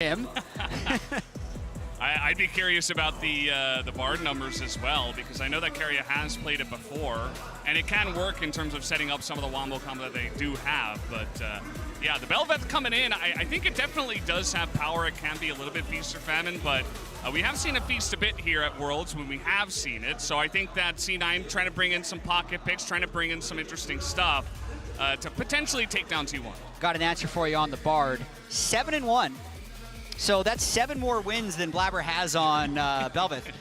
him. I'd be curious about the Bard numbers as well, because I know that Carrier has played it before, and it can work in terms of setting up some of the wombo combo that they do have. But yeah, the Bel'Veth coming in, I think it definitely does have power. It can be a little bit feast or famine, but we have seen it feast a bit here at Worlds when we have seen it. So I think that C9 trying to bring in some pocket picks, trying to bring in some interesting stuff to potentially take down T1. Got an answer for you on the Bard. 7-1. So that's 7 more wins than Blabber has on Bel'Veth.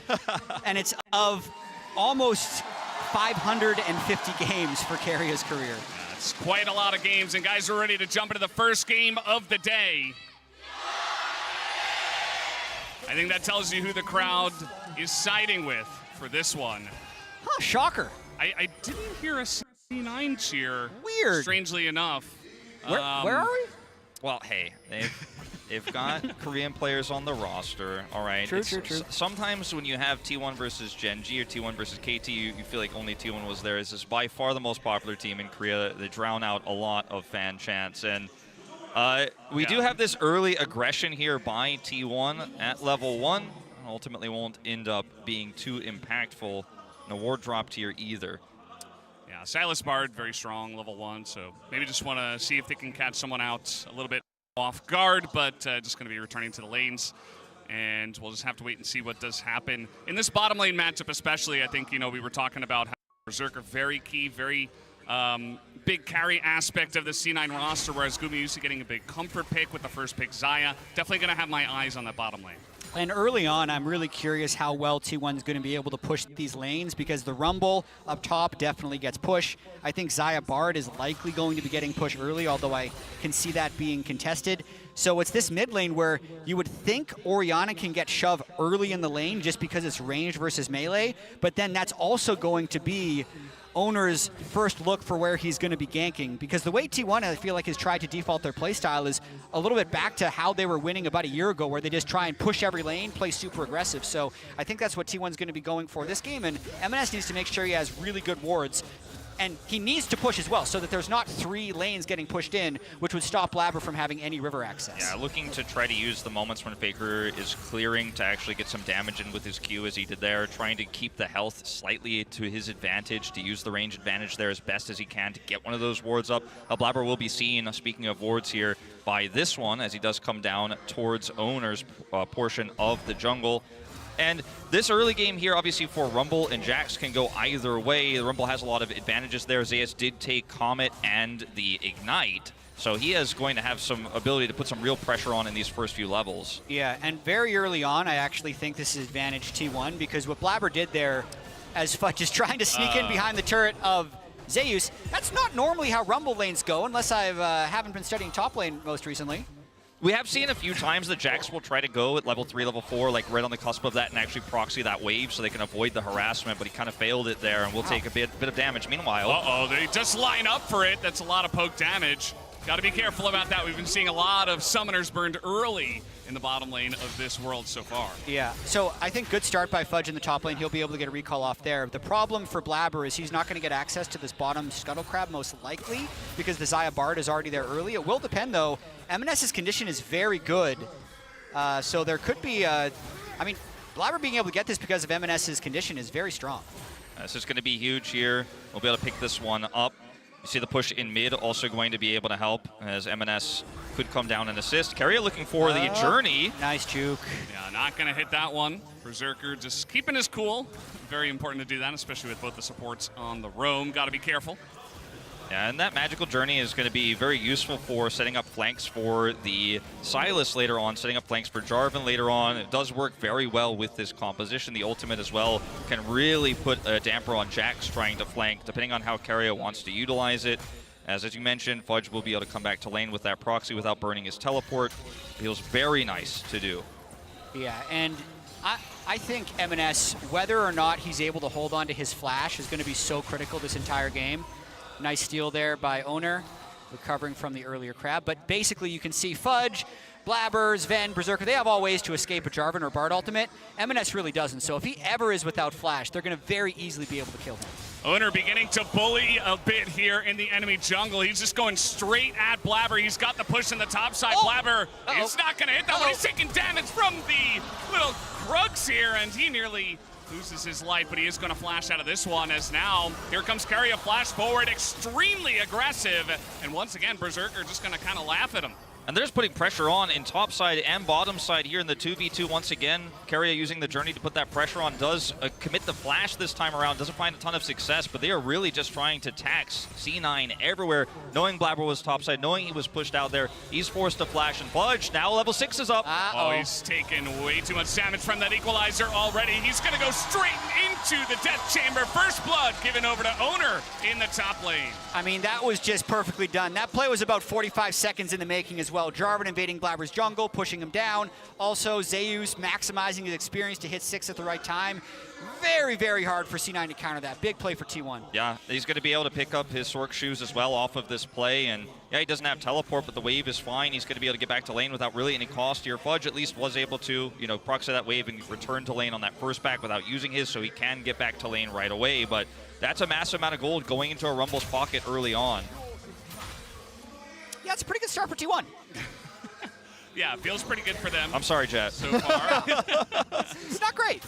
And it's of almost 550 games for Carrier's career. That's quite a lot of games, and guys are ready to jump into the first game of the day. I think that tells you who the crowd is siding with for this one. Huh, shocker. I didn't hear a C9 cheer. Weird. Strangely enough. Where are we? Well, hey, they've got Korean players on the roster, all right? True. Sometimes when you have T1 versus Gen G or T1 versus KT, you feel like only T1 was there. This is by far the most popular team in Korea. They drown out a lot of fan chants. And we do have this early aggression here by T1 at level 1. Ultimately won't end up being too impactful in a ward drop tier either. Yeah, Silas Bard, very strong, level 1, so maybe just want to see if they can catch someone out a little bit off guard, but just going to be returning to the lanes, and we'll just have to wait and see what does happen. In this bottom lane matchup especially, I think, you know, we were talking about how Berserker, very key, very big carry aspect of the C9 roster, whereas Gumi used to getting a big comfort pick with the first pick, Xayah. Definitely going to have my eyes on that bottom lane. And early on, I'm really curious how well T1 is going to be able to push these lanes, because the Rumble up top definitely gets push. I think Xayah Bard is likely going to be getting pushed early, although I can see that being contested. So it's this mid lane where you would think Orianna can get shoved early in the lane just because it's range versus melee, but then that's also going to be Owner's first look for where he's going to be ganking, because the way T1, I feel like, has tried to default their playstyle is a little bit back to how they were winning about a year ago, where they just try and push every lane, play super aggressive. So I think that's what T1's going to be going for this game, and M&S needs to make sure he has really good wards. And he needs to push as well, so that there's not 3 lanes getting pushed in, which would stop Blabber from having any river access. Yeah, looking to try to use the moments when Faker is clearing to actually get some damage in with his Q, as he did there, trying to keep the health slightly to his advantage, to use the range advantage there as best as he can to get one of those wards up. Blabber will be seen, speaking of wards here, by this one, as he does come down towards Owner's portion of the jungle. And this early game here, obviously, for Rumble and Jax can go either way. The Rumble has a lot of advantages there. Zayas did take Comet and the Ignite, so he is going to have some ability to put some real pressure on in these first few levels. Yeah, and very early on, I actually think this is advantage T1, because what Blabber did there, as Fudge is trying to sneak in behind the turret of Zeus, that's not normally how Rumble lanes go, unless I haven't been studying top lane most recently. We have seen a few times that Jax will try to go at level 3, level 4, like right on the cusp of that, and actually proxy that wave so they can avoid the harassment, but he kind of failed it there, and will take a bit of damage. Meanwhile... Uh-oh, they just line up for it. That's a lot of poke damage. Got to be careful about that. We've been seeing a lot of summoners burned early in the bottom lane of this world so far. Yeah, so I think good start by Fudge in the top lane. He'll be able to get a recall off there. The problem for Blabber is he's not going to get access to this bottom Scuttle Crab, most likely, because the Xayah Bard is already there early. It will depend, though. M&S's condition is very good, so there could be, I mean, Blabber being able to get this because of M&S's condition is very strong. This is going to be huge here. We'll be able to pick this one up. You see the push in mid also going to be able to help, as M&S could come down and assist. Carrier looking for the journey. Nice juke. Yeah, not going to hit that one. Berserker just keeping his cool. Very important to do that, especially with both the supports on the roam. Got to be careful. Yeah, and that magical journey is going to be very useful for setting up flanks for the Silas later on, setting up flanks for Jarvan later on. It does work very well with this composition. The ultimate as well can really put a damper on Jax trying to flank, depending on how Carrier wants to utilize it. As you mentioned, Fudge will be able to come back to lane with that proxy without burning his teleport. Feels very nice to do. Yeah, and I think M&S, whether or not he's able to hold on to his flash, is going to be so critical this entire game. Nice steal there by Owner, recovering from the earlier crab. But basically, you can see Fudge, Blabber, Sven, Berserker, they have all ways to escape a Jarvan or Bard ultimate. M&S really doesn't. So if he ever is without flash, they're going to very easily be able to kill him. Owner beginning to bully a bit here in the enemy jungle. He's just going straight at Blabber. He's got the push in the top side. Blabber is not going to hit that one. He's taking damage from the little Krugs here, and he nearly loses his life, but he is going to flash out of this one, as now here comes Keria, flash forward, extremely aggressive, and once again Berserker just going to kind of laugh at him. And they're just putting pressure on in top side and bottom side here in the 2v2 once again. Keria using the journey to put that pressure on, does commit the flash this time around, doesn't find a ton of success, but they are really just trying to tax C9 everywhere, knowing Blabber was top side, knowing he was pushed out there. He's forced to flash and fudge. Now level 6 is up. Oh, he's taken way too much damage from that equalizer already. He's going to go straight into the death chamber. First blood given over to Owner in the top lane. I mean, that was just perfectly done. That play was about 45 seconds in the making as well. Jarvan invading Blabber's jungle, pushing him down. Also, Zeus maximizing his experience to hit 6 at the right time. Very, very hard for C9 to counter that. Big play for T1. Yeah, he's going to be able to pick up his Sork shoes as well off of this play. And yeah, he doesn't have teleport, but the wave is fine. He's going to be able to get back to lane without really any cost here. Fudge at least was able to, proxy that wave and return to lane on that first back without using his, so he can get back to lane right away. But that's a massive amount of gold going into a Rumble's pocket early on. Yeah, it's a pretty good start for T1. Yeah, it feels pretty good for them. I'm sorry, Jet. So far. It's not great.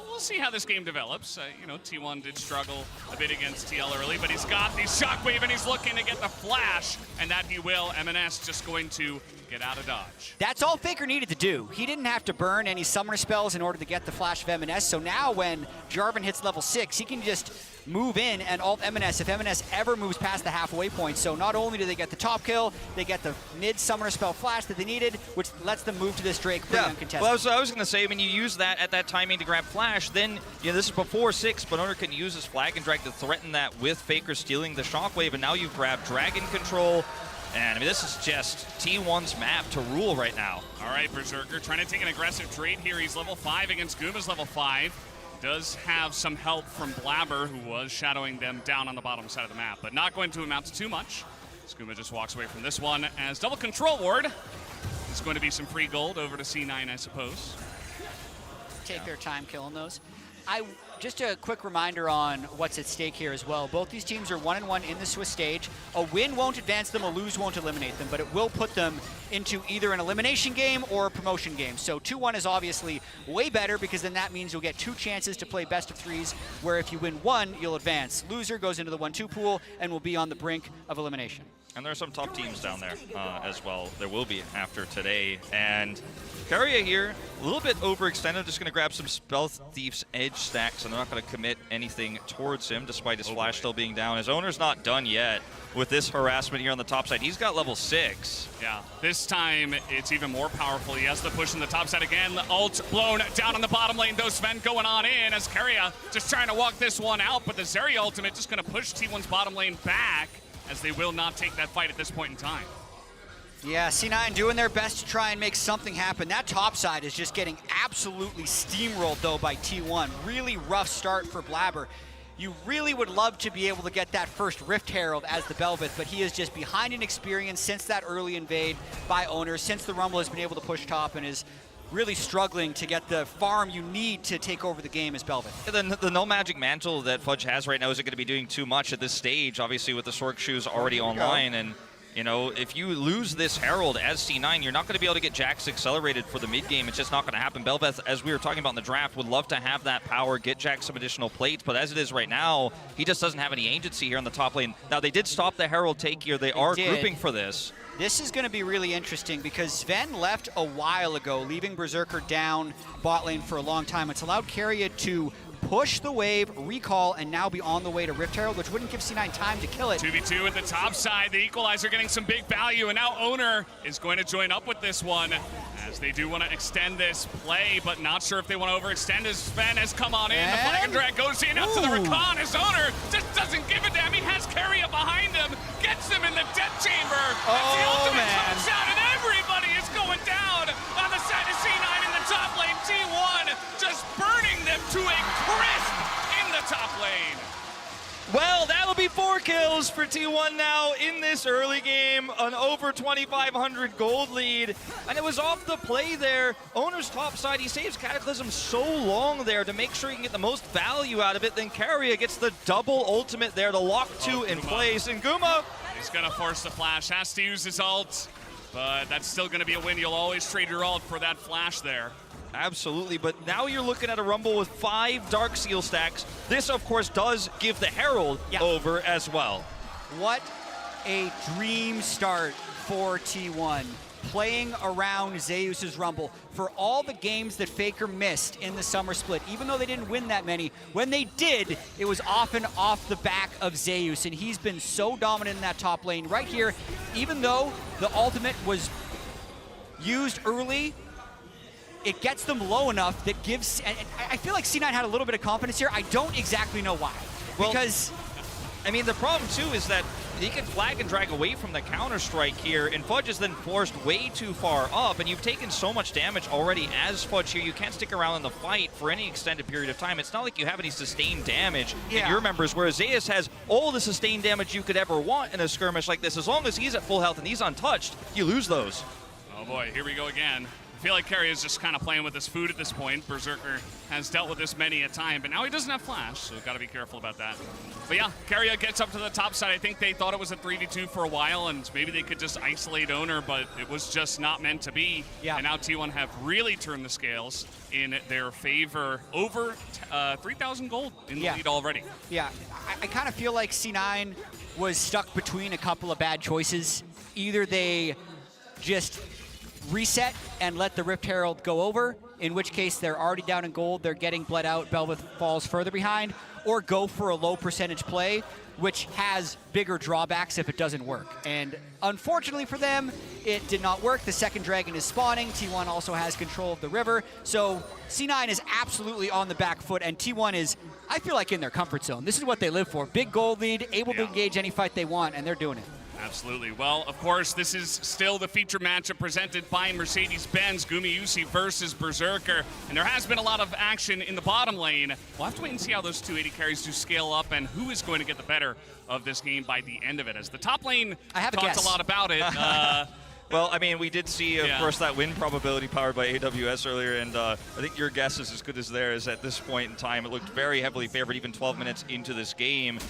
We'll see how this game develops. T1 did struggle a bit against TL early, but he's got the shockwave and he's looking to get the flash, and that he will. M&S just going to get out of dodge. That's all Faker needed to do. He didn't have to burn any summoner spells in order to get the flash of M&S, so now when Jarvan hits level 6, he can just move in and ult M&S if M&S ever moves past the halfway point. So not only do they get the top kill, they get the mid summoner spell flash that they needed, which lets them move to this Drake pretty uncontested. Well, I was going to say, when you use that at that timing to grab flash, then this is before 6, but Owner can use his flag and drag to threaten that with Faker stealing the shockwave, and now you've grabbed Dragon Control. And I mean, this is just T1's map to rule right now. All right, Berserker trying to take an aggressive trade here. He's level 5 against Guma's level 5. Does have some help from Blabber, who was shadowing them down on the bottom side of the map, but not going to amount to too much. Skooma just walks away from this one as double control ward. It's going to be some free gold over to C9, I suppose. Take their time killing those. Just a quick reminder on what's at stake here as well. Both these teams are 1-1 in the Swiss stage. A win won't advance them, a lose won't eliminate them, but it will put them into either an elimination game or a promotion game. So 2-1 is obviously way better, because then that means you'll get 2 chances to play best of 3s, where if you win 1, you'll advance. Loser goes into the 1-2 pool and will be on the brink of elimination. And there are some top teams down there as well. There will be after today. And Keria here, a little bit overextended. Just going to grab some Stealth Thief's edge stacks, and they're not going to commit anything towards him, despite his flash still being down. His owner's not done yet with this harassment here on the top side. He's got level 6. Yeah, this time it's even more powerful. He has the push in the top side again. Ult blown down on the bottom lane. Those Sven going on in as Keria just trying to walk this one out, but the Zeri ultimate just going to push T1's bottom lane back, as they will not take that fight at this point in time. Yeah, C9 doing their best to try and make something happen. That top side is just getting absolutely steamrolled, though, by T1. Really rough start for Blabber. You really would love to be able to get that first Rift Herald as the Belveth, but he is just behind in experience since that early invade by Owner, since the Rumble has been able to push top, and is really struggling to get the farm you need to take over the game as Belveth. The no magic mantle that Fudge has right now isn't going to be doing too much at this stage, obviously with the Sork shoes already online. And if you lose this Herald as C9, you're not going to be able to get Jax accelerated for the mid game. It's just not going to happen. Belveth, as we were talking about in the draft, would love to have that power, get Jax some additional plates, but as it is right now, he just doesn't have any agency here in the top lane. Now, they did stop the Herald take here. They are grouping for this. This is going to be really interesting, because Sven left a while ago, leaving Berserker down bot lane for a long time. It's allowed Keria to push the wave, recall, and now be on the way to Rift Herald, which wouldn't give C9 time to kill it. 2v2 at the top side. The Equalizer getting some big value, and now Owner is going to join up with this one, as they do want to extend this play, but not sure if they want to overextend, as Sven has come on in. The flag and drag goes in out to the Rakan. His Owner just doesn't give a damn. He has Keria behind him, gets him in the death chamber. The ultimate comes out, and everybody is going down on the side of C9 in the top lane. T1 just burning them to a crisp in the top lane. Well, that'll be 4 kills for T1 now in this early game, an over 2,500 gold lead. And it was off the play there. Owner's top side, he saves Cataclysm so long there to make sure he can get the most value out of it. Then Carrier gets the double ultimate there to lock 2 in place. And Guma, he's going to force the flash, has to use his ult, but that's still going to be a win. You'll always trade your ult for that flash there. absolutely, but now you're looking at a Rumble with 5 Dark Seal stacks. This, of course, does give the Herald over as well. What a dream start for T1. Playing around Zeus's Rumble for all the games that Faker missed in the summer split. Even though they didn't win that many, when they did, it was often off the back of Zeus, and he's been so dominant in that top lane. Right here, even though the ultimate was used early, it gets them low enough that gives, and I feel like C9 had a little bit of confidence here. I don't exactly know why. Because, I mean, the problem too is that he can flag and drag away from the counter-strike here, and Fudge is then forced way too far up, and you've taken so much damage already as Fudge here, you can't stick around in the fight for any extended period of time. It's not like you have any sustained damage in your members, whereas Zeus has all the sustained damage you could ever want in a skirmish like this. As long as he's at full health and he's untouched, you lose those. Oh boy, here we go again. I feel like Carry is just kind of playing with his food at this point. Berserker has dealt with this many a time, but now he doesn't have flash, so we've got to be careful about that. But yeah, Carrier gets up to the top side. I think they thought it was a 3v2 for a while, and maybe they could just isolate Owner, but it was just not meant to be. Yeah. And now T1 have really turned the scales in their favor. Over 3,000 gold in the lead already. Yeah, I kind of feel like C9 was stuck between a couple of bad choices. Either they just reset and let the Rift Herald go over, in which case they're already down in gold, they're getting bled out, Belveth falls further behind, or go for a low percentage play, which has bigger drawbacks if it doesn't work. And unfortunately for them, it did not work. The second dragon is spawning. T1 also has control of the river. So C9 is absolutely on the back foot, and T1 is, I feel like, in their comfort zone. This is what they live for. Big gold lead, able to engage any fight they want, and they're doing it. Absolutely. Well, of course, this is still the feature matchup presented by Mercedes-Benz, Gumayusi versus Berserker. And there has been a lot of action in the bottom lane. We'll have to wait and see how those two 80 carries do scale up and who is going to get the better of this game by the end of it. As the top lane talked a lot about it. Well, I mean, we did see, of course, that win probability powered by AWS earlier, and I think your guess is as good as theirs at this point in time. It looked very heavily favored even 12 minutes into this game.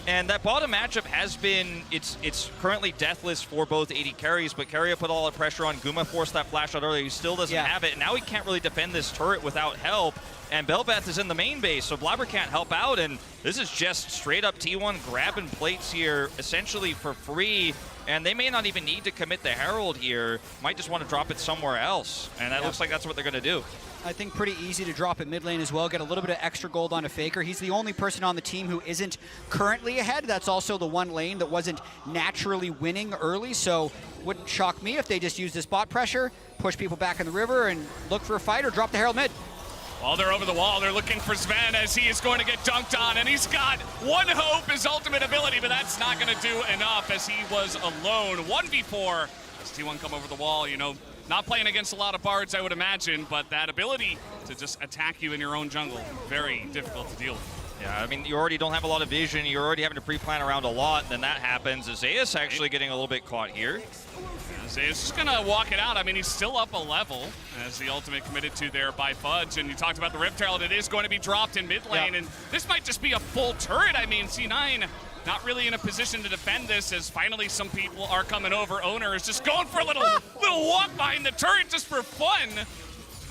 And that bottom matchup has been, it's currently deathless for both 80 carries, but Carrier put all the pressure on. Guma forced that flash out earlier. He still doesn't have it, and now he can't really defend this turret without help. And Belveth is in the main base, so Blabber can't help out, and this is just straight up T1 grabbing plates here, essentially for free. And they may not even need to commit the Herald here. Might just want to drop it somewhere else, and that looks like that's what they're going to do. I think pretty easy to drop it mid lane as well, get a little bit of extra gold on a Faker. He's the only person on the team who isn't currently ahead. That's also the one lane that wasn't naturally winning early, so wouldn't shock me if they just use this bot pressure, push people back in the river, and look for a fight or drop the Herald mid. While they're over the wall, they're looking for Sven as he is going to get dunked on, and he's got one hope, his ultimate ability, but that's not going to do enough as he was alone. 1v4 as T1 come over the wall, you know, not playing against a lot of bards, I would imagine, but that ability to just attack you in your own jungle, very difficult to deal with. Yeah, I mean, you already don't have a lot of vision. You're already having to pre-plan around a lot, and then that happens. Zeus actually getting a little bit caught here. Zeus is going to walk it out. I mean, he's still up a level as the ultimate committed to there by Fudge. And you talked about the Rift Herald. It is going to be dropped in mid lane. And this might just be a full turret. I mean, C9 not really in a position to defend this as finally some people are coming over. Owner is just going for a little walk behind the turret just for fun.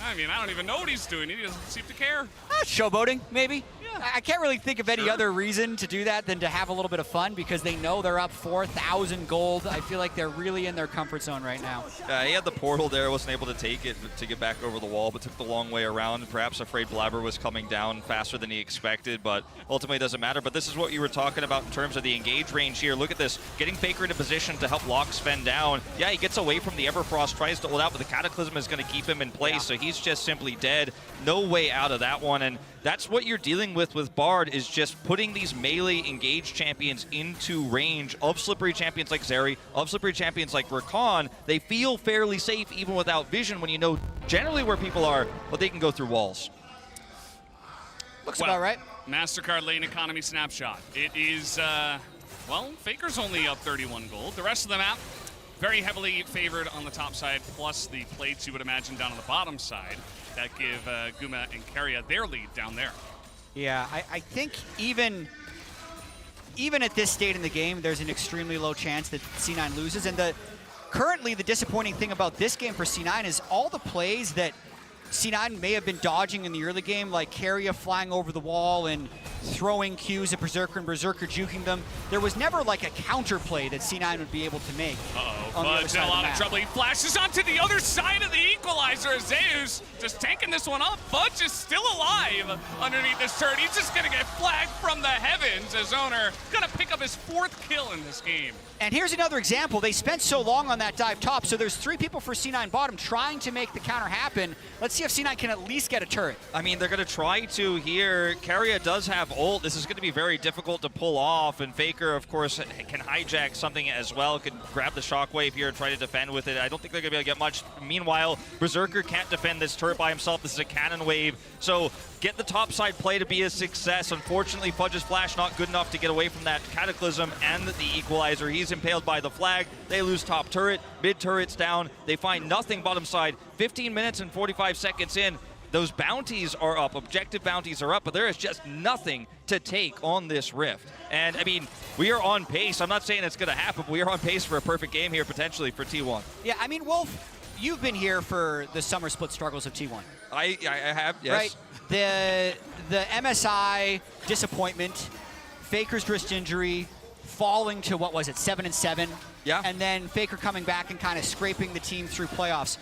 I mean, I don't even know what he's doing. He doesn't seem to care. Showboating, maybe. I can't really think of any other reason to do that than to have a little bit of fun because they know they're up 4,000 gold. I feel like they're really in their comfort zone right now. He had the portal there, wasn't able to take it to get back over the wall, but took the long way around. Perhaps afraid Blabber was coming down faster than he expected, but ultimately it doesn't matter. But this is what you were talking about in terms of the engage range here. Look at this, getting Faker into position to help lock Sven down. Yeah, he gets away from the Everfrost, tries to hold out, but the Cataclysm is going to keep him in place, so he's just simply dead. No way out of that one, and that's what you're dealing with Bard, is just putting these melee engaged champions into range of slippery champions like Zeri, of slippery champions like Rakan. They feel fairly safe even without vision when you know generally where people are, but they can go through walls. Looks about right. MasterCard lane economy snapshot. It is, well, Faker's only up 31 gold. The rest of the map, very heavily favored on the top side, plus the plates you would imagine down on the bottom side that give Guma and Keria their lead down there. Yeah, I think even at this state in the game, there's an extremely low chance that C9 loses. And currently the disappointing thing about this game for C9 is all the plays that C9 may have been dodging in the early game, like Keria flying over the wall and throwing Qs at Berserker and Berserker juking them. There was never like a counter play that C9 would be able to make. Bud's in a lot of trouble. He flashes onto the other side of the equalizer. Zeus just tanking this one up. Budge is still alive underneath this turret. He's just gonna get flagged from the heavens as Owner gonna pick up his 4th kill in this game. And here's another example. They spent so long on that dive top, so there's 3 people for C9 bottom trying to make the counter happen. Let's see if C9 can at least get a turret. I mean, they're going to try to here. Keria does have ult. This is going to be very difficult to pull off, and Faker, of course, can hijack something as well, can grab the shockwave here and try to defend with it. I don't think they're going to be able to get much. Meanwhile, Berserker can't defend this turret by himself. This is a cannon wave, so get the top side play to be a success. Unfortunately, Fudge's flash not good enough to get away from that Cataclysm and the equalizer. He's impaled by the flag. They lose top turret, mid turret's down. They find nothing bottom side. 15 minutes and 45 seconds in. Those bounties are up, objective bounties are up, but there is just nothing to take on this rift. And I mean, we are on pace. I'm not saying it's going to happen, but we are on pace for a perfect game here potentially for T1. Yeah, I mean, Wolf, you've been here for the summer split struggles of T1. I have, yes. Right? The MSI disappointment, Faker's wrist injury, falling to, what was it, 7-7? Yeah. And then Faker coming back and kind of scraping the team through playoffs.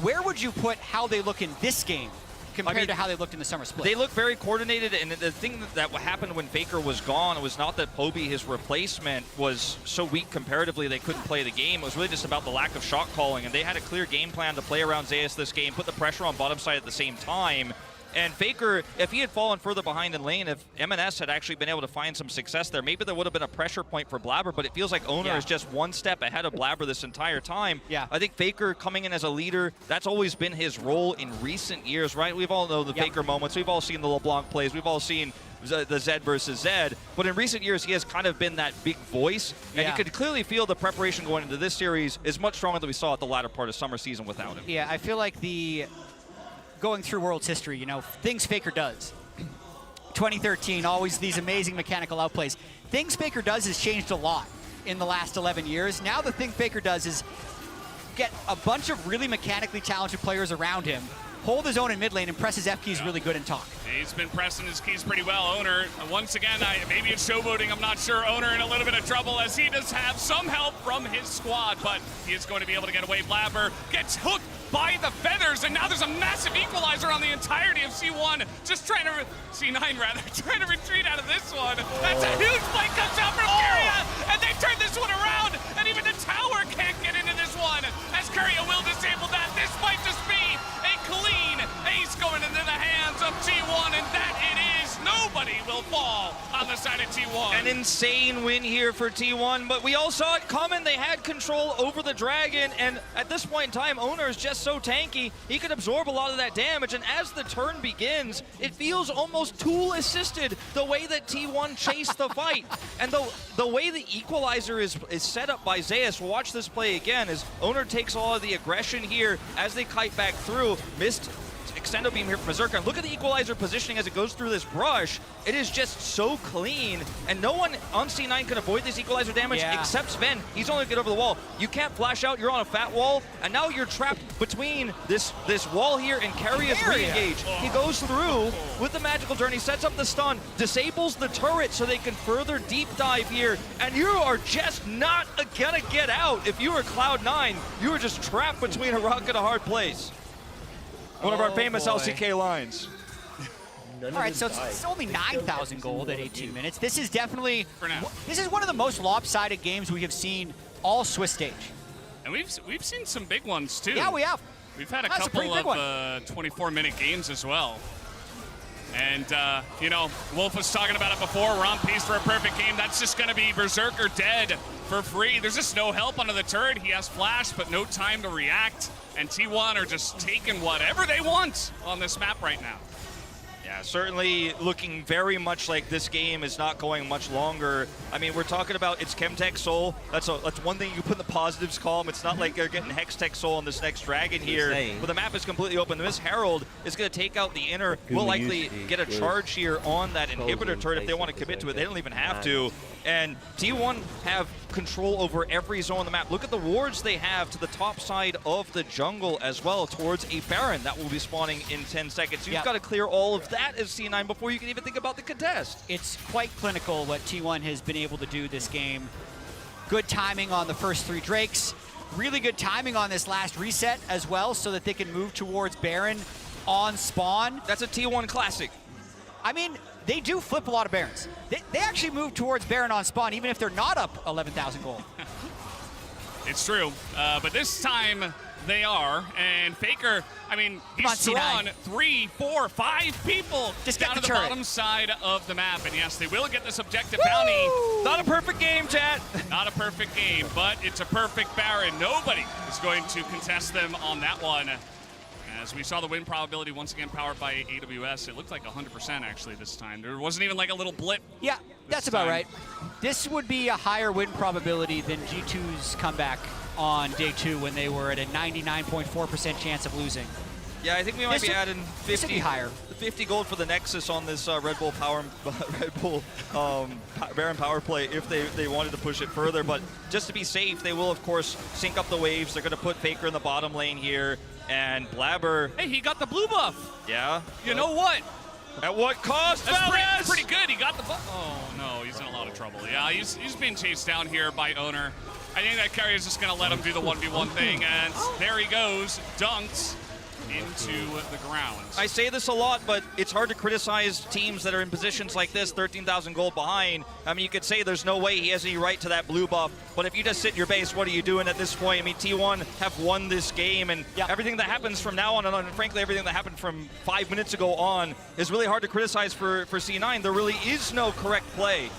Where would you put how they look in this game compared to how they looked in the summer split? They look very coordinated, and the thing that happened when Faker was gone, it was not that Poby, his replacement, was so weak comparatively they couldn't play the game. It was really just about the lack of shot calling, and they had a clear game plan to play around Zeus this game, put the pressure on bottom side at the same time. And Faker, if he had fallen further behind in lane, if MNS had actually been able to find some success there, maybe there would have been a pressure point for Blabber, but it feels like Owner is just one step ahead of Blabber this entire time. Yeah. I think Faker coming in as a leader, that's always been his role in recent years, right? We've all known the Faker moments. We've all seen the LeBlanc plays. We've all seen the Zed versus Zed. But in recent years, he has kind of been that big voice. And you could clearly feel the preparation going into this series is much stronger than we saw at the latter part of summer season without him. Yeah, I feel like going through World's history, you know, things Faker does. 2013, always these amazing mechanical outplays. Things Faker does has changed a lot in the last 11 years. Now the thing Faker does is get a bunch of really mechanically talented players around him, hold his own in mid lane, and press his F keys really good and talk. He's been pressing his keys pretty well. Owner, once again, maybe it's showboating, I'm not sure. Owner in a little bit of trouble as he does have some help from his squad, but he is going to be able to get away. Blabber gets hooked by the feathers, and now there's a massive equalizer on the entirety of C1, just trying to, C9 rather, trying to retreat out of this one. That's a huge play comes out from Keria, and they turn this one around, and even the tower can't get into this one, as Keria will disable that. This might just be a clean ace going into the hands of T1, and that it is. Nobody will fall on the side of T1. An insane win here for T1, but we all saw it coming. They had control over the Dragon, and at this point in time, Owner is just so tanky, he can absorb a lot of that damage, and as the turn begins, it feels almost tool-assisted the way that T1 chased the fight. And the way the equalizer is set up by Zeus, we'll watch this play again, as Owner takes all of the aggression here as they kite back through, missed extendo beam here from Berserker. Look at the equalizer positioning as it goes through this brush. It is just so clean, and no one on C9 can avoid this equalizer damage except Sven. He's only get over the wall. You can't flash out, you're on a fat wall, and now you're trapped between this wall here and Keria's re-engage. He goes through with the magical journey, sets up the stun, disables the turret so they can further deep dive here, and you are just not gonna get out. If you were Cloud9, you were just trapped between a rock and a hard place. One of our famous LCK lines. All right, so it's only 9,000 gold at 18 minutes. This is definitely, this is one of the most lopsided games we have seen all Swiss stage. And we've seen some big ones too. Yeah, we have. We've had a couple of 24-minute games as well. And, you know, Wolf was talking about it before. We're on pace for a perfect game. That's just going to be Berserker dead for free. There's just no help under the turret. He has flash, but no time to react. And T1 are just taking whatever they want on this map right now. Yeah, certainly looking very much like this game is not going much longer. I mean, we're talking about it's Chemtech Soul. That's one thing you put in the positives column. It's not like they're getting Hextech Soul on this next dragon here, but the map is completely open. The Miss Herald is going to take out the inner. Will likely get a charge here on that inhibitor turret if they want to commit to it. They don't even have to. And T1 have control over every zone on the map. Look at the wards they have to the top side of the jungle as well towards a Baron that will be spawning in 10 seconds. You've got to clear all of that as C9 before you can even think about the contest. It's quite clinical what T1 has been able to do this game. Good timing on the first 3 Drakes. Really good timing on this last reset as well so that they can move towards Baron on spawn. That's a T1 classic. I mean, they do flip a lot of Barons. They actually move towards Baron on spawn even if they're not up 11,000 gold. It's true, but this time they are, and Faker, I mean, he's drawn 3, 4, 5 people just down to the bottom side of the map, and yes, they will get this objective bounty. Not a perfect game, chat. Not a perfect game, but it's a perfect Baron. Nobody is going to contest them on that one. As we saw the win probability once again powered by AWS, it looked like 100% actually this time. There wasn't even like a little blip. Yeah, that's about right. This would be a higher win probability than G2's comeback on day 2 when they were at a 99.4% chance of losing. Yeah, I think we might be adding 50 higher. 50 gold for the Nexus on this Red Bull Baron power play if they wanted to push it further. But just to be safe, they will of course sync up the waves. They're going to put Faker in the bottom lane here, and Blabber. Hey, he got the blue buff. Yeah. You know what? At what cost? That's pretty good. He got the buff. Oh no, he's in a lot of trouble. Yeah, he's being chased down here by Owner. I think that carry is just going to let him do the 1v1 thing, and there he goes, dunked into the ground. I say this a lot, but it's hard to criticize teams that are in positions like this, 13,000 gold behind. I mean, you could say there's no way he has any right to that blue buff, but if you just sit in your base, what are you doing at this point? I mean, T1 have won this game, and everything that happens from now on, and frankly, everything that happened from 5 minutes ago on, is really hard to criticize for C9. There really is no correct play.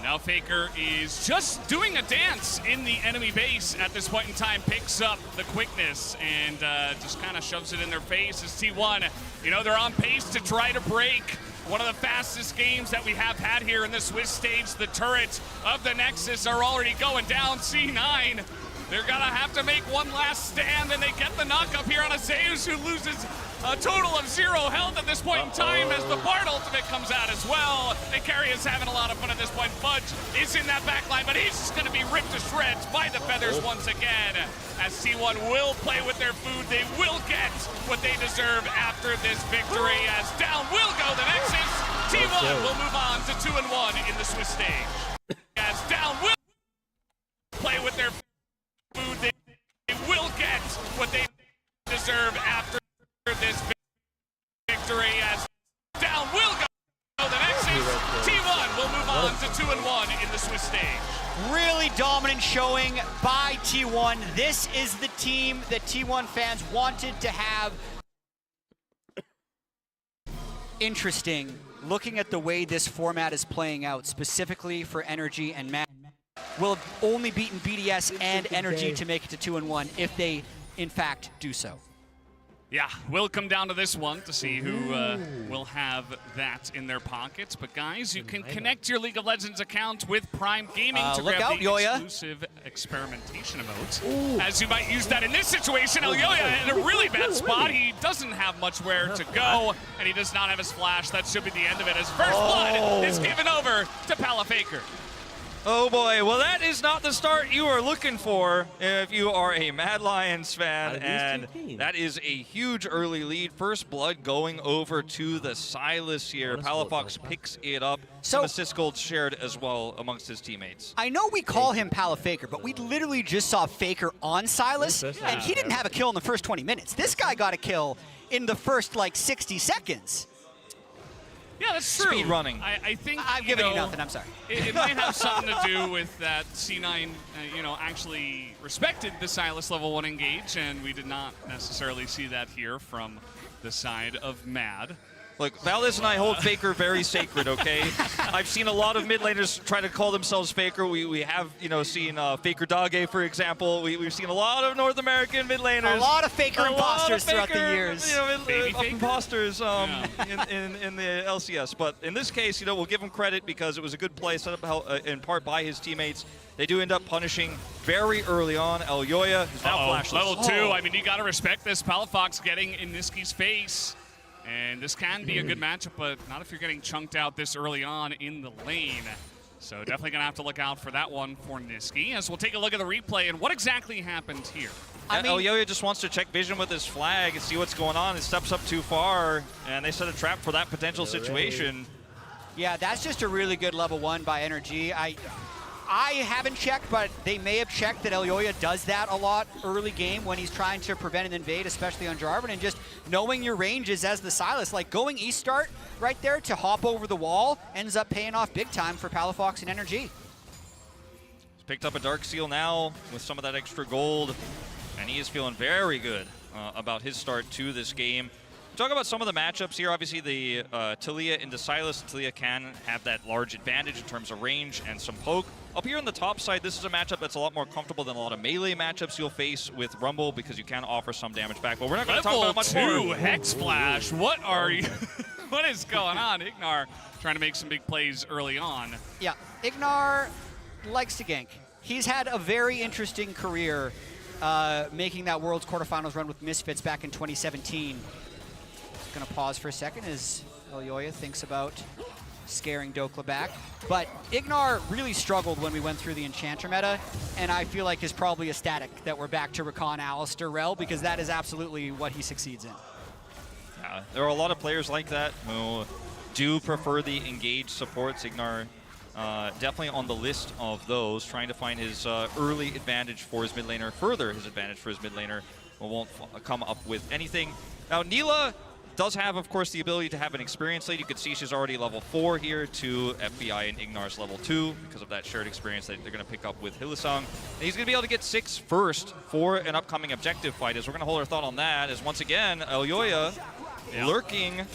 Now Faker is just doing a dance in the enemy base at this point in time, picks up the quickness and just kind of shoves it in their face as T1. You know, they're on pace to try to break one of the fastest games that we have had here in the Swiss stage. The turrets of the Nexus are already going down. C9, they're gonna have to make one last stand, and they get the knock up here on a Zeus who loses a total of 0 health at this point in time as the Bard ultimate comes out as well. And Carry is having a lot of fun at this point. Fudge is in that backline, but he's just going to be ripped to shreds by the feathers once again. As T1 will play with their food, they will get what they deserve after this victory. As down will go the Nexus. T1 will move on to 2-1 in the Swiss stage. As down will play with their food, they will get what they deserve after this victory. As down will go the Nexus. T1 will move on to 2-1 in the Swiss stage. Really dominant showing by T1. This is the team that T1 fans wanted to have. Interesting, looking at the way this format is playing out, specifically for Energy and Matt, will have only beaten BDS and Energy to make it to 2-1 if they, in fact, do so. Yeah, we'll come down to this one to see who will have that in their pockets. But guys, you can connect your League of Legends account with Prime Gaming to grab the exclusive experimentation emote. As you might use that in this situation. Elyoya in a really bad spot. He doesn't have much where to go, and he does not have his flash. That should be the end of it, as First Blood is given over to Pala Faker. Oh boy, well that is not the start you are looking for if you are a Mad Lions fan, and that is a huge early lead. First Blood going over to the Silas here. Palafox picks it up. Some assist gold shared as well amongst his teammates. I know we call him Pala Faker, but we literally just saw Faker on Silas, and he didn't have a kill in the first 20 minutes. This guy got a kill in the first like 60 seconds. Yeah, that's true. Speed running. I think I'm giving you nothing. I'm sorry. It might have something to do with that C9, actually respected the Silas level 1 engage, and we did not necessarily see that here from the side of Mad. Look, Valdez and I hold Faker very sacred, okay? I've seen a lot of mid laners try to call themselves Faker. We have, seen Faker Dage, for example. We've seen a lot of North American mid laners. A lot of Faker imposters throughout the years. Imposters in the LCS. But in this case, we'll give him credit because it was a good play set up in part by his teammates. They do end up punishing very early on. Elyoya is now flashless. Level 2. I mean, you got to respect this. Palafox getting in Niski's face. And this can be a good matchup, but not if you're getting chunked out this early on in the lane. So definitely going to have to look out for that one for Niski, as we'll take a look at the replay and what exactly happened here. Elyoya just wants to check vision with his flag and see what's going on. It steps up too far, and they set a trap for that potential situation. Yeah, that's just a really good level 1 by Energy. I haven't checked, but they may have checked that Elyoya does that a lot early game when he's trying to prevent an invade, especially on Jarvan, and just knowing your ranges as the Sylas. Like going East start right there to hop over the wall ends up paying off big time for Palafox and Energy. He's picked up a Dark Seal now with some of that extra gold, and he is feeling very good about his start to this game. Talk about some of the matchups here. Obviously, the Taliyah into Sylas. Taliyah can have that large advantage in terms of range and some poke. Up here on the top side, this is a matchup that's a lot more comfortable than a lot of melee matchups you'll face with Rumble because you can offer some damage back. But we're not going to talk about much more. Level 2 Hex Flash. What are you? What is going on? Ignar trying to make some big plays early on. Yeah, Ignar likes to gank. He's had a very interesting career making that World's quarterfinals run with Misfits back in 2017. Going to pause for a second as Elyoya thinks about scaring Dokla back. But Ignar really struggled when we went through the Enchanter meta, and I feel like is probably ecstatic that we're back to Rakan Alistar Rel, because that is absolutely what he succeeds in. Yeah, there are a lot of players like that who do prefer the engaged supports. Ignar definitely on the list of those, trying to find his early advantage for his mid laner, further his advantage for his mid laner, but won't come up with anything. Now, Neela does have, of course, the ability to have an experience lead. You can see she's already level 4 here to FBI and Ignar's level 2 because of that shared experience that they're going to pick up with Hylissang. And he's going to be able to get 6 first for an upcoming objective fight, as we're going to hold our thought on that, as once again, Elyoya lurking.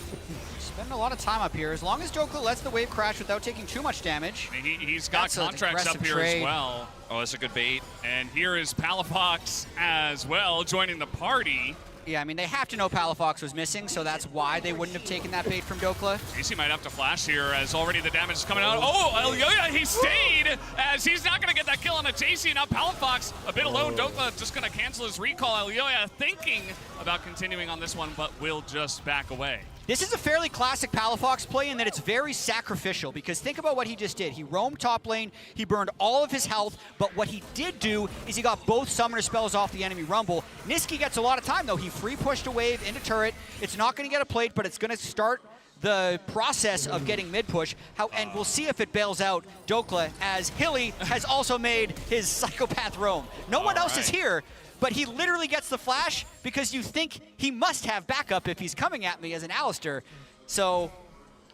Spending a lot of time up here. As long as Dokla lets the wave crash without taking too much damage. I mean, he's got contracts up here as well. Oh, that's a good bait. And here is Palafox as well, joining the party. Yeah, I mean, they have to know Palafox was missing, so that's why they wouldn't have taken that bait from Dokla. JC might have to flash here as already the damage is coming out. Oh, Elyoya, he stayed as he's not going to get that kill on a JC. Now Palafox a bit alone. Dokla just going to cancel his recall. Elyoya thinking about continuing on this one, but will just back away. This is a fairly classic Palafox play in that it's very sacrificial, because think about what he just did. He roamed top lane, he burned all of his health, but what he did do is he got both summoner spells off the enemy Rumble. Niski gets a lot of time though. He free pushed a wave into turret. It's not going to get a plate, but it's going to start the process of getting mid push. And we'll see if it bails out Dokla, as Hilly has also made his psychopath roam. No one else is here, but he literally gets the flash because you think he must have backup if he's coming at me as an Alistar. So,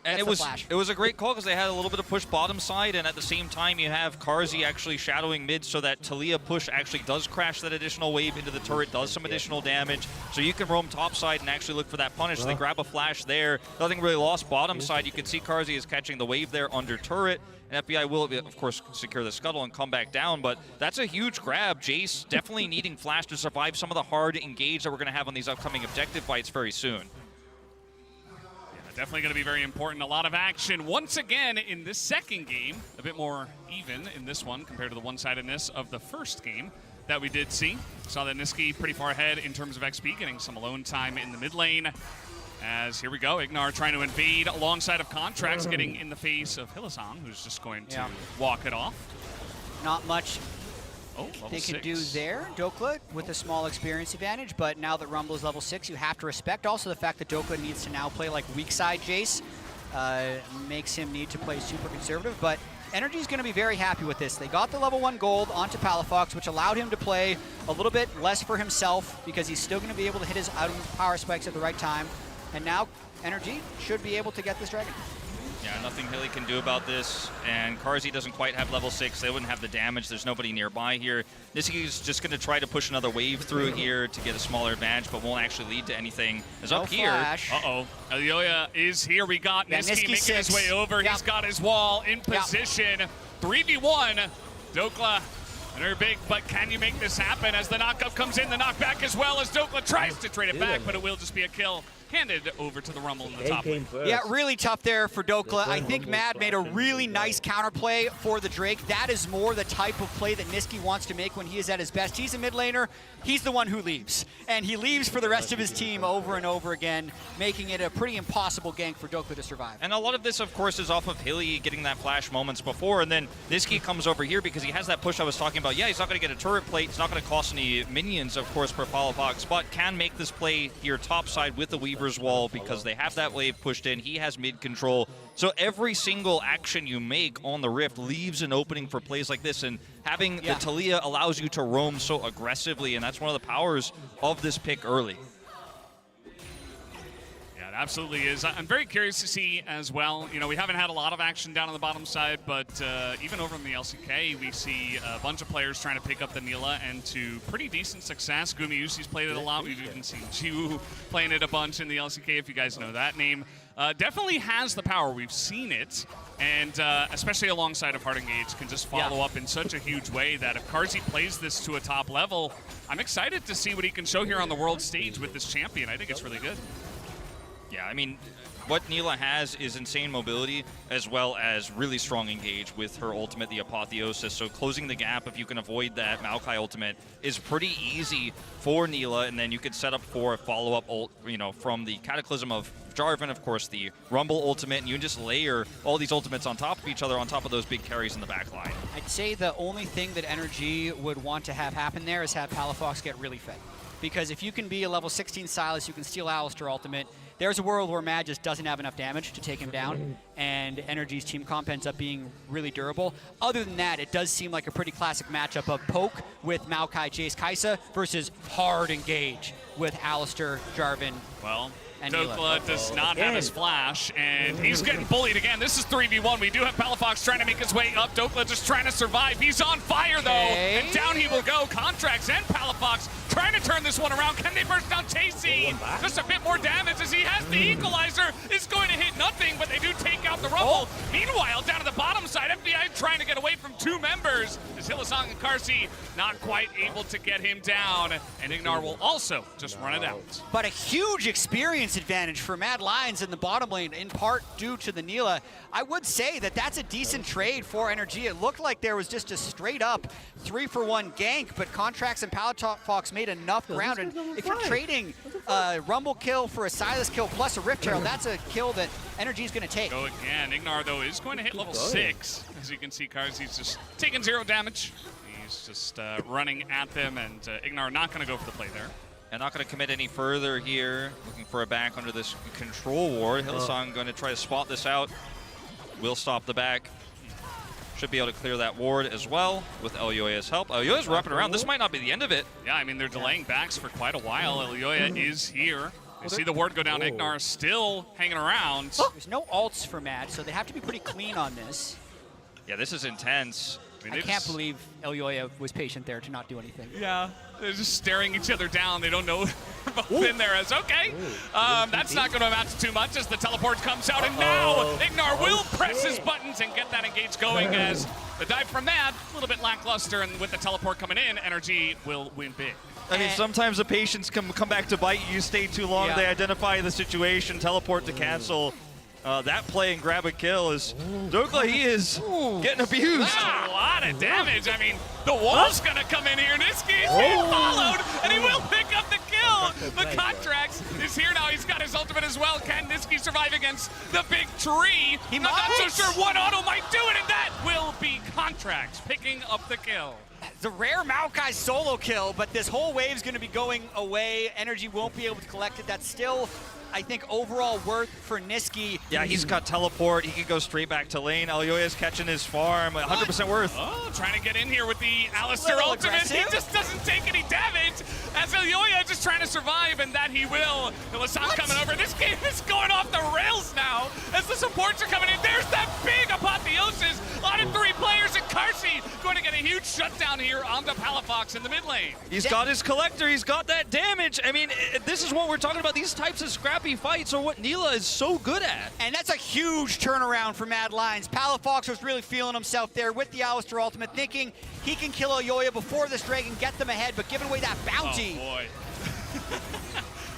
and it was a great call because they had a little bit of push bottom side, and at the same time you have Karzi actually shadowing mid so that Taliyah push actually does crash that additional wave into the turret, does some additional damage. So you can roam top side and actually look for that punish. So they grab a flash there. Nothing really lost bottom side. You can see Karzi is catching the wave there under turret. And FBI will, of course, secure the scuttle and come back down, but that's a huge grab. Jace definitely needing flash to survive some of the hard engage that we're going to have on these upcoming objective fights very soon. Definitely going to be very important. A lot of action once again in this second game. A bit more even in this one compared to the one-sidedness of the first game that we did see. Saw that Niski pretty far ahead in terms of XP, getting some alone time in the mid lane. As here we go, Ignar trying to invade alongside of Contracts, getting in the face of Hylissang, who's just going to walk it off. Not much they can 6. do there. Dokla with a small experience advantage, but now that Rumble is level 6, you have to respect also the fact that Dokla needs to now play like weak side Jace. Makes him need to play super conservative, but Energy's going to be very happy with this. They got the level 1 gold onto Palafox, which allowed him to play a little bit less for himself because he's still going to be able to hit his item power spikes at the right time. And now Energy should be able to get this dragon. Yeah, nothing Hilly can do about this, and Carzzy doesn't quite have level 6. They wouldn't have the damage. There's nobody nearby here. Niski's just going to try to push another wave through here to get a smaller advantage, but won't actually lead to anything. Is up here. Uh-oh. Elyoya is here. We got Niski making his way over. He's got his wall in position. 3v1. Dokla and her big, but can you make this happen as the knockup comes in? The knockback as well as Dokla tries to trade it back, but it will just be a kill. Handed over to the Rumble in the top lane. Yeah, really tough there for Dokla. I think Mad made a really nice counterplay for the Drake. That is more the type of play that Niski wants to make when he is at his best. He's a mid laner. He's the one who leaves. And he leaves for the rest of his team over and over again, making it a pretty impossible gank for Dokla to survive. And a lot of this, of course, is off of Hilly getting that flash moments before, and then Niski comes over here because he has that push I was talking about. Yeah, he's not going to get a turret plate. It's not going to cost any minions, of course, per follow box, but can make this play here topside with the Weaver's Wall because they have that wave pushed in. He has mid control. So every single action you make on the Rift leaves an opening for plays like this, and having the Taliyah allows you to roam so aggressively, and that's one of the powers of this pick early. Yeah, it absolutely is. I'm very curious to see as well. You know, we haven't had a lot of action down on the bottom side, but even over in the LCK, we see a bunch of players trying to pick up the Nila, and to pretty decent success. Gumayusi's played it a lot. We've even seen Jiwoo playing it a bunch in the LCK, if you guys know that name. Definitely has the power. We've seen it, and especially alongside of Hard Engage, can just follow up in such a huge way that if Carzzy plays this to a top level, I'm excited to see what he can show here on the world stage with this champion. I think it's really good. Yeah, I mean, what Nila has is insane mobility as well as really strong engage with her ultimate, the Apotheosis. So closing the gap, if you can avoid that Maokai ultimate, is pretty easy for Nila, and then you could set up for a follow-up ult, you know, from the Cataclysm of Jarvan, of course, the Rumble ultimate, and you can just layer all these ultimates on top of each other, on top of those big carries in the back line. I'd say the only thing that Energy would want to have happen there is have Palafox get really fed. Because if you can be a level 16 Sylas, you can steal Alistar ultimate. There's a world where Mad just doesn't have enough damage to take him down, and Energy's team comp ends up being really durable. Other than that, it does seem like a pretty classic matchup of Poke with Maokai, Jace, Kai'Sa versus Hard Engage with Alistar, Jarvan. Well, Dokla does not have his flash, and he's getting bullied again. This is 3v1. We do have Palafox trying to make his way up. Dokla just trying to survive. He's on fire, though, and down he will go. Contracts and Palafox trying to turn this one around. Can they burst down Chasey? Just a bit more damage as he has the equalizer. It's going to hit nothing, but they do take out the Rumble. Meanwhile, down at the bottom side, FBI trying to get away from two members. As Hylissang and Carzzy not quite able to get him down, and Ignar will also just run it out. But a huge experience advantage for Mad Lions in the bottom lane, in part due to the Nila. I would say that that's a decent trade for Energy. It looked like there was just a straight up 3-for-1 gank, but Contracts and Palafox made enough ground. And if you're trading a Rumble kill for a Sylas kill plus a Rift Herald, that's a kill that Energy is going to take. Go again. Ignar, though, is going to hit level 6. As you can see, Carzzy's just taking 0 damage. He's just running at them, and Ignar not going to go for the play there. And not going to commit any further here. Looking for a back under this control ward. Hylissang going to try to spot this out. Will stop the back. Should be able to clear that ward as well with Elyoya's help. Elyoya's wrapping around. This might not be the end of it. Yeah, I mean, they're delaying backs for quite a while. Elyoya is here. You see the ward go down. Ignar still hanging around. There's no ults for Mad, so they have to be pretty clean on this. Yeah, this is intense. I can't believe Elyoya was patient there to not do anything. Yeah, they're just staring each other down. They don't know both in there as, okay. That's not going to amount to too much as the teleport comes out, and now Ignar will press his buttons and get that engage going as the dive from Mad, a little bit lackluster, and with the teleport coming in, Energy will win big. I mean, sometimes the patience come back to bite you. You stay too long, they identify the situation, teleport to cancel. That play and grab a kill is Dokla. He is getting abused. That's a lot of damage. I mean, the wall's gonna come in here. Niski is being followed, and he will pick up the kill. The Contracts is here now. He's got his ultimate as well. Can Niski survive against the big tree? I'm not so sure one auto might do it, and that will be Contracts picking up the kill. The rare Maokai solo kill, but this whole wave's going to be going away. Energy won't be able to collect it. That's still, I think, overall worth for Niski. Yeah, he's got teleport. He can go straight back to lane. Elyoya's catching his farm. 100% worth. Oh, trying to get in here with the Alistar ultimate. Aggressive. He just doesn't take any damage as Elyoya just trying to survive, and that he will. Hylissang coming over. This game is going off the rails now as the supports are coming in. There's that big apotheosis on 3 players, and Carsey going to get a huge shutdown here onto Palafox in the mid lane. He's got his collector, he's got that damage. I mean, this is what we're talking about. These types of scrappy fights are what Neela is so good at. And that's a huge turnaround for Mad Lions. Palafox was really feeling himself there with the Alistair ultimate, thinking he can kill Oyoya before this Dragon, get them ahead, but giving away that bounty. Oh boy.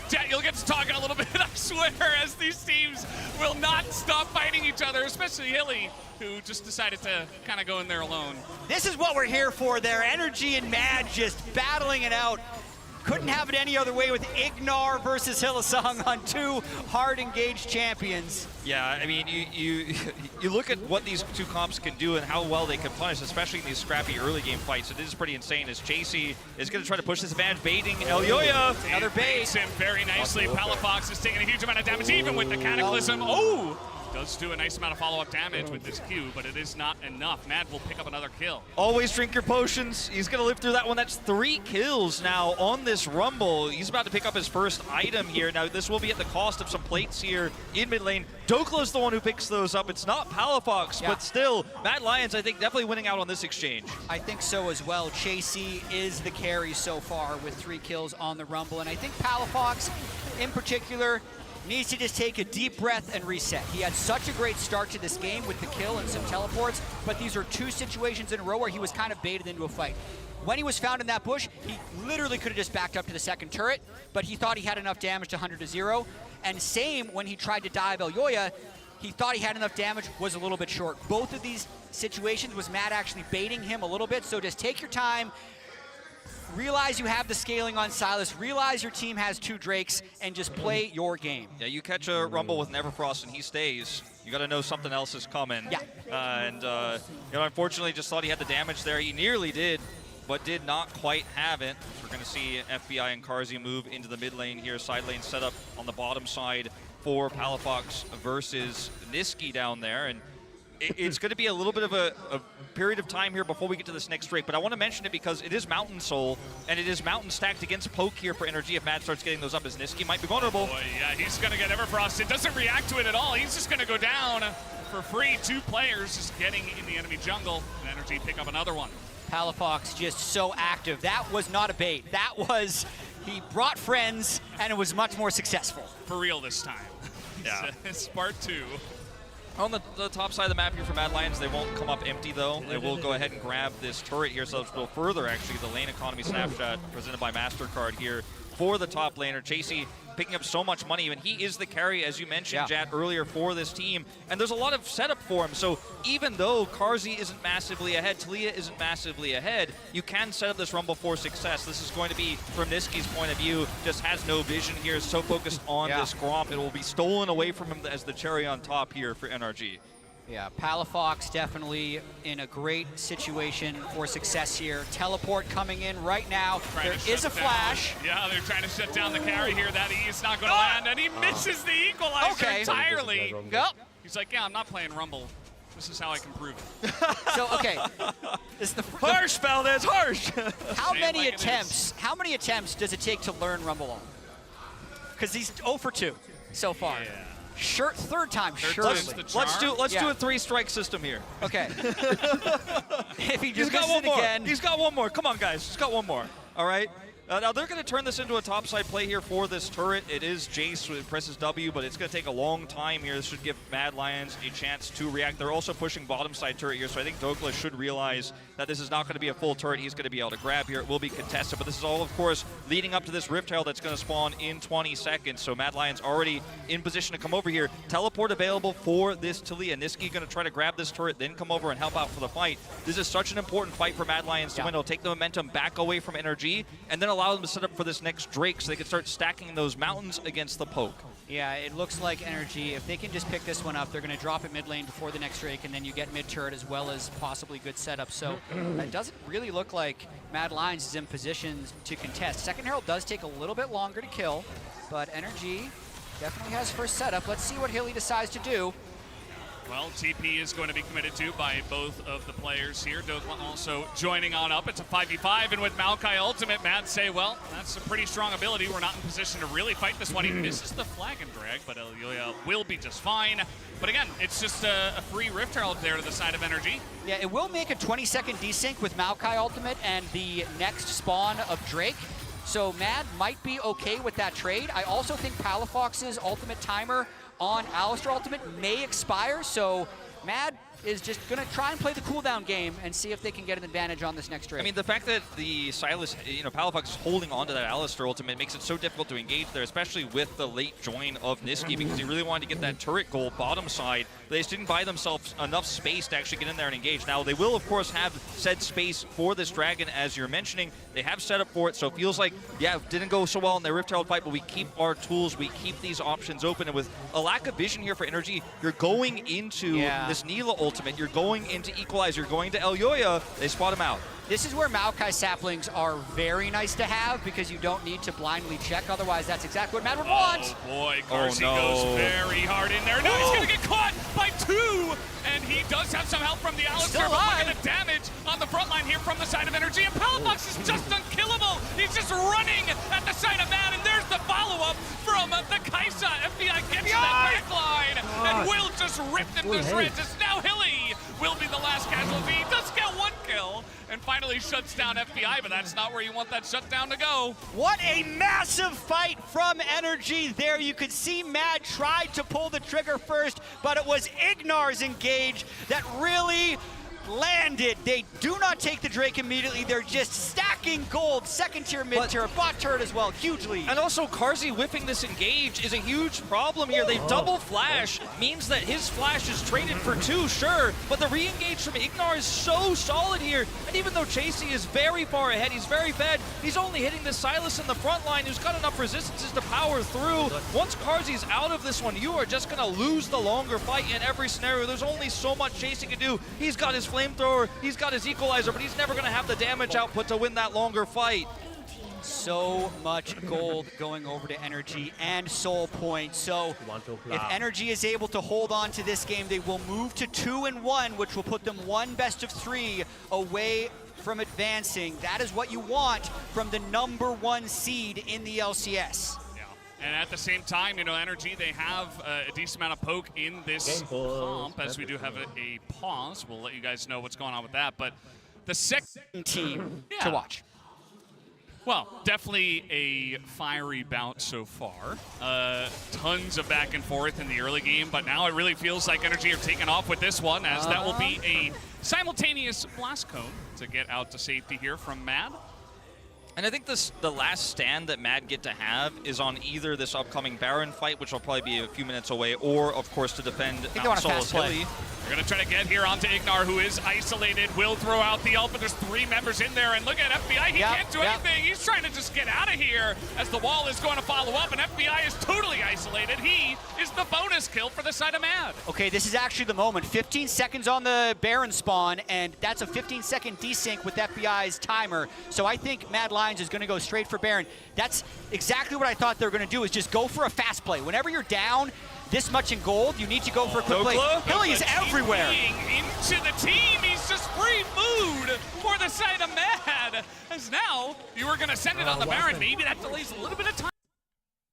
Daniel gets talking a little bit, I swear, as these teams will not stop fighting each other, especially Hilly, who just decided to kind of go in there alone. This is what we're here for there. Energy and Mad just battling it out. Couldn't have it any other way with Ignar versus Hylissang on 2 hard engaged champions. Yeah, I mean, you look at what these 2 comps can do and how well they can punish, especially in these scrappy early game fights. It is pretty insane as JC is going to try to push this advantage, baiting Elyoya. Another bait. Baits him very nicely. Palafox is taking a huge amount of damage, even with the Cataclysm. Oh! Does do a nice amount of follow-up damage with this Q, but it is not enough. Mad will pick up another kill. Always drink your potions. He's going to live through that one. That's 3 kills now on this Rumble. He's about to pick up his first item here. Now, this will be at the cost of some plates here in mid lane. Dokla's the one who picks those up. It's not Palafox, but still, Mad Lions, I think, definitely winning out on this exchange. I think so as well. Chasey is the carry so far with 3 kills on the Rumble, and I think Palafox, in particular, needs to just take a deep breath and reset. He had such a great start to this game with the kill and some teleports, but these are 2 situations in a row where he was kind of baited into a fight. When he was found in that bush, he literally could have just backed up to the second turret, but he thought he had enough damage to 100-0. And same when he tried to dive Elyoya, he thought he had enough damage, was a little bit short. Both of these situations was Matt actually baiting him a little bit, so just take your time, realize you have the scaling on Silas, realize your team has 2 Drakes, and just play your game. Yeah, you catch a Rumble with Neverfrost and he stays, you got to know something else is coming. Yeah. You know, unfortunately, just thought he had the damage there. He nearly did, but did not quite have it. So we're going to see FBI and Carsey move into the mid lane here. Side lane set up on the bottom side for Palafox versus Niski down there. And it's going to be a little bit of a period of time here before we get to this next Drake, but I want to mention it because it is Mountain Soul, and it is Mountain stacked against Poke here for Energy. If Mad starts getting those up, as Niski might be vulnerable. Boy, yeah, he's going to get Everfrost. It doesn't react to it at all. He's just going to go down for free. 2 players just getting in the enemy jungle, and Energy pick up another one. Palafox just so active. That was not a bait. That was, he brought friends, and it was much more successful. For real this time. Yeah. It's part 2. On the top side of the map here for Mad Lions, they won't come up empty though. They will go ahead and grab this turret here, so it'll further actually the lane economy snapshot presented by MasterCard here for the top laner. Chasey picking up so much money, and he is the carry, as you mentioned, Jat, earlier for this team. And there's a lot of setup for him, so even though Carsey isn't massively ahead, Talia isn't massively ahead, you can set up this Rumble for success. This is going to be, from Niski's point of view, just has no vision here, is so focused on this Gromp, it will be stolen away from him as the cherry on top here for NRG. Yeah, Palafox definitely in a great situation for success here. Teleport coming in right now. There is a flash. Yeah, they're trying to shut down the carry here. That E is not going to land, and he misses the equalizer entirely. Yep. He's like, yeah, I'm not playing Rumble. This is how I can prove it. So, okay. Harsh, Valdez, harsh! How many attempts does it take to learn Rumble on? Because he's 0 for 2 so far. Yeah. Sure, third time, surely. Let's do a 3-strike system here. Okay. If he just He's got one more. again. He's got one more. Come on, guys. He's got one more. All right. Now they're going to turn this into a topside play here for this turret. It is Jace who presses W, but it's going to take a long time here. This should give Mad Lions a chance to react. They're also pushing bottom side turret here, so I think Dokla should realize that this is not going to be a full turret he's going to be able to grab here. It will be contested, but this is all, of course, leading up to this Rift Herald that's going to spawn in 20 seconds. So Mad Lions already in position to come over here. Teleport available for this Talia. Niski going to try to grab this turret, then come over and help out for the fight. This is such an important fight for Mad Lions to win. It'll take the momentum back away from NRG, and then allow them to set up for this next Drake so they can start stacking those mountains against the Poke. Yeah, it looks like Energy, if they can just pick this one up, they're going to drop it mid lane before the next Drake, and then you get mid turret as well as possibly good setup. So it doesn't really look like Mad Lions is in position to contest. Second Herald does take a little bit longer to kill, but Energy definitely has first setup. Let's see what Hilly decides to do. Well, TP is going to be committed to by both of the players here. Dokla also joining on up. It's a 5v5, and with Maokai ultimate, Mad say, well, that's a pretty strong ability. We're not in position to really fight this one. He misses the flag and drag, but Elyoya will be just fine. But again, it's just a free Rift Herald there to the side of Energy. Yeah, it will make a 20-second desync with Maokai ultimate and the next spawn of Drake. So Mad might be okay with that trade. I also think Palafox's ultimate timer on Alistar ultimate may expire, so Mad is just going to try and play the cooldown game and see if they can get an advantage on this next trade. I mean, the fact that the Silas, Palafox is holding on to that Alistar ultimate makes it so difficult to engage there, especially with the late join of Niski, because he really wanted to get that turret goal bottom side. They just didn't buy themselves enough space to actually get in there and engage. Now, they will, of course, have said space for this Dragon, as you're mentioning. They have set up for it, so it feels like, yeah, it didn't go so well in their Rift Herald fight, but we keep our tools, we keep these options open, and with a lack of vision here for Energy, you're going into this Neela ultimate, you're going into Equalizer, you're going to Elyoya, they spot him out. This is where Maokai saplings are very nice to have because you don't need to blindly check. Otherwise, that's exactly what Mad would want. Oh boy, Carsey goes very hard in there. No, he's going to get caught by 2, and he does have some help from the Alistar. But look at the damage on the front line here from the side of Energy. And Palafox is just unkillable. He's just running at the side of Mad, and there's the follow-up from the Kaisa. FBI gets to that back line, and Will just ripped him to shreds. It's now Hilly will be the last casualty. He does get 1 kill. And finally shuts down FBI, but that's not where you want that shutdown to go. What a massive fight from Energy there. You could see Mad tried to pull the trigger first, but it was Ignar's engage that really landed. They do not take the Drake immediately. They're just stacking gold. Second tier, mid tier, bot turret as well. Huge lead. And also, Carsey whiffing this engage is a huge problem here. They double flash, means that his flash is traded for 2, sure, but the re-engage from Ignar is so solid here. And even though Chasey is very far ahead, he's very fed, he's only hitting the Silas in the front line who's got enough resistances to power through. Once Carsey's out of this one, you are just going to lose the longer fight in every scenario. There's only so much Chasey can do. He's got his flamethrower, he's got his equalizer, but he's never going to have the damage output to win that longer fight. So much gold going over to Energy and soul points. So if Energy is able to hold on to this game, they will move to 2-1, which will put them 1 best of 3 away from advancing. That is what you want from the #1 seed in the LCS. And at the same time, Energy, they have a decent amount of poke in this comp, as we do have a pause. We'll let you guys know what's going on with that. But the second team to watch. Well, definitely a fiery bout so far. Tons of back and forth in the early game, but now it really feels like Energy are taking off with this one, as that will be a simultaneous blast cone to get out to safety here from Mad. And I think the last stand that Mad get to have is on either this upcoming Baron fight, which will probably be a few minutes away, or, of course, to defend Solus Hilly. They're going to try to get here onto Ignar, who is isolated. Will throw out the ult, but there's 3 members in there. And look at FBI. He can't do anything. He's trying to just get out of here as the wall is going to follow up. And FBI is totally isolated. He is the bonus kill for the side of Mad. Okay, this is actually the moment. 15 seconds on the Baron spawn, and that's a 15-second desync with FBI's timer. So I think Mad Lions is going to go straight for Baron. That's exactly what I thought they were going to do, is just go for a fast play. Whenever you're down this much in gold, you need to go for a quick play. Hilly is everywhere. Into the team, he's just free food for the side of Mad. As now, you were going to send it on the Baron. Maybe that delays a little bit of time.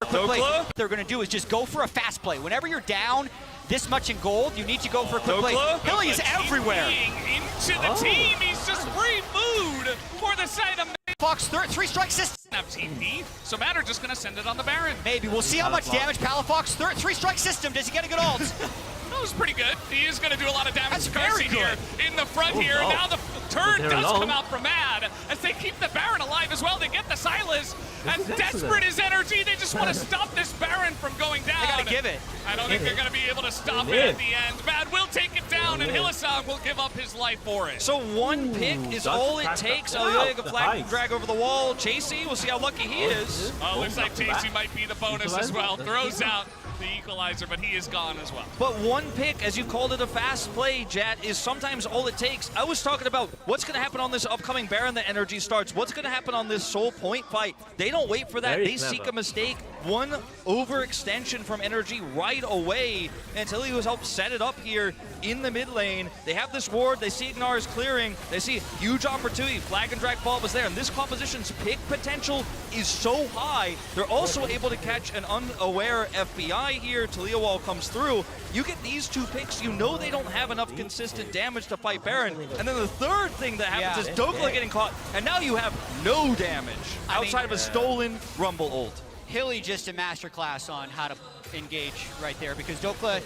What they're going to do is just go for a fast play. Whenever you're down this much in gold, you need to go for a quick play. Hilly is everywhere. Into the team, he's just free food for the side of Mad. Fox 3-strike system. Have TP, so Mad are just going to send it on the Baron. Maybe. We'll see how much damage Palafox 3-strike system. Does he get a good ult? That was pretty good. He is going to do a lot of damage to Carsey here in the front here. No. Now the turn does come out from Mad as they keep the Baron alive as well. They get the Silas, and desperate is Energy. They just want to stop this Baron from going down. They got to give it. I don't think they're going to be able to stop it at the end. Mad will take it down, and Hylissang will give up his life for it. So 1 pick is all it takes. Elyoya can flag drag over the wall. Chasey, we'll see how lucky he is. Oh, looks like Chasey might be the bonus as well. Throws out the equalizer, but he is gone as well. But one pick, as you called it a fast play, Jat, is sometimes all it takes. I was talking about what's going to happen on this upcoming Baron that Energy starts. What's going to happen on this Soul Point fight? They don't wait for that. They seek a mistake. One overextension from Energy right away until he was helped set it up here in the mid lane. They have this ward. They see Ignar is clearing. They see huge opportunity. Flag and drag ball was there. And this composition's pick potential is so high. They're also able to catch an unaware FBI here. Talia Wall comes through. You get these two picks, you know they don't have enough consistent damage to fight Baron. And then the third thing that happens is Dokla getting caught. And now you have no damage outside of a stolen Rumble ult. Hilly just a masterclass on how to engage right there, because Dokla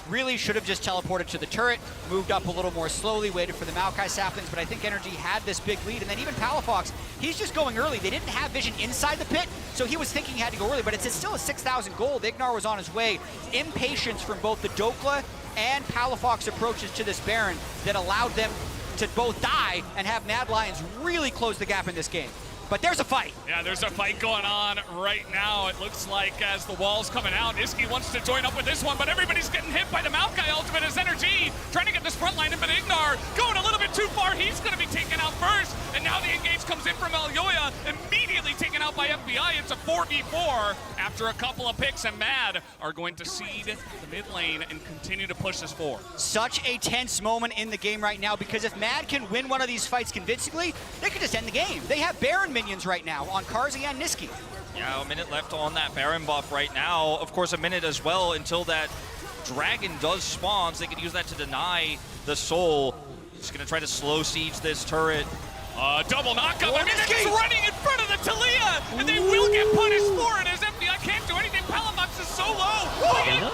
really should have just teleported to the turret, moved up a little more slowly, waited for the Maokai saplings, but I think Energy had this big lead. And then even Palafox, he's just going early. They didn't have vision inside the pit, so he was thinking he had to go early, but it's still a 6,000 gold. Ignar was on his way. Impatience from both the Dokla and Palafox approaches to this Baron that allowed them to both die and have Mad Lions really close the gap in this game. But there's a fight. Yeah, there's a fight going on right now. It looks like as the wall's coming out, Iski wants to join up with this one, but everybody's getting hit by the Maokai ultimate as Energy trying to get this front line in, but Ignar going a little bit too far. He's going to be taken out first, and now the engage comes in from Elyoya, immediately taken out by FBI. It's a 4v4 after a couple of picks, and Mad are going to seed the mid lane and continue to push this forward. Such a tense moment in the game right now, because if Mad can win one of these fights convincingly, they could just end the game. They have Baron minions right now on Karzi and Niski. Yeah, a minute left on that Baron buff right now. Of course, a minute as well until that dragon does spawn, so they can use that to deny the soul. Just gonna try to slow siege this turret. Double knockup. I mean, they're just running in front of the Talia, and they will get punished for it as FBI can't do anything. Palafox is so low.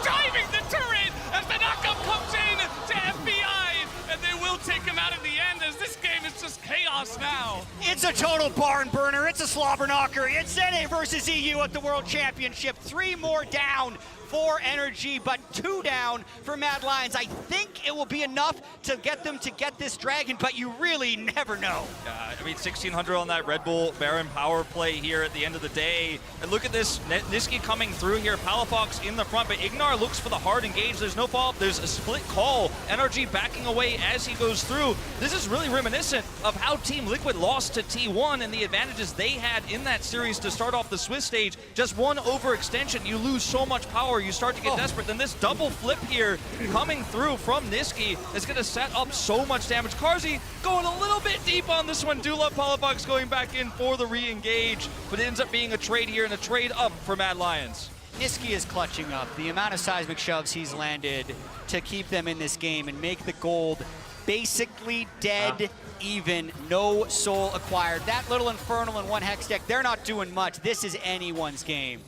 Diving the turret as the knockup comes in to FBI, and they will take him out in the end as this game is just chaos now. It's a total barn burner. It's a slobber knocker. It's NA versus EU at the World Championship. 3 more down for Energy, but 2 down for Mad Lions. I think it will be enough to get them to get this dragon, but you really never know. I mean, 1,600 on that Red Bull Baron power play here at the end of the day. And look at this, Niski coming through here, Palafox in the front, but Ignar looks for the hard engage. There's no follow-up. There's a split call. NRG backing away as he goes through. This is really reminiscent of how Team Liquid lost to T1 and the advantages they had in that series to start off the Swiss stage. Just one overextension, you lose so much power, you start to get desperate. Then this double flip here coming through from Niski is going to set up so much damage. Karzi going a little bit deep on this one. Do love Palafox going back in for the re-engage, but it ends up being a trade here and a trade up for Mad Lions. Niski is clutching up. The amount of seismic shoves he's landed to keep them in this game and make the gold basically dead even, no soul acquired. That little Infernal and 1 Hex deck, they're not doing much. This is anyone's game.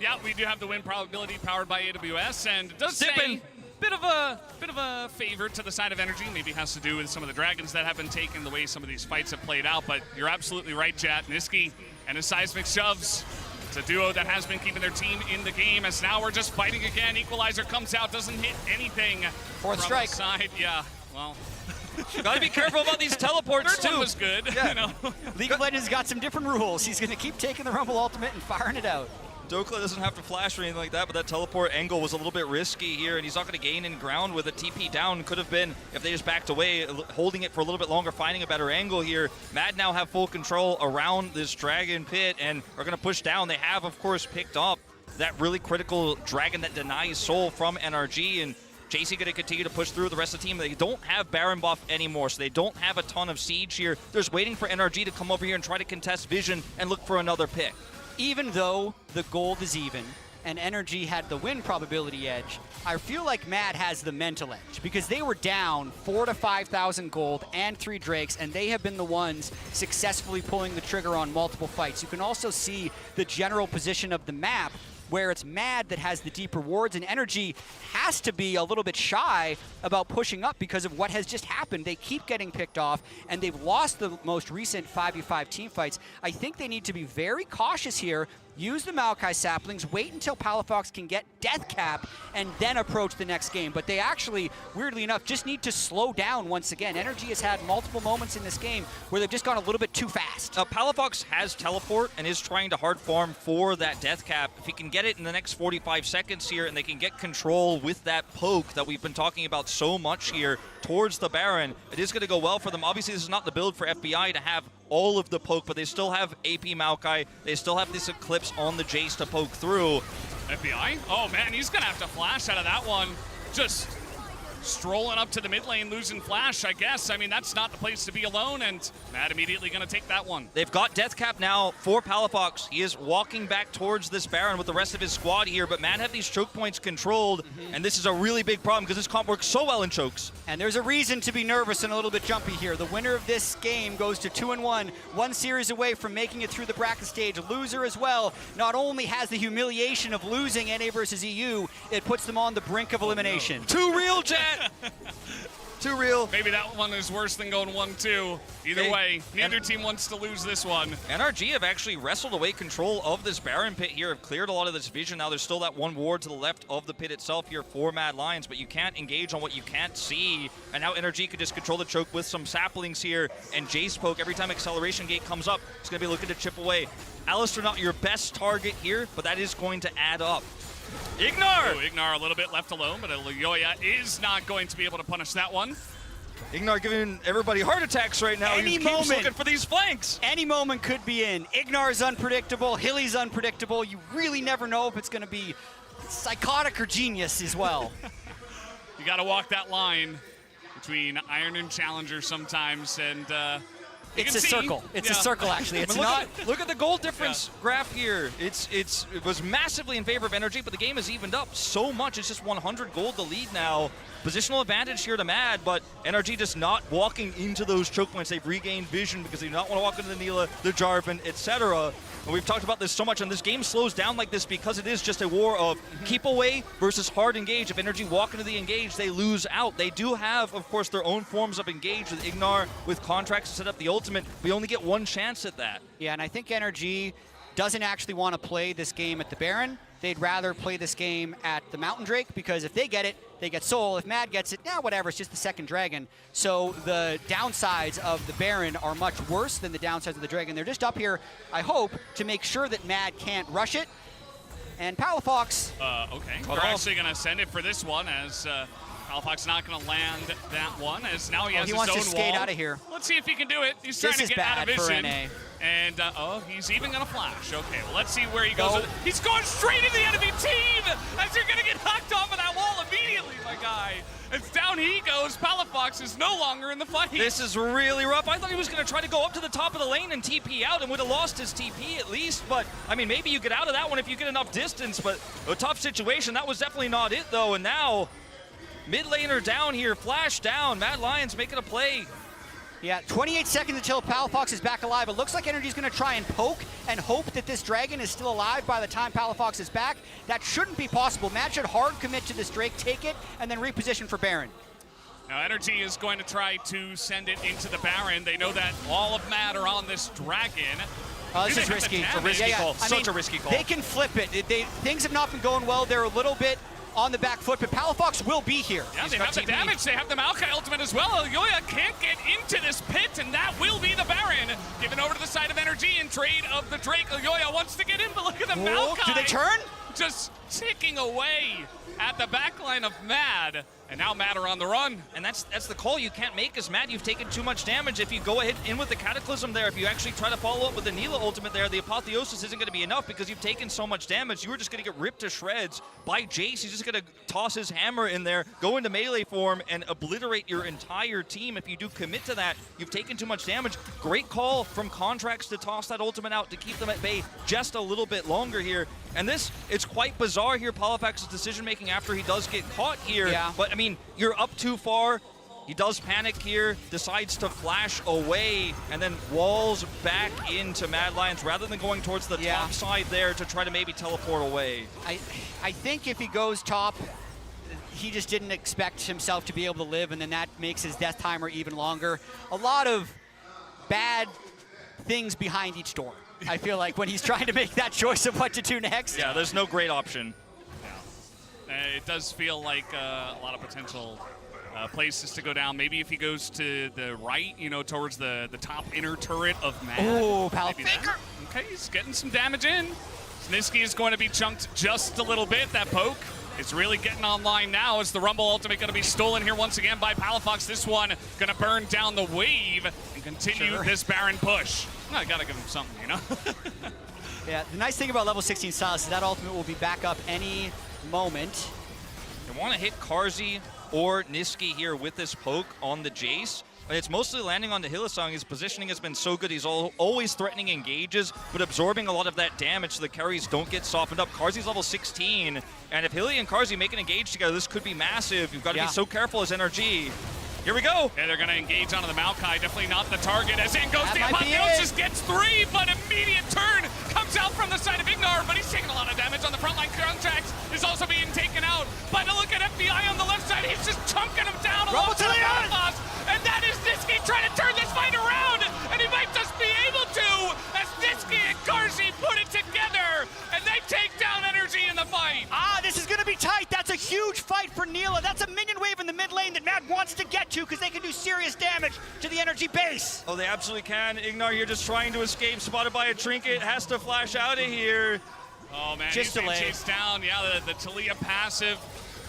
Yeah, we do have the win probability powered by AWS, and it does say bit of a favor to the side of Energy. Maybe has to do with some of the dragons that have been taken, the way some of these fights have played out. But you're absolutely right, Jat. Niski and his seismic shoves. It's a duo that has been keeping their team in the game, as now we're just fighting again. Equalizer comes out, doesn't hit anything. 4th strike. The side. Yeah, well. Gotta be careful about these teleports Third too. one was good. Yeah. You know? League of Legends got some different rules. He's gonna keep taking the Rumble Ultimate and firing it out. Dokla doesn't have to flash or anything like that, but that teleport angle was a little bit risky here, and he's not going to gain in ground with a TP down. Could have been if they just backed away, holding it for a little bit longer, finding a better angle here. Mad now have full control around this dragon pit and are going to push down. They have, of course, picked up that really critical dragon that denies soul from NRG, and JC going to continue to push through the rest of the team. They don't have Baron buff anymore, so they don't have a ton of siege here. They're just waiting for NRG to come over here and try to contest vision and look for another pick. Even though the gold is even and Energy had the win probability edge, I feel like Mad has the mental edge, because they were down 4,000 to 5,000 gold and 3 Drakes, and they have been the ones successfully pulling the trigger on multiple fights. You can also see the general position of the map, where it's Mad that has the deep rewards, and Energy has to be a little bit shy about pushing up because of what has just happened. They keep getting picked off, and they've lost the most recent 5v5 team fights. I think they need to be very cautious here use the Maokai saplings, wait until Palafox can get Death Cap, and then approach the next game. But they actually, weirdly enough, just need to slow down once again. Energy has had multiple moments in this game where they've just gone a little bit too fast. Palafox has teleport and is trying to hard farm for that Death Cap. If he can get it in the next 45 seconds here and they can get control with that poke that we've been talking about so much here towards the Baron, it is going to go well for them. Obviously, this is not the build for FBI to have all of the poke, but they still have AP Maokai. They still have this Eclipse on the Jace to poke through. FBI? Oh man, he's gonna have to flash out of that one. Just strolling up to the mid lane, losing flash, I guess. I mean, that's not the place to be alone, and Matt immediately gonna take that one. They've got Death Cap now for Palafox. He is walking back towards this Baron with the rest of his squad here, but Matt have these choke points controlled, and this is a really big problem because this comp works so well in chokes. And there's a reason to be nervous and a little bit jumpy here. The winner of this game goes to 2-1, one series away from making it through the bracket stage. Loser as well, not only has the humiliation of losing NA versus EU, it puts them on the brink of elimination. Too real, Jet! Too real. Maybe that one is worse than going 1-2. Either way, neither team wants to lose this one. NRG have actually wrestled away control of this Baron pit here, have cleared a lot of this vision. Now there's still that one ward to the left of the pit itself here for Mad Lions, but you can't engage on what you can't see. And now NRG could just control the choke with some saplings here and Jace poke. Every time acceleration gate comes up, it's going to be looking to chip away. Alistair not your best target here, but that is going to add up. Ignar! Oh, Ignar a little bit left alone, but Yoya is not going to be able to punish that one. Ignar giving everybody heart attacks right now. Any He keeps moment. looking for these flanks. Any moment could be in. Ignar's unpredictable, Hilly's unpredictable. You really never know if it's going to be psychotic or genius as well. You got to walk that line between Iron and Challenger sometimes, and It's a circle. It's a circle, actually. It's not. Look at the goal difference graph here. It was massively in favor of Energy, but the game has evened up so much. It's just 100 gold to lead now. Positional advantage here to Mad, but NRG just not walking into those choke points. They've regained vision because they do not want to walk into the Neela, the Jarvan, etc. And we've talked about this so much, and this game slows down like this because it is just a war of keep away versus hard engage. If NRG walk into the engage, they lose out. They do have, of course, their own forms of engage with Ignar, with contracts to set up the ultimate. We only get one chance at that. Yeah, and I think NRG doesn't actually want to play this game at the Baron. They'd rather play this game at the Mountain Drake, because if they get it, they get Soul. If Mad gets it, whatever, it's just the second Dragon. So the downsides of the Baron are much worse than the downsides of the Dragon. They're just up here, I hope, to make sure that Mad can't rush it. And Palafox... okay. We're actually going to send it for this one, as Palafox not going to land that one, as now he has his own wall. He wants to skate out of here. Let's see if he can do it. He's trying to get out of vision. This is bad for NA. And, he's even going to flash. Okay, well, let's see where he goes. With it. He's going straight in the enemy team as you're going to get knocked off of that wall immediately, my guy. As down he goes, Palafox is no longer in the fight. This is really rough. I thought he was going to try to go up to the top of the lane and TP out and would have lost his TP at least. But, I mean, maybe you get out of that one if you get enough distance. But a tough situation. That was definitely not it, though. And now, mid laner down here, flash down. Mad Lions making a play. Yeah, 28 seconds until Palafox is back alive. It looks like Energy's going to try and poke and hope that this Dragon is still alive by the time Palafox is back. That shouldn't be possible. Matt should hard commit to this Drake, take it, and then reposition for Baron. Now, Energy is going to try to send it into the Baron. They know that all of Mad are on this Dragon. This is risky. It's a risky call. Such a risky call. They can flip it. Things have not been going well. They're a little bit on the back foot, but Palafox will be here. Yeah, they have the damage. They have the Maokai ultimate as well. Yoya can't get into this pit, and that will be the Baron. Given over to the side of Energy in trade of the Drake. Yoya wants to get in, but look at the Maokai. Do they turn? Just ticking away at the backline of Mad. And now Mad are on the run. And that's the call you can't make as Mad. You've taken too much damage. If you go ahead in with the Cataclysm there, if you actually try to follow up with the Neela ultimate there, the Apotheosis isn't going to be enough because you've taken so much damage. You were just going to get ripped to shreds by Jace. He's just going to toss his hammer in there, go into melee form, and obliterate your entire team. If you do commit to that, you've taken too much damage. Great call from Contracts to toss that ultimate out to keep them at bay just a little bit longer here. And it's quite bizarre here, Palafox's decision-making after he does get caught here. Yeah. But, I mean, you're up too far. He does panic here, decides to flash away, and then walls back into Mad Lions rather than going towards the top side there to try to maybe teleport away. I think if he goes top, he just didn't expect himself to be able to live, and then that makes his death timer even longer. A lot of bad things behind each door. I feel like, when he's trying to make that choice of what to do next. Yeah, there's no great option. It does feel like a lot of potential places to go down. Maybe if he goes to the right, towards the top inner turret of Mad. Oh, Pal Maybe Faker. that. Okay, he's getting some damage in. Niski is going to be chunked just a little bit. That poke is really getting online now. Is the Rumble ultimate going to be stolen here once again by Palafox? This one going to burn down the wave and continue this Baron push. I got to give him something, Yeah, the nice thing about level 16 Silas is that ultimate will be back up any moment. You want to hit Carzzy or Niski here with this poke on the Jace. It's mostly landing on the Hylissang. His positioning has been so good. He's always threatening engages, but absorbing a lot of that damage so the carries don't get softened up. Carzzy's level 16, and if Hilly and Carzzy make an engage together, this could be massive. You've got to be so careful as NRG. Here we go. And they're going to engage onto the Maokai. Definitely not the target, as in goes the Apotheosis, gets 3, but immediate turn comes out from the side of Ignar, but he's taking a lot of damage on the front line. Contracts is also being taken out. But look at FBI on the left side. He's just chunking him down along the boss. And that is Niski trying to turn this fight around. And he might just be able to, as Niski and Carzzy put it together. And they take down Energy in the fight. This is going to be tight. That's a huge fight for Neela. That's a minion wave in the mid lane that Mad wants to get to because they can do serious damage to the Energy base. Oh, they absolutely can. Ignar here just trying to escape, spotted by a trinket, has to flash out of here. Oh man, just he's being chased down. Yeah, the Taliyah passive.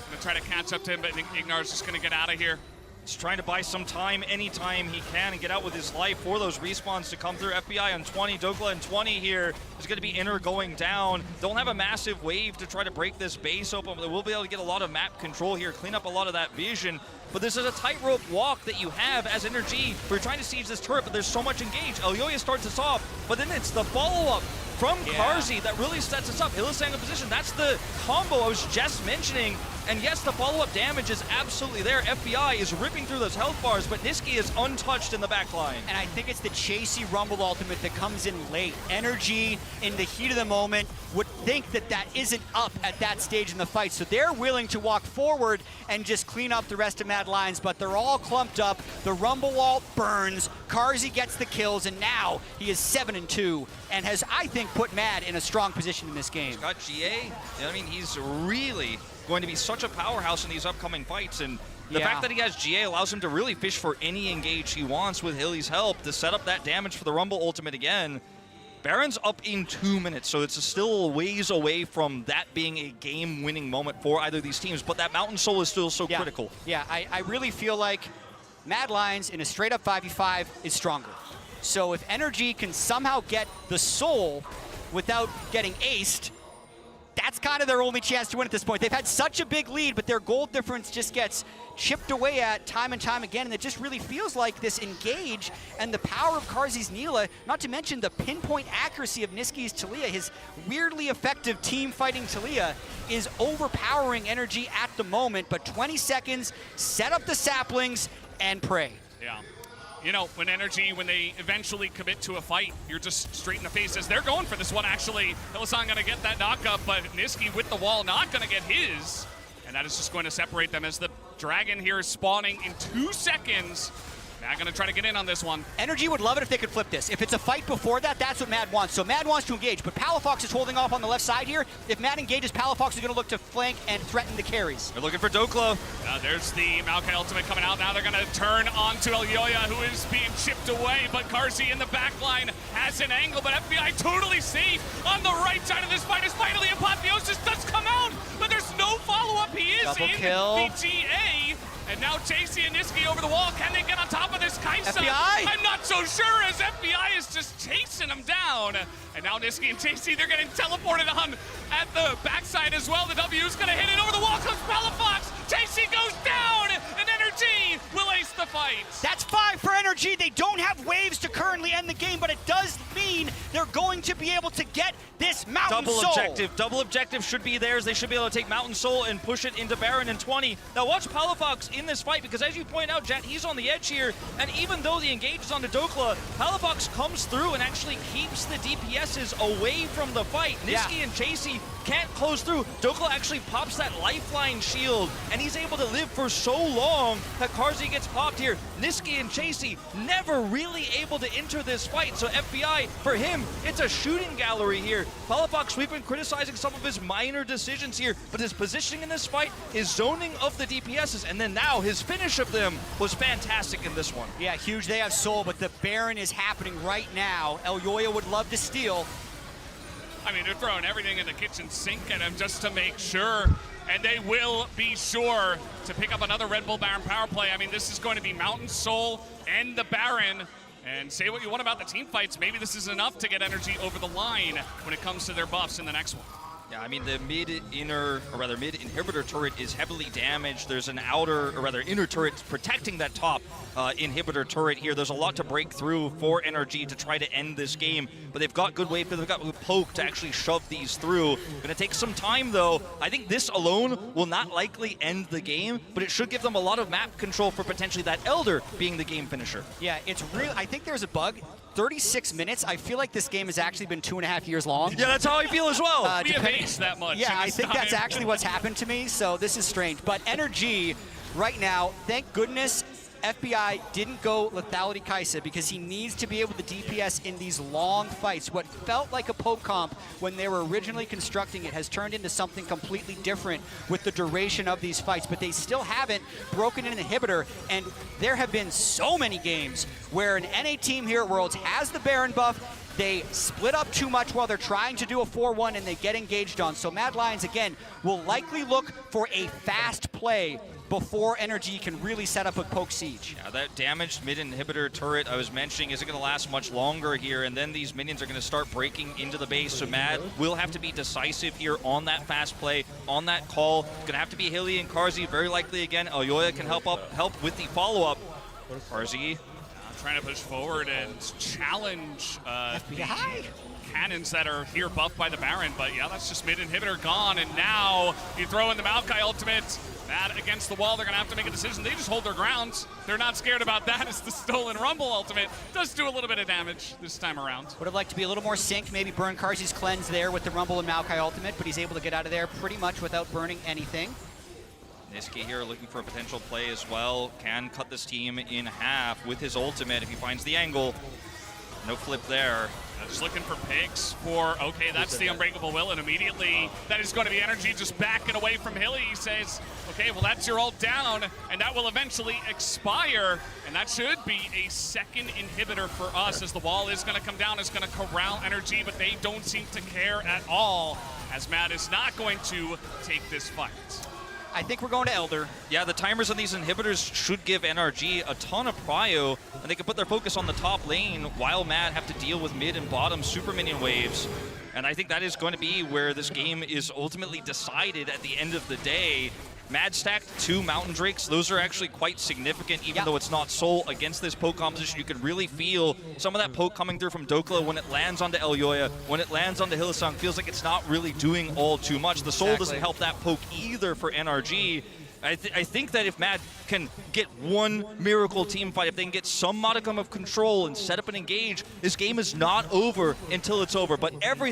Gonna try to catch up to him, but I think Ignar's just gonna get out of here. He's trying to buy some time anytime he can and get out with his life for those respawns to come through. FBI on 20, Dokla on 20 here. There's going to be inner going down. Don't have a massive wave to try to break this base open, but they will be able to get a lot of map control here, clean up a lot of that vision. But this is a tightrope walk that you have as Energy. We're trying to siege this turret, but there's so much engage. Elyoya starts us off, but then it's the follow-up from Carzzy that really sets us up. Hylissang in position. That's the combo I was just mentioning. And yes, the follow-up damage is absolutely there. FBI is ripping through those health bars, but Niski is untouched in the back line. And I think it's the Chasey Rumble ultimate that comes in late. Energy, in the heat of the moment, would think that that isn't up at that stage in the fight. So they're willing to walk forward and just clean up the rest of Mad Lions, but they're all clumped up. The Rumble wall burns. Carzzy gets the kills, and now he is 7-2 and has, I think, put Mad in a strong position in this game. He's got GA. I mean, he's really going to be such a powerhouse in these upcoming fights, and the fact that he has GA allows him to really fish for any engage he wants with Hilly's help to set up that damage for the Rumble ultimate again. Baron's up in 2 minutes, so it's still a ways away from that being a game-winning moment for either of these teams, but that Mountain Soul is still so critical. Yeah, I really feel like Mad Lions in a straight-up 5v5 is stronger. So if Energy can somehow get the Soul without getting aced, that's kind of their only chance to win at this point. They've had such a big lead, but their gold difference just gets chipped away at time and time again, and it just really feels like this engage and the power of Carzzy's Neela, not to mention the pinpoint accuracy of Niski's Taliyah, his weirdly effective team fighting Taliyah, is overpowering Energy at the moment, but 20 seconds, set up the saplings, and pray. Yeah. You know, when they eventually commit to a fight, you're just straight in the face as they're going for this one, actually. Hylissang gonna get that knockup, but Niski with the wall not gonna get his. And that is just going to separate them as the Dragon here is spawning in 2 seconds. Mad gonna try to get in on this one. Energy would love it if they could flip this. If it's a fight before that, that's what Mad wants. So Mad wants to engage, but Palafox is holding off on the left side here. If Mad engages, Palafox is gonna look to flank and threaten the carries. They're looking for Dokla. There's the Maokai ultimate coming out. Now they're gonna turn onto Elyoya, who is being chipped away, but Carzzy in the back line has an angle, but FBI totally safe on the right side of this fight as finally Apotheosis does come out, but there's no follow-up. He is Double in kill. the GA. And now Chasey and Niski over the wall. Can they get on top of this Kaisa? FBI? I'm not so sure, as FBI is just chasing them down. And now Niski and Chasey, they're getting teleported on at the backside as well. The W is going to hit it over the wall. Comes Palafox. Chasey goes down, and Energy will ace the fight. That's 5 for Energy. They don't have waves to currently end the game, but it does mean they're going to be able to get this Yes, Mountain double Soul. objective. Double objective should be theirs. They should be able to take Mountain Soul and push it into Baron in 20. Now watch Palafox in this fight, because as you point out, Jet, he's on the edge here, and even though the engage is onto Dokla, Palafox comes through and actually keeps the DPSs away from the fight. Niski and Chasey can't close through. Dokla actually pops that lifeline shield, and he's able to live for so long that Carzzy gets popped here. Niski and Chasey never really able to enter this fight, so FBI, for him, it's a shooting gallery here. Palafox, we've been criticizing some of his minor decisions here, but his positioning in this fight, his zoning of the DPSs, and then now his finish of them was fantastic in this one. Yeah, huge. They have Soul, but the Baron is happening right now. Elyoya would love to steal. I mean, they're throwing everything in the kitchen sink at him just to make sure, and they will be sure to pick up another Red Bull Baron power play. I mean, this is going to be Mountain Soul and the Baron. And say what you want about the team fights, maybe this is enough to get energy over the line when it comes to their buffs in the next one. Yeah, I mean, the mid-inhibitor turret is heavily damaged. There's an outer, or rather inner turret protecting that top inhibitor turret here. There's a lot to break through for NRG to try to end this game, but they've got good wave, they've got poke to actually shove these through. Gonna take some time though. I think this alone will not likely end the game, but it should give them a lot of map control for potentially that Elder being the game finisher. Yeah, it's real. I think there's a bug. 36 minutes. I feel like this game has actually been 2.5 years long. Yeah, that's how I feel as well. We have aged that much. Yeah, I think time. that's actually what's happened to me, so this is strange. But NRG right now, thank goodness FBI didn't go Lethality Kaisa, because he needs to be able to DPS in these long fights. What felt like a poke comp when they were originally constructing it has turned into something completely different with the duration of these fights, but they still haven't broken an inhibitor, and there have been so many games where an NA team here at Worlds has the Baron buff, they split up too much while they're trying to do a 4-1 and they get engaged on. So Mad Lions, again, will likely look for a fast play before NRG can really set up a poke siege. Yeah, that damaged mid-inhibitor turret I was mentioning isn't going to last much longer here, and then these minions are going to start breaking into the base, so Mad will have to be decisive here on that fast play, on that call. It's going to have to be Hilly and Carzzy, very likely again. Elyoya can help with the follow-up. Carzzy trying to push forward and challenge FBI. cannons that are here buffed by the Baron, but yeah, that's just mid-inhibitor gone, and now you throw in the Maokai ultimate. That against the wall, they're going to have to make a decision. They just hold their grounds. They're not scared about that. It's the Stolen Rumble ultimate. Does do a little bit of damage this time around. Would have liked to be a little more synced, maybe burn Carzzy's cleanse there with the Rumble and Maokai ultimate, but he's able to get out of there pretty much without burning anything. Niski here looking for a potential play as well. Can cut this team in half with his ultimate if he finds the angle. No flip there. Just looking for picks for, okay, that's the Unbreakable Will, and immediately that is going to be energy just backing away from Hilly. He says, okay, well, that's your ult down, and that will eventually expire, and that should be a second inhibitor for us, as the wall is going to come down. It's going to corral energy, but they don't seem to care at all, as Matt is not going to take this fight. I think we're going to Elder. Yeah, the timers on these inhibitors should give NRG a ton of prio, and they can put their focus on the top lane while Mad have to deal with mid and bottom super minion waves. And I think that is going to be where this game is ultimately decided at the end of the day. Mad stacked 2 Mountain Drakes. Those are actually quite significant, even though it's not Soul against this poke composition. You can really feel some of that poke coming through from Dokla when it lands onto Elyoya, when it lands onto Hylissang. Feels like it's not really doing all too much. The Soul doesn't help that poke either for NRG. I think that if Mad can get one miracle team fight, if they can get some modicum of control and set up and engage, this game is not over until it's over. But every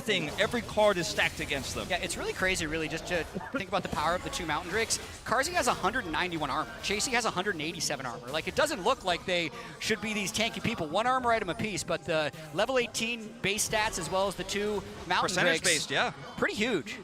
card is stacked against them. Yeah, it's really crazy, really, just to think about the power of the 2 Mountain Drakes. Carzzy has 191 armor. Chasey has 187 armor. Like, it doesn't look like they should be these tanky people. 1 armor item apiece, but the level 18 base stats as well as the 2 Mountain Drakes. Percentage-based, yeah. Pretty huge.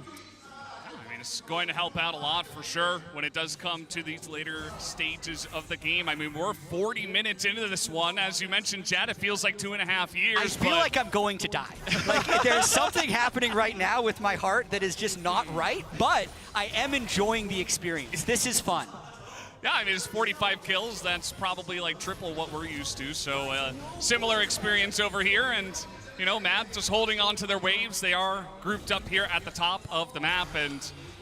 It's going to help out a lot for sure when it does come to these later stages of the game. I mean, we're 40 minutes into this one. As you mentioned, Chad, it feels like 2.5 years. I feel like I'm going to die. Like, there's something happening right now with my heart that is just not right, but I am enjoying the experience. This is fun. Yeah, I mean, it's 45 kills. That's probably like triple what we're used to. So similar experience over here. And, you know, Matt just holding on to their waves. They are grouped up here at the top of the map. And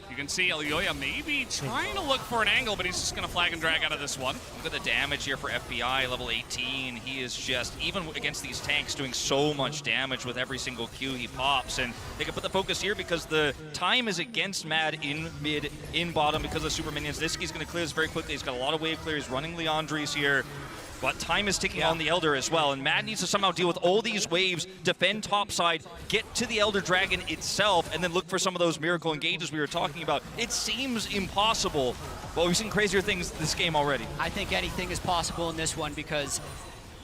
you You can see Elyoya maybe trying to look for an angle, but he's just going to flag and drag out of this one. Look at the damage here for FBI, level 18. He is just, even against these tanks, doing so much damage with every single Q he pops. And they can put the focus here because the time is against Mad in mid, in bottom because of super minions. Niski's going to clear this very quickly. He's got a lot of wave clear. He's running Leandres here. But time is ticking on the Elder as well, and Mad needs to somehow deal with all these waves, defend topside, get to the Elder Dragon itself, and then look for some of those miracle engages we were talking about. It seems impossible, but we've seen crazier things this game already. I think anything is possible in this one because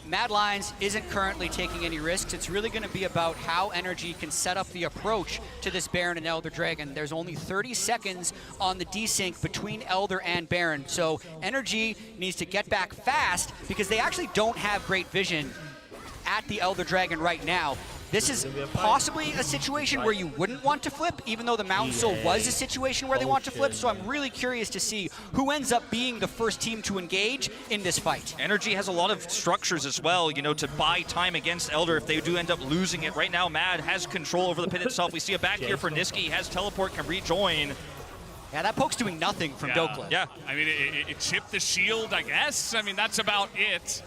Mad Lions isn't currently taking any risks. It's really going to be about how Energy can set up the approach to this Baron and Elder Dragon. There's only 30 seconds on the desync between Elder and Baron, so Energy needs to get back fast because they actually don't have great vision at the Elder Dragon right now. This is possibly a situation where you wouldn't want to flip, even though the Mountain Soul was a situation where they want to flip, so I'm really curious to see who ends up being the first team to engage in this fight. Energy has a lot of structures as well, you know, to buy time against Elder if they do end up losing it. Right now, Mad has control over the pit itself. We see a back here for Niski. He has teleport, can rejoin. Yeah, that poke's doing nothing from Dokla. Yeah. I mean, it chipped the shield, I guess. I mean, that's about it.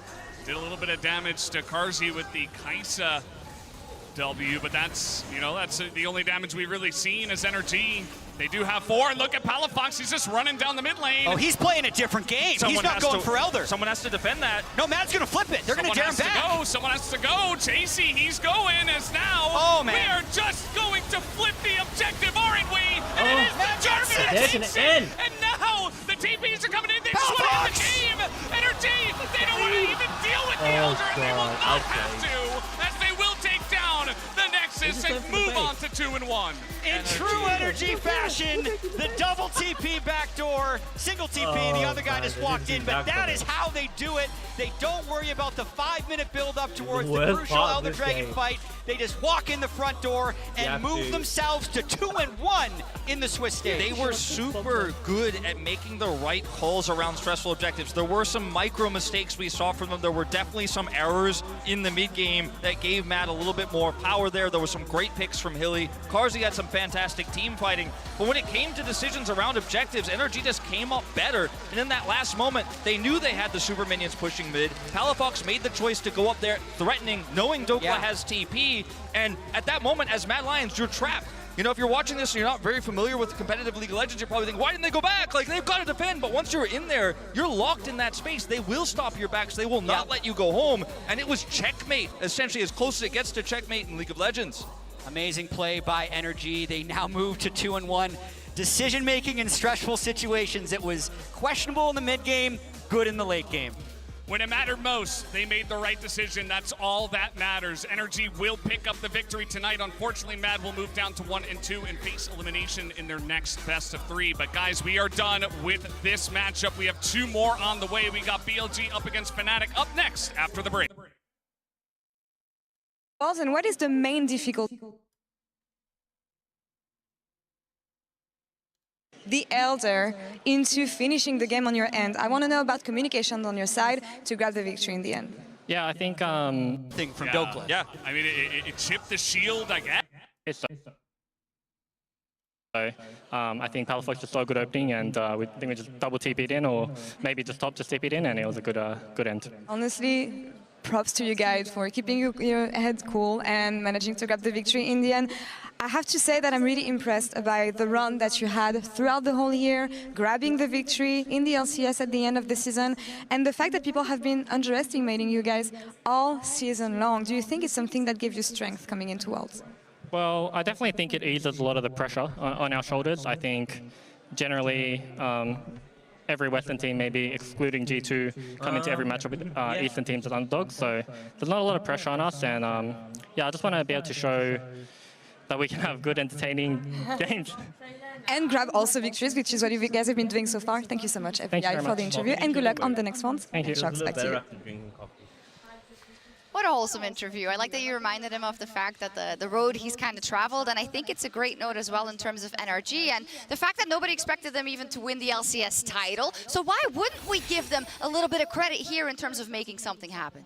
Did a little bit of damage to Karzi with the Kaisa W, but that's, you know, that's the only damage we've really seen as Energy. They do have 4, and look at Palafox, he's just running down the mid lane. Oh, he's playing a different game. He's not going for Elder. Someone has to defend that. No, Mad's gonna flip it. They're gonna dare him back. Someone has to go. Chasey, he's going as now. We are just going to flip the objective, aren't we? And it is the German. And now the TPs are coming in. They just want to end the game. Energy, they don't want to even deal with the Elder, and they will not have to, as they will take down the Nexus and move on to 2-1. In true Energy fashion, the double TP backdoor, single TP, the other guy just walked in, but that is how they do it. They don't worry about the 5-minute build up towards the crucial Elder Dragon fight. They just walk in the front door and move themselves to 2-1 in the Swiss stage. They were super good at making the right calls around stressful objectives. There were some micro mistakes we saw from them. There were definitely some errors in the mid game that gave Matt a little bit more power there. There were some great picks from Hilly. Karzi had some fantastic team fighting, but when it came to decisions around objectives, Energy just came up better. And in that last moment, they knew they had the super minions pushing mid. Palafox made the choice to go up there threatening, knowing Dokla has TP, and at that moment, as Mad Lions, you're trapped. You know, if you're watching this and you're not very familiar with competitive League of Legends, you're probably thinking, why didn't they go back? Like, they've got to defend, but once you're in there, you're locked in that space. They will stop your backs. They will not let you go home, and it was checkmate, essentially as close as it gets to checkmate in League of Legends. Amazing play by Energy. They now move to 2-1. Decision-making in stressful situations. It was questionable in the mid-game, good in the late game. When it mattered most, they made the right decision. That's all that matters. Energy will pick up the victory tonight. Unfortunately, Mad will move down to 1 and 2 and face elimination in their next best of 3. But guys, we are done with this matchup. We have 2 more on the way. We got BLG up against Fnatic up next after the break. And what is the main difficulty? The Elder into finishing the game on your end. I want to know about communication on your side to grab the victory in the end. Yeah, I think thing from Dokla. Yeah, I mean, it chipped the shield, I guess. So I think Palafox just saw a good opening, and we think we just double TP'd in, or maybe just top just TP'd in, and it was a good end. Honestly, props to you guys for keeping your head cool and managing to grab the victory in the end. I have to say that I'm really impressed by the run that you had throughout the whole year, grabbing the victory in the LCS at the end of the season, and the fact that people have been underestimating you guys all season long. Do you think it's something that gives you strength coming into Worlds? Well, I definitely think it eases a lot of the pressure on our shoulders. I think generally every Western team, maybe excluding G2, come into every matchup with Eastern teams as underdogs, so there's not a lot of pressure on us, and yeah, I just want to be able to show that we can have good, entertaining games. And grab also victories, which is what you guys have been doing so far. Thank you so much, FBI, for the interview, and good luck on the next ones. Thank you. Sharks, back to you. What a wholesome interview. I like that you reminded him of the fact that the road he's kind of traveled, and I think it's a great note as well in terms of NRG, and the fact that nobody expected them even to win the LCS title. So why wouldn't we give them a little bit of credit here in terms of making something happen?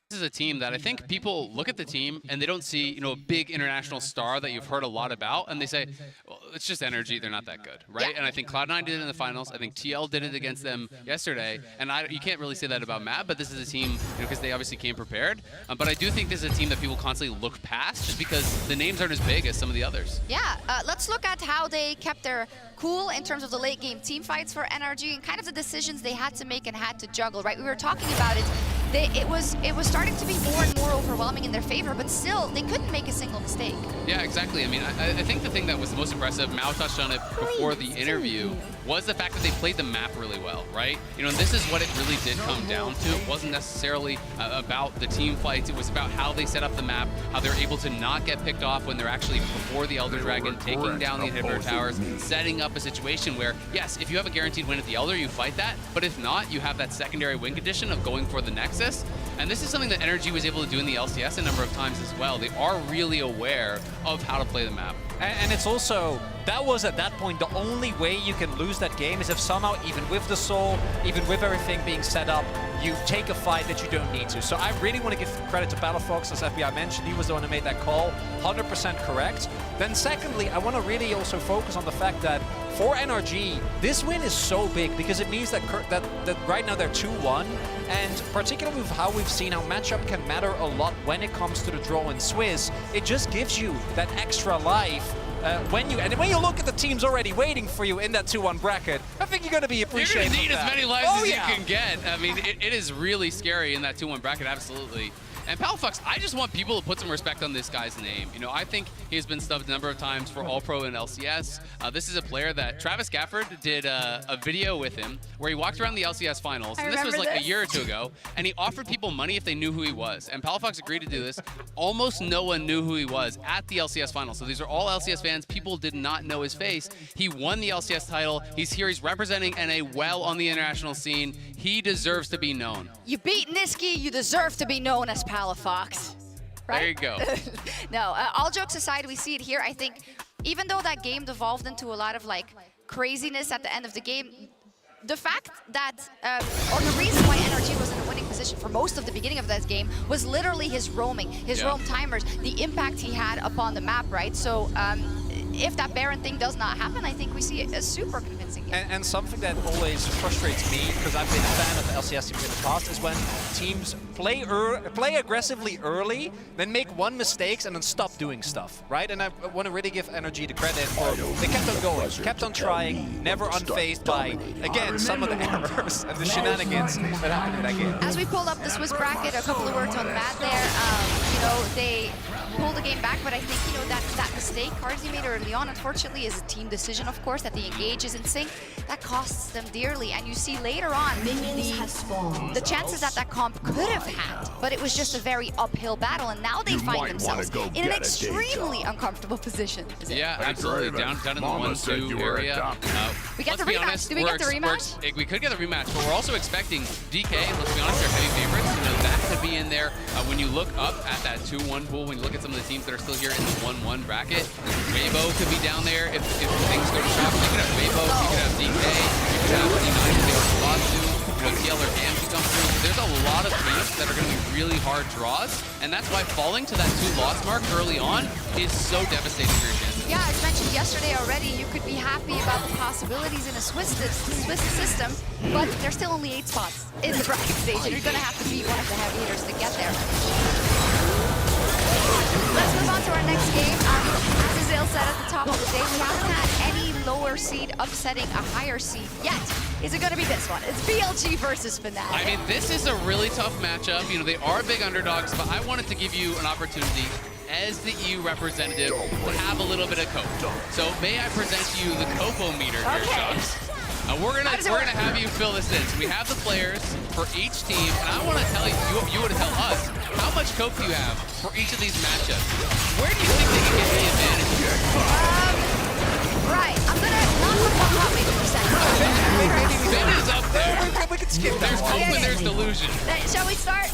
This is a team that I think people look at the team and they don't see, you know, a big international star that you've heard a lot about, and they say, well, it's just energy, they're not that good, right? Yeah. And I think Cloud9 did it in the finals. I think TL did it against them yesterday, and you can't really say that about Map, but this is a team, you know, because they obviously came prepared. But I do think this is a team that people constantly look past just because the names aren't as big as some of the others. Yeah, let's look at how they kept their cool in terms of the late game team fights for NRG and kind of the decisions they had to make and had to juggle, right? We were talking about it. It was starting to be more and more overwhelming in their favor, but still, they couldn't make a single mistake. Yeah, exactly. I mean, I think the thing that was the most impressive, Mao touched on it before the interview, was the fact that they played the map really well, right? You know, and this is what it really did come down to. It wasn't necessarily about the team fights. It was about how they set up the map, how they're able to not get picked off when they're actually before the Elder Dragon, taking down the inhibitor towers, setting up a situation where, yes, if you have a guaranteed win at the Elder, you fight that, but if not, you have that secondary win condition of going for the Nexus. And this is something that NRG was able to do in the LCS a number of times as well. They are really aware of how to play the map. And it's also, that was at that point the only way you can lose that game is if somehow, even with the soul, even with everything being set up, you take a fight that you don't need to. So I really want to give credit to Battlefox, as FBI mentioned. He was the one who made that call, 100% correct. Then secondly, I want to really also focus on the fact that for NRG, this win is so big because it means that right now they're 2-1, and particularly with how we've seen how matchup can matter a lot when it comes to the draw in Swiss, it just gives you that extra life. When you look at the teams already waiting for you in that 2-1 bracket, I think you're going to be appreciative. You're going to need as many lives as yeah. you can get. I mean, it is really scary in that 2-1 bracket, absolutely. And Battlefox, I just want people to put some respect on this guy's name. You know, I think he has been snubbed a number of times for All-Pro and LCS. This is a player that Travis Gafford did a video with him where he walked around the LCS finals. And this was like a year or two ago. And he offered people money if they knew who he was. And Battlefox agreed to do this. Almost no one knew who he was at the LCS finals. So these are all LCS fans. People did not know his face. He won the LCS title. He's here. He's representing NA well on the international scene. He deserves to be known. You beat Niski, you deserve to be known as Palafox. Right? There you go. No, all jokes aside, we see it here. I think even though that game devolved into a lot of like craziness at the end of the game, the fact that, or the reason why NRG was in a winning position for most of the beginning of that game was literally his roaming, his roam timers, the impact he had upon the map, right? So if that Baron thing does not happen, I think we see a super convincing game. And something that always frustrates me, because I've been a fan of the LCS teams in the past, is when teams play aggressively early, then make one mistakes and then stop doing stuff, right? And I want to really give NRG the credit for they kept on going, kept on trying, never unfazed by, again, some of the errors and the shenanigans that happened in that game. As we pulled up the Swiss bracket, a couple of words on Matt there. You know, they pulled the game back, but I think, you know, that mistake Cardsy made early on, unfortunately, is a team decision, of course, that the engage is in sync. That costs them dearly, and you see later on the chances that comp could have had, but it was just a very uphill battle, and now they find themselves in an extremely uncomfortable position. Yeah, absolutely. Down in the 1-2 area. We get the rematch. Do we get the rematch? We could get the rematch, but we're also expecting DK, let's be honest, they're heavy favorites. You know, that could be in there. When you look up at that 2-1 pool, when you look at some of the teams that are still here in the 1-1 bracket, Weibo could be down there if things go to shop. You could have Weibo, you could have DK, you could have D9 if they were lost to. You know, TL or GAM could come through. There's a lot of teams that are going to be really hard draws, and that's why falling to that 2-loss mark early on is so devastating for your chances. Yeah, as mentioned yesterday already, you could be happy about the possibilities in a Swiss system, but there's still only 8 spots in the bracket stage, and you're going to have to beat one of the heavy hitters to get there. Let's move on to our next game. As Azil said at the top of the day, we haven't had any lower seed upsetting a higher seed yet. Is it going to be this one? It's BLG versus Fnatic. I mean, this is a really tough matchup. You know, they are big underdogs, but I wanted to give you an opportunity as the EU representative to have a little bit of cope. So may I present to you the Copo-meter here, Shox. We're gonna have you fill this in. So we have the players for each team, and I want to tell you, you want to tell us how much cope you have for each of these matchups. Where do you think they can get the advantage? Right, I'm gonna not put one hot maybe percent. Finn is up there. We can skip There's that. cope and there's delusion. Shall we start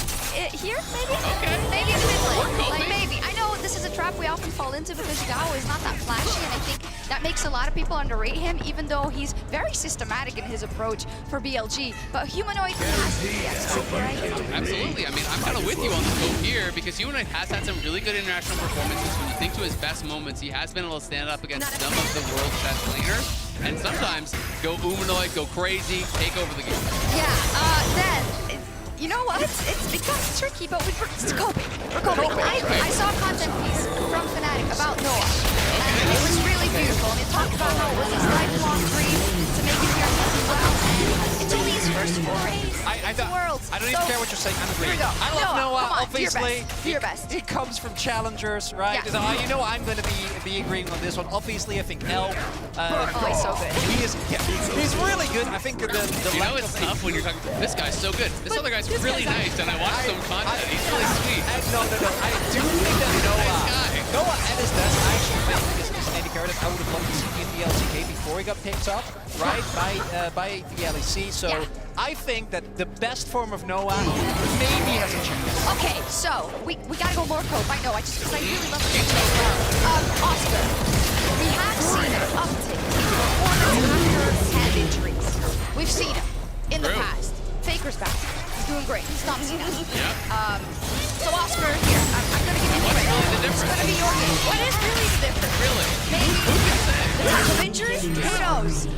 here, maybe? Okay. Maybe in the mid lane. Or Like maybe. I know this is a trap we often fall into because Yagao is not that flashy, and I think that makes a lot of people underrate him, even though he's very systematic in his approach for BLG. But Humanoid has to be at scope, right? Absolutely. I mean, I'm kind of with you on the scope here because Humanoid has had some really good international performances. When you think to his best moments, he has been able to stand up against some of the world's best laners, and sometimes go Humanoid, go crazy, take over the game. Yeah, then, you know what? It becomes tricky, but we're coping. I saw a content piece from Fnatic about Noah, and it was really beautiful, and it talked about how it was his lifelong dream to make it here as well, and it's only his first forays into Worlds. I don't even care what you're saying. I'm agreeing. Here we go. I love Noah, obviously. Do your best. He comes from challengers, right? Yeah. So, you know I'm going to be agreeing on this one. Obviously, I think L. Oh, he's so good. He's really good. I think the You know it's tough when you're talking, this guy's so good. This other guy's really nice, and I watched some content. He's really sweet. No. I do think that Nice guy. Noah at his best, I actually think, is an Andy Carrot I would have loved to see in the LCK before he got picked up, right, by the LEC. So Yeah. I think that the best form of Noah maybe has a chance. Okay, so we gotta go more cope. I know, because I really love the game as well. Oscar, we have seen an uptick in performance after hand injuries. We've seen him in the past. Faker's back. He's doing great. He's not seen us. Yeah. So Oscar, here, I'm gonna give you What's credit. really the It's difference? gonna be your game. What is really the difference? Really? Maybe Who can say? the type of injuries? Who knows?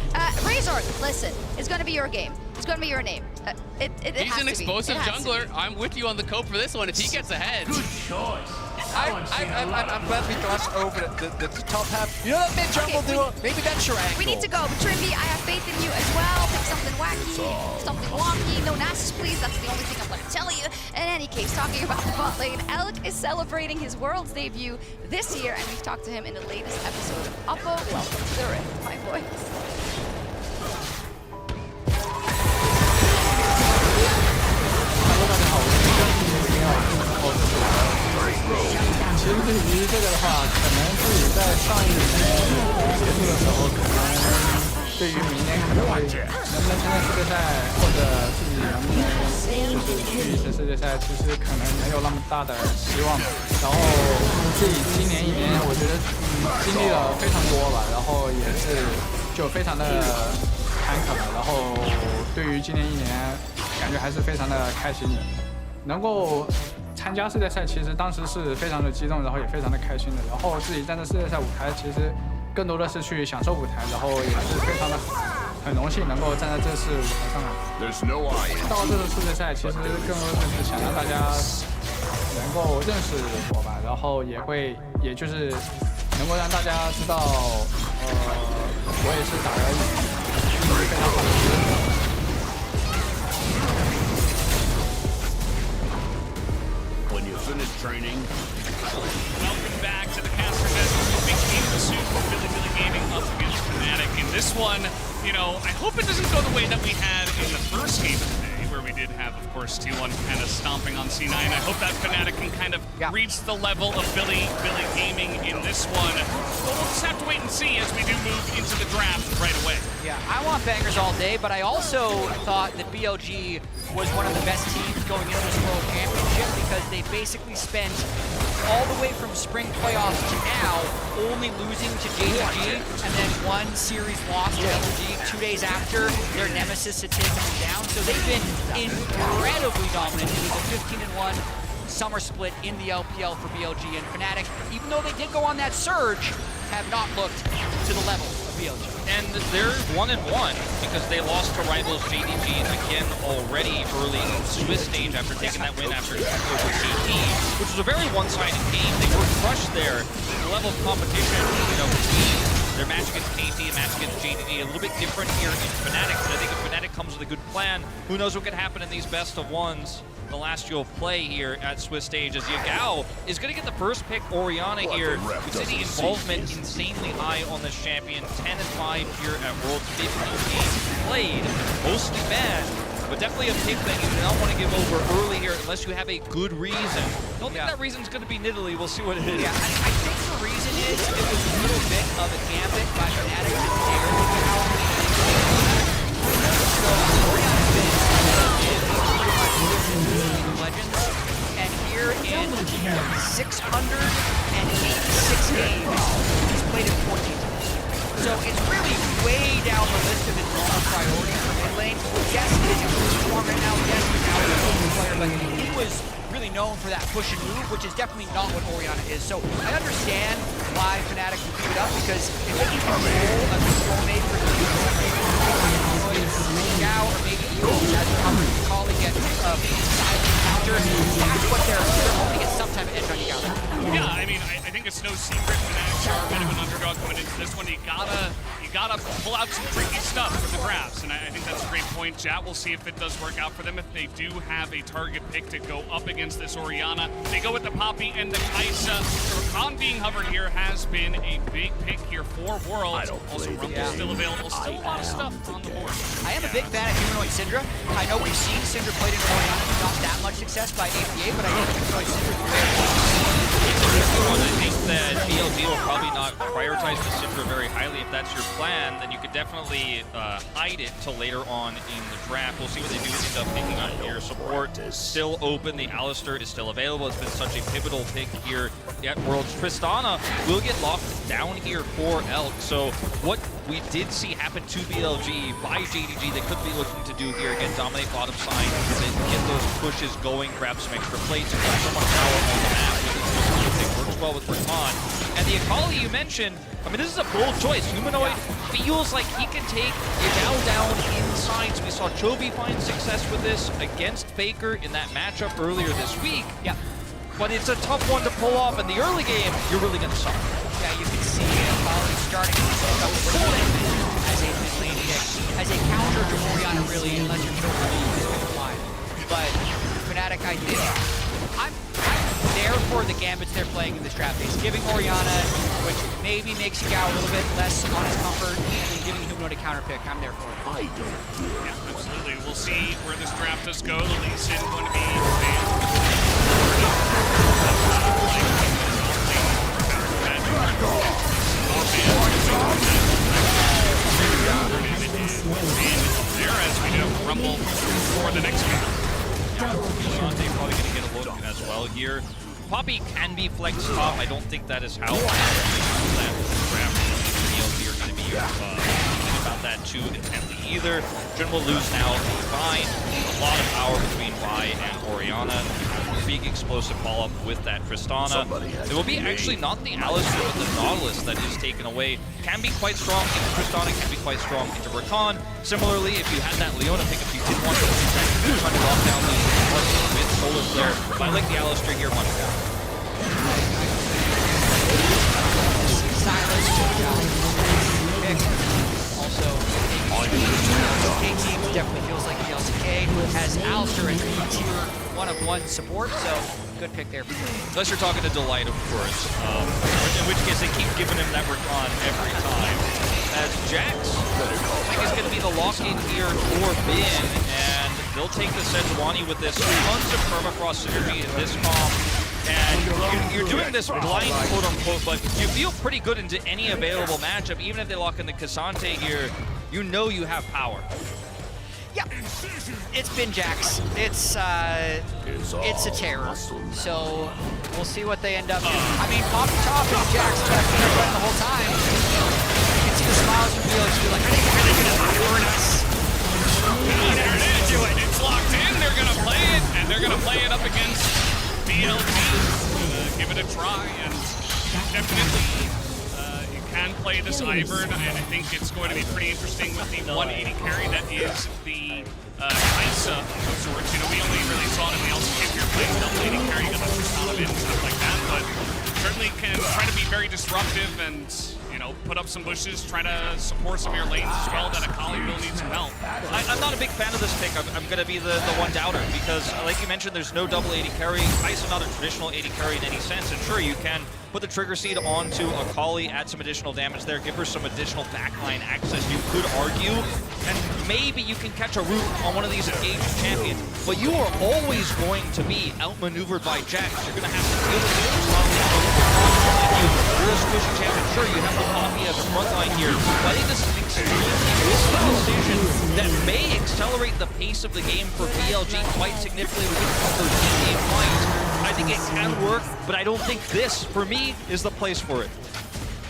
Razor, listen, it's gonna be your game. It's gonna be your name. It He's has an to be. explosive It has to jungler. be. I'm with you on the cope for this one. If he gets ahead. I'm glad we glossed over the top half. You know that mid-jungle duo? Maybe that's your angle. We need to go. But Trimby, I have faith in you as well. Pick something wacky, something wonky. No Nasus, please. That's the only thing I'm going to tell you. In any case, talking about the bot lane, Alec is celebrating his Worlds debut this year, and we've talked to him in the latest episode of Oppo. Welcome to the Rift, my boys. 其实对于这个的话，可能自己在上一年结束的时候，可能对于明年可能会能不能参加世界赛，或者自己能不能就是去一次世界赛，其实可能没有那么大的希望。然后自己今年一年，我觉得经历了非常多吧，然后也是就非常的坎坷了。然后对于今年一年，感觉还是非常的开心的，能够 参加世界赛，其实当时是非常的激动，然后也非常的开心的。然后自己站在世界赛舞台，其实更多的是去享受舞台，然后也是非常的很荣幸能够站在这次舞台上来。到这次世界赛，其实更多的是想让大家能够认识我吧，然后也就是能够让大家知道，我也是打得非常好的一个。 Finish training. Welcome back to the Caster Desert. Big game pursuit for Billy Gaming up against Fnatic. In this one, you know, I hope it doesn't go the way that we had in the first game of the day, where we did have, of course, T1 kind of stomping on C9. I hope that Fnatic can kind of reach the level of Billy Gaming in this one. But we'll just have to wait and see as we do move into the draft right away. Yeah, I want bangers all day, but I also thought that BLG was one of the best teams going into this World Championship because they basically spent all the way from spring playoffs to now only losing to JDG and then one series loss to LG 2 days after their nemesis had taken them down. So they've been incredibly dominant. It was a 15-1 summer split in the LPL for BLG, and Fnatic, even though they did go on that surge, have not looked to the level of BLG. And they're 1-1 because they lost to rivals JDG again already early in the Swiss stage after taking that win after over CT, which was a very one-sided game. They were crushed there. The level of competition, you know, between their match against KT and match against JDG a little bit different here in Fnatic. But I think if Fnatic comes with a good plan, who knows what could happen in these best of ones. The last you'll play here at Swiss stage as Yagao is going to get the first pick. Orianna here. We see the involvement insanely high on this champion. 10-5 here at Worlds. 15 games played, mostly bad, but definitely a pick that you do not want to give over early here unless you have a good reason. Don't think that reason's going to be Nidalee. We'll see what it is. Yeah, I think the reason is it was a little bit of a gambit by Fnatic to dare Yagao. So Orianna's been Legends, and here in 600 yes, it is a good form right now. Yes, he's now a good player, but he was really known for that push and move, which is definitely not what Orianna is. So I understand why Fnatic would keep it up, because if they can control a control made for Xiao or maybe even as calling it silent counter, that's what they're hoping to get some type of edge on you guys. Yeah, I mean, I think it's no secret Fnatic are a bit of an underdog coming into this one. You gotta pull out some tricky stuff from the drafts, and I think that's a great point. Jat, we'll see if it does work out for them. If they do have a target pick to go up against this Orianna, they go with the Poppy and the Kai'Sa. Rakan being hovered here has been a big pick here for Worlds. Also, Rumble's still available. Still a lot of stuff on the board. I am a big fan of Humanoid Syndra. I know we've seen Syndra played in Orianna, not that much success by APA, but I think Humanoid Syndra is I think that BLG will probably not prioritize the Syndra very highly. If that's your plan, then you could definitely hide it till later on in the draft. We'll see what they do end up picking up here. Support is still open. The Alistar is still available. It's been such a pivotal pick here at Worlds. Tristana will get locked down here for Elk. So what we did see happen to BLG by JDG, they could be looking to do here. Again, dominate bottom side, get those pushes going, grab some extra plates, and put someone power on the map. Works well with Rakan. And the Akali you mentioned, I mean, this is a bold choice. Humanoid feels like he can take Yagao down inside. So we saw Chovy find success with this against Faker in that matchup earlier this week. Yeah. But it's a tough one to pull off in the early game. You're really going to suffer. Yeah, you can see Akali starting to set up as a mid lane pick, as a counter to Orianna, really, unless you're Chovy line. But Fnatic, I'm there for the gambits they're playing in this draft phase. Giving Orianna, which maybe makes Yagao a little bit less on his comfort, and then giving Humanoid a counter pick. I'm there for it. Yeah, absolutely. We'll see where this draft does go. The Lee Sin going to be there, as we know, Rumble for the next game. They're probably going to get a look as well here. Poppy can be flexed top. I don't think that is how that draft BLG are going to be thinking about that too intently either. Jhin will lose now. Fine. A lot of power between Vi and Orianna. Big explosive follow-up with that Tristana. It will be actually not the Alistar, but the Nautilus that is taken away. Can be quite strong into Tristana, can be quite strong into Rakan. Similarly, if you had that Leona pick, if you did want to try to lock down the with Solar Flare, but I like the Alistar here much more. Also, LCK team definitely feels like the LCK has Alistar as a tier 1-of-1 support, so good pick there. Unless you're talking to Delight, of course, in which case they keep giving him that Rakan every time. As Jax, I think is going to be the lock-in here for Bin, and they'll take the Sejuani with this. Tons of permafrost synergy in this comp. And you're doing this blind, quote-unquote, but you feel pretty good into any available matchup. Even if they lock in the Cassante here, you know you have power. Yep, it's been Jax. It's a terror. So we'll see what they end up doing. I mean, Poppy Top and Jax have been running the whole time. You can see the smiles from Felix. You're like, are they really gonna burn us? There it is. It's locked in. They're gonna play it, and they're gonna play it up against BLG. Give it a try, and definitely you can play this Ivern, and I think it's going to be pretty interesting with the 180 carry that is the Kai'Sa of sorts. You know, we only really saw it in the LCK if you're playing double 80 carry, you got the Tristana and stuff like that, but certainly can try to be very disruptive and, you know, put up some bushes, try to support some of your lanes as well, that Akali will need some help. I'm not a big fan of this pick. I'm going to be the one doubter because, like you mentioned, there's no double 80 carry. Kai'Sa not a traditional 80 carry in any sense, and sure, you can put the trigger seed onto Akali, add some additional damage there, give her some additional backline access, you could argue, and maybe you can catch a root on one of these engaged champions, but you are always going to be outmaneuvered by Jax. You're going to have to deal with you're a squishy champion. Sure, you have the Poppy as a frontline here, but I think this is an extremely risky decision that may accelerate the pace of the game for BLG quite significantly with the game fight. I think it can work, but I don't think this, for me, is the place for it.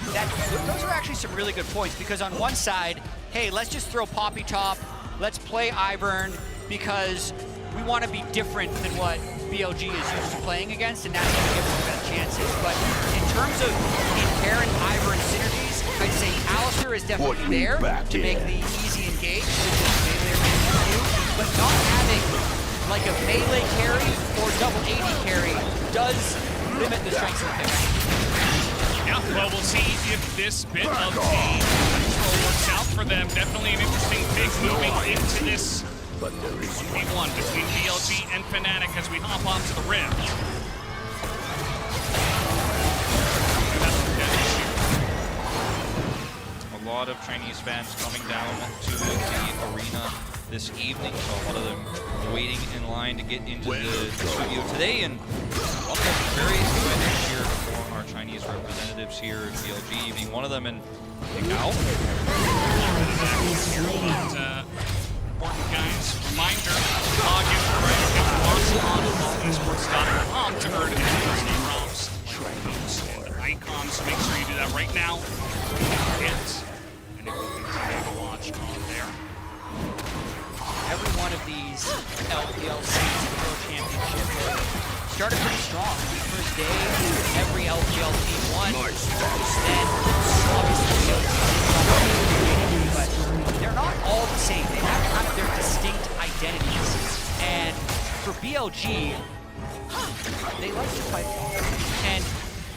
Those are actually some really good points, because on one side, hey, let's just throw Poppy Top let's play Ivern because we want to be different than what BLG is used to playing against, and that's going to give us the best chances. But in terms of inherent Ivern synergies, I'd say Alistair is definitely there to make the easy engage, which is melee or melee, but not having like a melee carry or double AD carry does limit the strengths of the pick. Yeah, well, we'll see if this bit of the control works out for them. Definitely an interesting pick moving into this 1v1 between BLG and Fnatic as we hop onto the Rift. A lot of Chinese fans coming down to the arena this evening, so a lot of them waiting in line to get into the studio today, and a lot of them very excited to cheer for our Chinese representatives here at BLG evening. One of them in now. Important guys, reminder, log in on esports.com to earn interesting prompts like these and icons, so make sure you do that right now. And it will continue to watch on there. Every one of these LPLCs in the World Championship started pretty strong. First day, every LPL team won. Then, obviously, but they're not all the same. They have kind of their distinct identities. And for BLG, they like to fight. And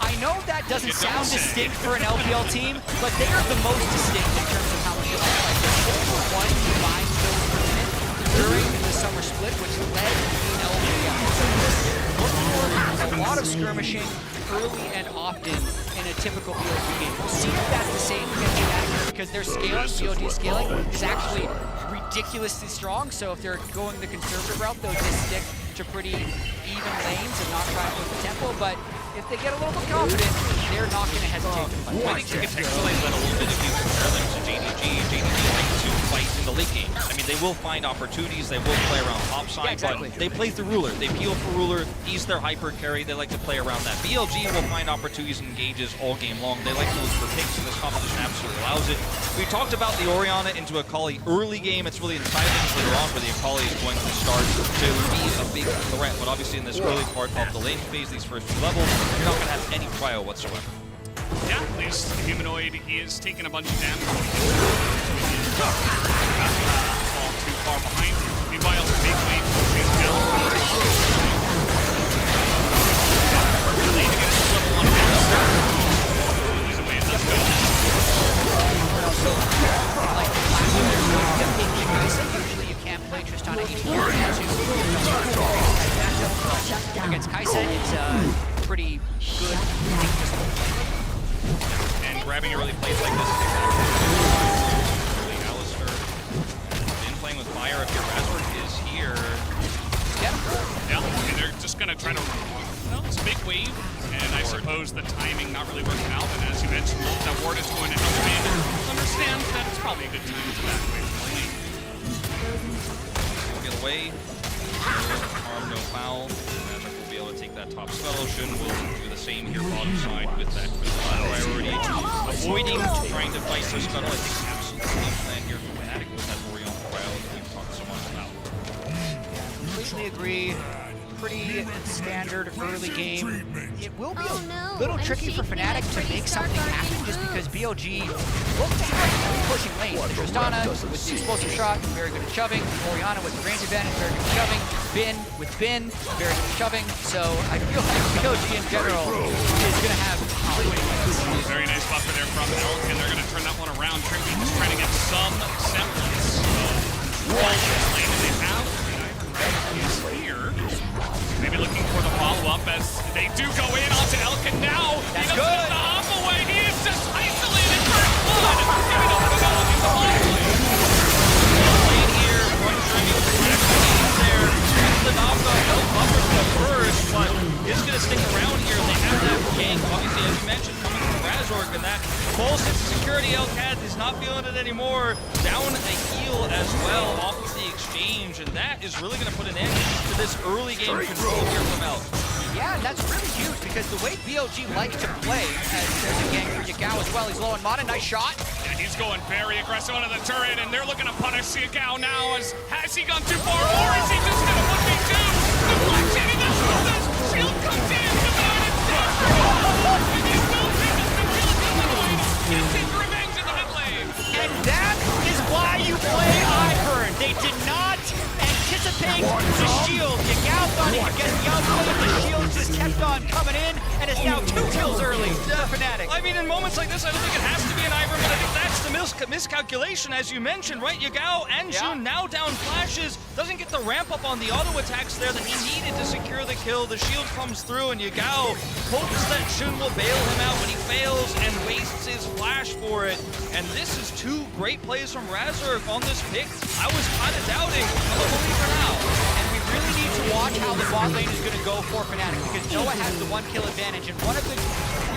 I know that doesn't sound distinct for an LPL team, but they are the most distinct in terms of how many of them fight. There's over one combined kills per minute during the summer split, which led LPL. Look for a lot of skirmishing early and often in a typical BLG game. We'll see if that's the same against Fnatic because their scaling, BLG scaling, is actually ridiculously strong. So if they're going the conservative route, they'll just stick to pretty even lanes and not try to push the tempo. But if they get a little bit confident, they're not going to hesitate to fight. I think to contextualize that a little bit, if you compare them to JDG like to fight in the late game. I mean, they will find opportunities, they will play around top side, but they play through Ruler. They peel for Ruler, he's their hyper carry, they like to play around that. BLG will find opportunities and engages all game long. They like to look for picks, and this competition absolutely allows it. We talked about the Orianna into Akali early game. It's really enticing later on where the Akali is going to start to be a big threat, but obviously in this early part of the lane phase, these first few levels, you're not going to have any prio whatsoever. Yeah, at least the Humanoid, he is taking a bunch of damage. Fall too far behind. Meanwhile, big wave pushing down. Really to get to level 1 master. Really the way it does go. Like the classic, there's no different Kaisa. Usually you can't play Tristana H4 against Kaisa. It's a pretty good. And grabbing early plays like this. Alistair in playing with fire. If your Razork is here. Yeah, and they're just going to try to. Well, it's a big wave, and I suppose the timing not really working out. And as you mentioned, that ward is going to help me understand that it's probably a good time to evacuate from the lane. We'll get away. No harm, no foul. Magic will be able to take that top scuttle. Shun will do the same here bottom side with that priority. Avoiding trying to fight the scuttle. I think absolutely game plan here for Fnatic with that Orion cryo that we've talked so much about. Completely agree. Pretty standard early game. It will be a little tricky for Fnatic to make something happen just because BLG looks like pushing lanes. Tristana with the explosive shot, very good at shoving. Orianna with the range advantage, very good at shoving. Bin with Bin, very good at shoving. So I feel like BLG in general is going to have winning lanes. Very nice buffer there from Elk, and they're going to turn that one around. Trinity just trying to get some semblance of control in this lane that they have. Is here. Maybe looking for the follow-up as they do go in onto Elkin now. That's he doesn't good. have to hop away. He is just isolated for blood. Giving up the goal in the bottom lane. Lane here, one training there. The knockoff, no buffer for the first, but is going to stick around here. They have that gank, obviously, as you mentioned, coming from Razork, and that full sense of security Elcad is not feeling it anymore. Down a heal as well off of the exchange, and that is really going to put an end to this early game control here from Elk. Yeah, and that's really huge because the way BLG likes to play, as there's a gang for Yagao as well, he's low on mana, nice shot. Yeah, he's going very aggressive onto the turret, and they're looking to punish Yagao now. Has he gone too far, or is he just going to 1v2? Deflection, he does this! Shield comes in, Humanoid is dead for goal! And Yagao taking the kill, Humanoid gets his revenge in the mid lane. And that is why you play Ivern. They did not anticipate the shield. Yagao thought he could get the outplay, the shield just kept on coming in, and it's now 2 kills early for Fnatic. I mean, in moments like this, I don't think it has to be an Ivern, but I think that's the miscalculation, as you mentioned, right? Yagao and Jun now down flashes, doesn't get the ramp up on the auto attacks there that he needed to secure the kill. The shield comes through, and Yagao hopes that Jun will bail him out, but he fails and wastes his flash for it. And this is 2 great plays from Razork on this pick. I was kind of doubting. I'm a believer now. And we really need to watch how the bot lane is going to go for Fnatic because Noah has the 1 kill advantage, and one of the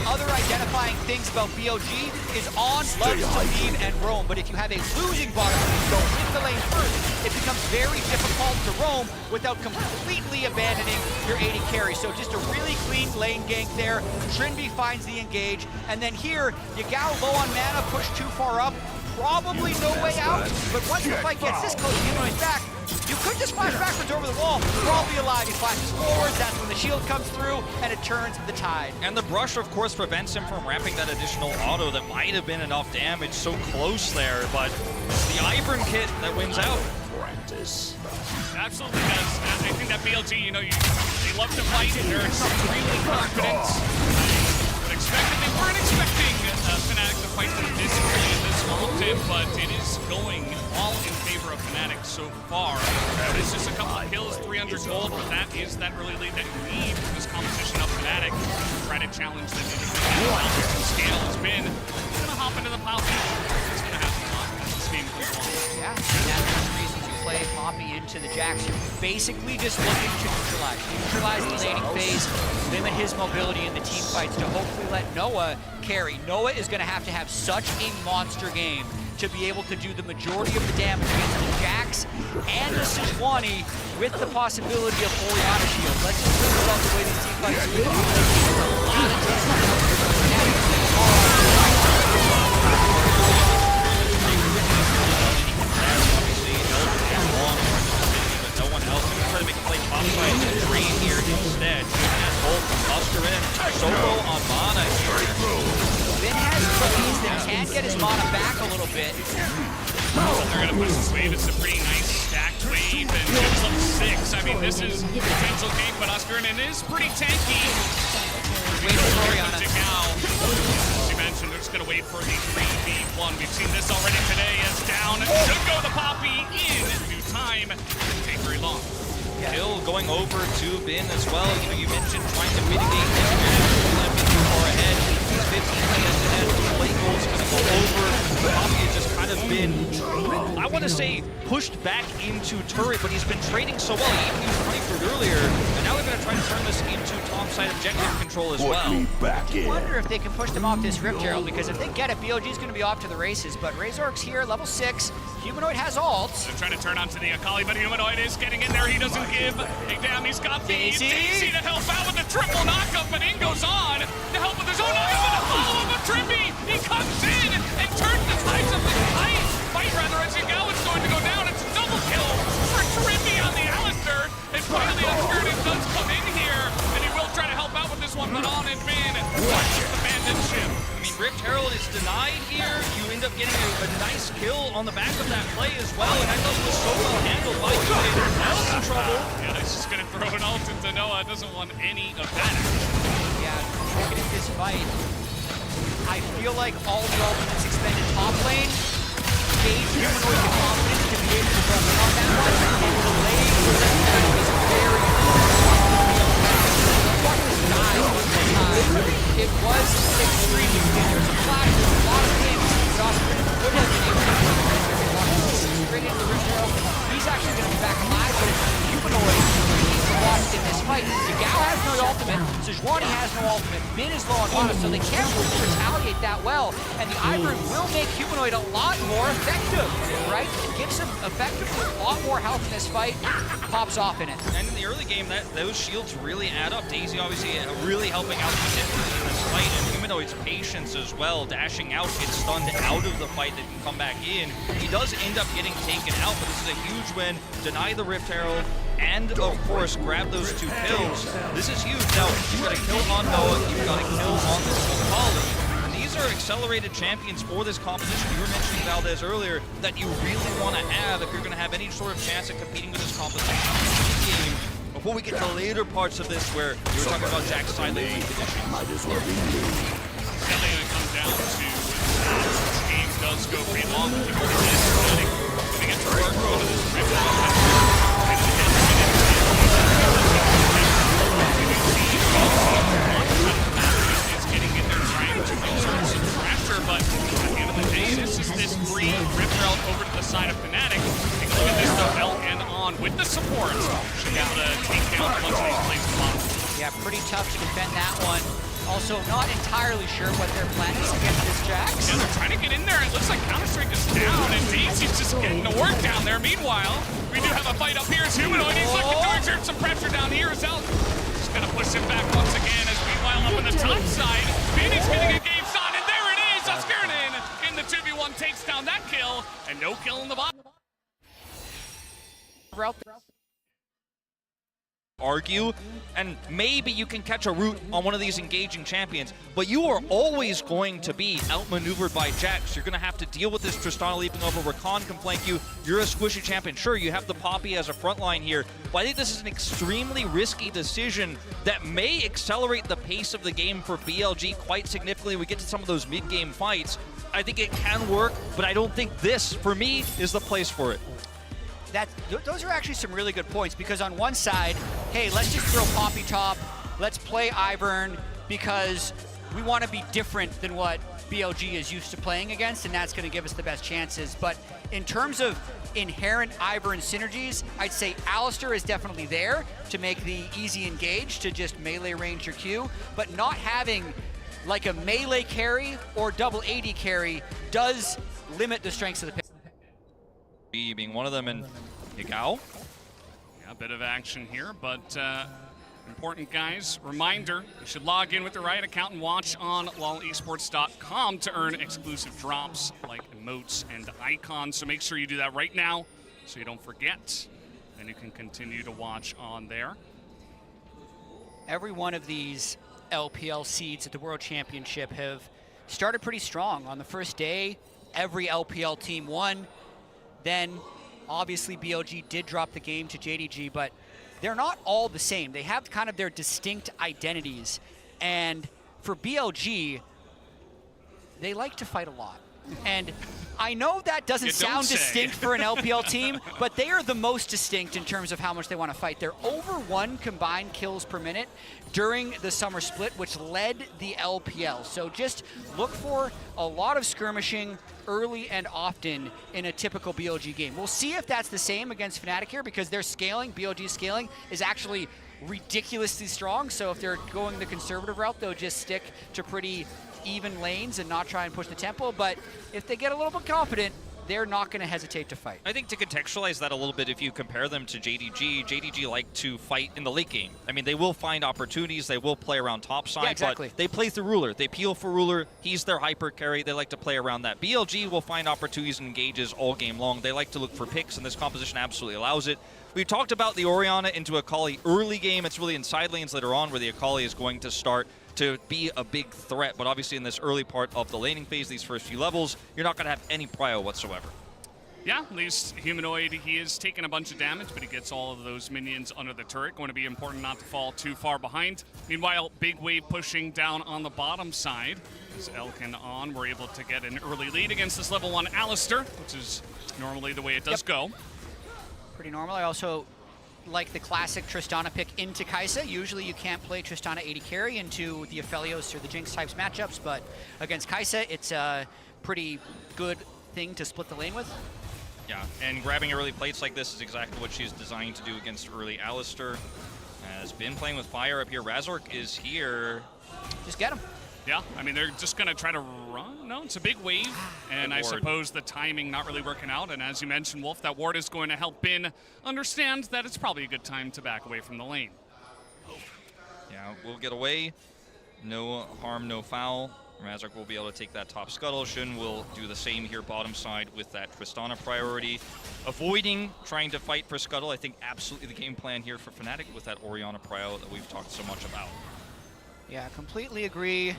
other identifying things about BLG is On loves to lead and roam, but if you have a losing bottom lane go in the lane first, it becomes very difficult to roam without completely abandoning your AD carry. So just a really clean lane gank there. Trinby finds the engage, and then here, Yagao low on mana, pushed too far up, probably no way out, but once the fight gets this close, Humanoid's back, you could just flash backwards over the wall, probably alive. He flashes forwards, that's when the shield comes through, and it turns the tide. And the brush, of course, prevents him from ramping that additional auto that might have been enough damage so close there, but the Ivern kit that wins out. Absolutely does. I think that BLG, you know, they love to fight, and they're extremely confident. They weren't expecting Fnatic to fight them this early in this ultimate, but it is going all in favor of Fnatic so far. It's just a couple of kills, 300 gold, but that is that early lead that you need for this competition of Fnatic to try to challenge them into scale has been. He's going to hop into the Poppy. It's going to happen a lot as this game comes along. Yeah, and that's one of the reasons you play Poppy into the Jax. You're basically just looking to neutralize the laning phase, limit his mobility in the team fights to hopefully let Noah carry. Noah is going to have such a monster game to be able to do the majority of the damage against the Jax and the Sejuani with the possibility of Orianna shield. Let's just think about the way these team fights go. There's a lot of No one else can try to make a play top side and Dream here instead. Has both Buster in, solo on mana here. Vin has plays that can get his mana back a little bit. They're going to push this wave. It's a pretty nice stacked wave, and it's up 6. I mean, this is potential game, but Oscarin is pretty tanky. Wait for Orianna. As you mentioned, they're just going to wait for the 3v1. We've seen this already today as down. Should go the Poppy in due time. Didn't take very long. Kill going over to Bin as well. You know, you mentioned trying to mitigate this match. Too far ahead. He's 15 minutes ahead. The late goal's going to go over. Poppy has just kind of been, I want to say, pushed back into turret, but he's been trading so well. He even used Honeyford earlier, and now we're going to try to turn this into topside objective control as well. I wonder if they can push them off this Rift Herald, because if they get it, BLG's going to be off to the races, but Razork's here, level 6. Humanoid has ults. They're trying to turn onto the Akali, but Humanoid is getting in there. He doesn't give a damn. He's got the Daisy to help out with the triple knockup, but in goes on to help with his own knockup and a follow-up of Trippy. He comes in and turns the tides of the fight rather as Yagao is going to go down. It's a double kill for Trippy on the Alistair. And finally, Oscarin does come in here, and he will try to help out with this one, but on and Bin. Watch the bandit ship. I mean, Rift Herald is denied here. You end up getting a nice kill on the back of that play as well, and I thought it was so well handled by United. Now's in trouble. Yeah, he's just going to throw an ult into Noah. Doesn't want any of that. Yeah, looking at this fight, I feel like all the ultimates expended top lane gave Humanoid the confidence to be able to go in on that one, and delayed for them is very it was extremely good. There was a flash, there was a lot of things. Oscar would have been able to straight into the Rift Herald. He's actually going to be back alive, but it's Humanoid who needs to watch in this this fight. Yagao has no ultimate, Sejuani has no ultimate, Min is low on mana, so they can't really retaliate that well, and the Ivern will make Humanoid a lot more effective, right? It gives him effectively a lot more health in this fight, pops off in it. And in the early game, those shields really add up. Daisy obviously really helping out the in this fight, and Humanoid's patience as well. Dashing out, gets stunned out of the fight, that can come back in. He does end up getting taken out, but this is a huge win. Deny the Rift Herald, and of course, grab those 2 kills. This is huge. Now, you've got a kill on Noah, you've got a kill on this Akali. And these are accelerated champions for this competition. You were mentioning, Valdez, earlier, that you really want to have if you're going to have any sort of chance at competing with this competition. Before we get to the later parts of this, where you were talking about Jack's side lane condition. Might as well be me. It's definitely going to come down to this game does go pretty long. The Northern is going to get to work over this is getting in there trying to exert some pressure, but at the end of the day, this is this free Rift Herald over to the side of Fnatic. Take a look at this though, Elkin on with the support. Should be able to take down a bunch of these plays at the bottom. Yeah, pretty tough to defend that one. Also, not entirely sure what their plan is against this Jax. Yeah, they're trying to get in there. It looks like Counter-Strike is down, and Daisy's just getting to work down there. Meanwhile, we do have a fight up here as Humanoid. He's looking to exert some pressure down here as Elk. Just gonna push him back once again as meanwhile up on the top side, Phoenix getting a game on, and there it is! Oscarinin in the 2v1 takes down that kill, and no kill in the bottom. Argue, and maybe you can catch a root on one of these engaging champions, but you are always going to be outmaneuvered by Jax. You're going to have to deal with this Tristana leaping over. Rakan can flank you. You're a squishy champion. Sure, you have the Poppy as a front line here, but I think this is an extremely risky decision that may accelerate the pace of the game for BLG quite significantly. We get to some of those mid-game fights. I think it can work, but I don't think this, for me, is the place for it. Those are actually some really good points, because on one side, hey, let's just throw Poppy top, let's play Ivern, because we want to be different than what BLG is used to playing against, and that's going to give us the best chances. But in terms of inherent Ivern synergies, I'd say Alistar is definitely there to make the easy engage, to just melee range your Q, but not having like a melee carry or double AD carry does limit the strengths of the pick. Being one of them, and Yagao. Yeah, a bit of action here, but important, guys. Reminder, you should log in with the right account and watch on lolesports.com to earn exclusive drops like emotes and icons. So make sure you do that right now so you don't forget. Then you can continue to watch on there. Every one of these LPL seeds at the World Championship have started pretty strong. On the first day, every LPL team won. Then, obviously, BLG did drop the game to JDG, but they're not all the same. They have kind of their distinct identities. And for BLG, they like to fight a lot. And I know that doesn't sound distinct for an LPL team, but they are the most distinct in terms of how much they want to fight. They're over 1 combined kills per minute during the summer split, which led the LPL. So just look for a lot of skirmishing early and often in a typical BLG game. We'll see if that's the same against Fnatic here, because their scaling, BLG's scaling, is actually ridiculously strong. So if they're going the conservative route, they'll just stick to pretty even lanes and not try and push the tempo. But if they get a little bit confident, they're not going to hesitate to fight. I think to contextualize that a little bit, if you compare them to JDG like to fight in the late game. I mean, they will find opportunities, they will play around top side, yeah, exactly. But they play through Ruler. They peel for Ruler, he's their hyper carry, they like to play around that. BLG will find opportunities and engages all game long. They like to look for picks, and this composition absolutely allows it. We talked about the Orianna into Akali early game. It's really in side lanes later on where the Akali is going to start to be a big threat, but obviously in this early part of the laning phase, these first few levels, you're not going to have any prio whatsoever. Yeah, at least Humanoid, he is taking a bunch of damage, but he gets all of those minions under the turret. Going to be important not to fall too far behind. Meanwhile, big wave pushing down on the bottom side. As Elkin on, we're able to get an early lead against this level 1 Alistar, which is normally the way it does go. Pretty normal. I also like the classic Tristana pick into Kai'Sa. Usually you can't play Tristana AD carry into the Aphelios or the Jinx types matchups, but against Kai'Sa, it's a pretty good thing to split the lane with. Yeah, and grabbing early plates like this is exactly what she's designed to do against early Alistar. Has been playing with fire up here. Razork is here. Just get him. Yeah, I mean, they're just going to try to run. No, it's a big wave, and I suppose the timing not really working out. And as you mentioned, Wolf, that ward is going to help Bin understand that it's probably a good time to back away from the lane. Yeah, we'll get away. No harm, no foul. Razork will be able to take that top scuttle. Shun will do the same here bottom side with that Tristana priority. Avoiding trying to fight for scuttle. I think absolutely the game plan here for Fnatic with that Orianna prio that we've talked so much about. Yeah, completely agree.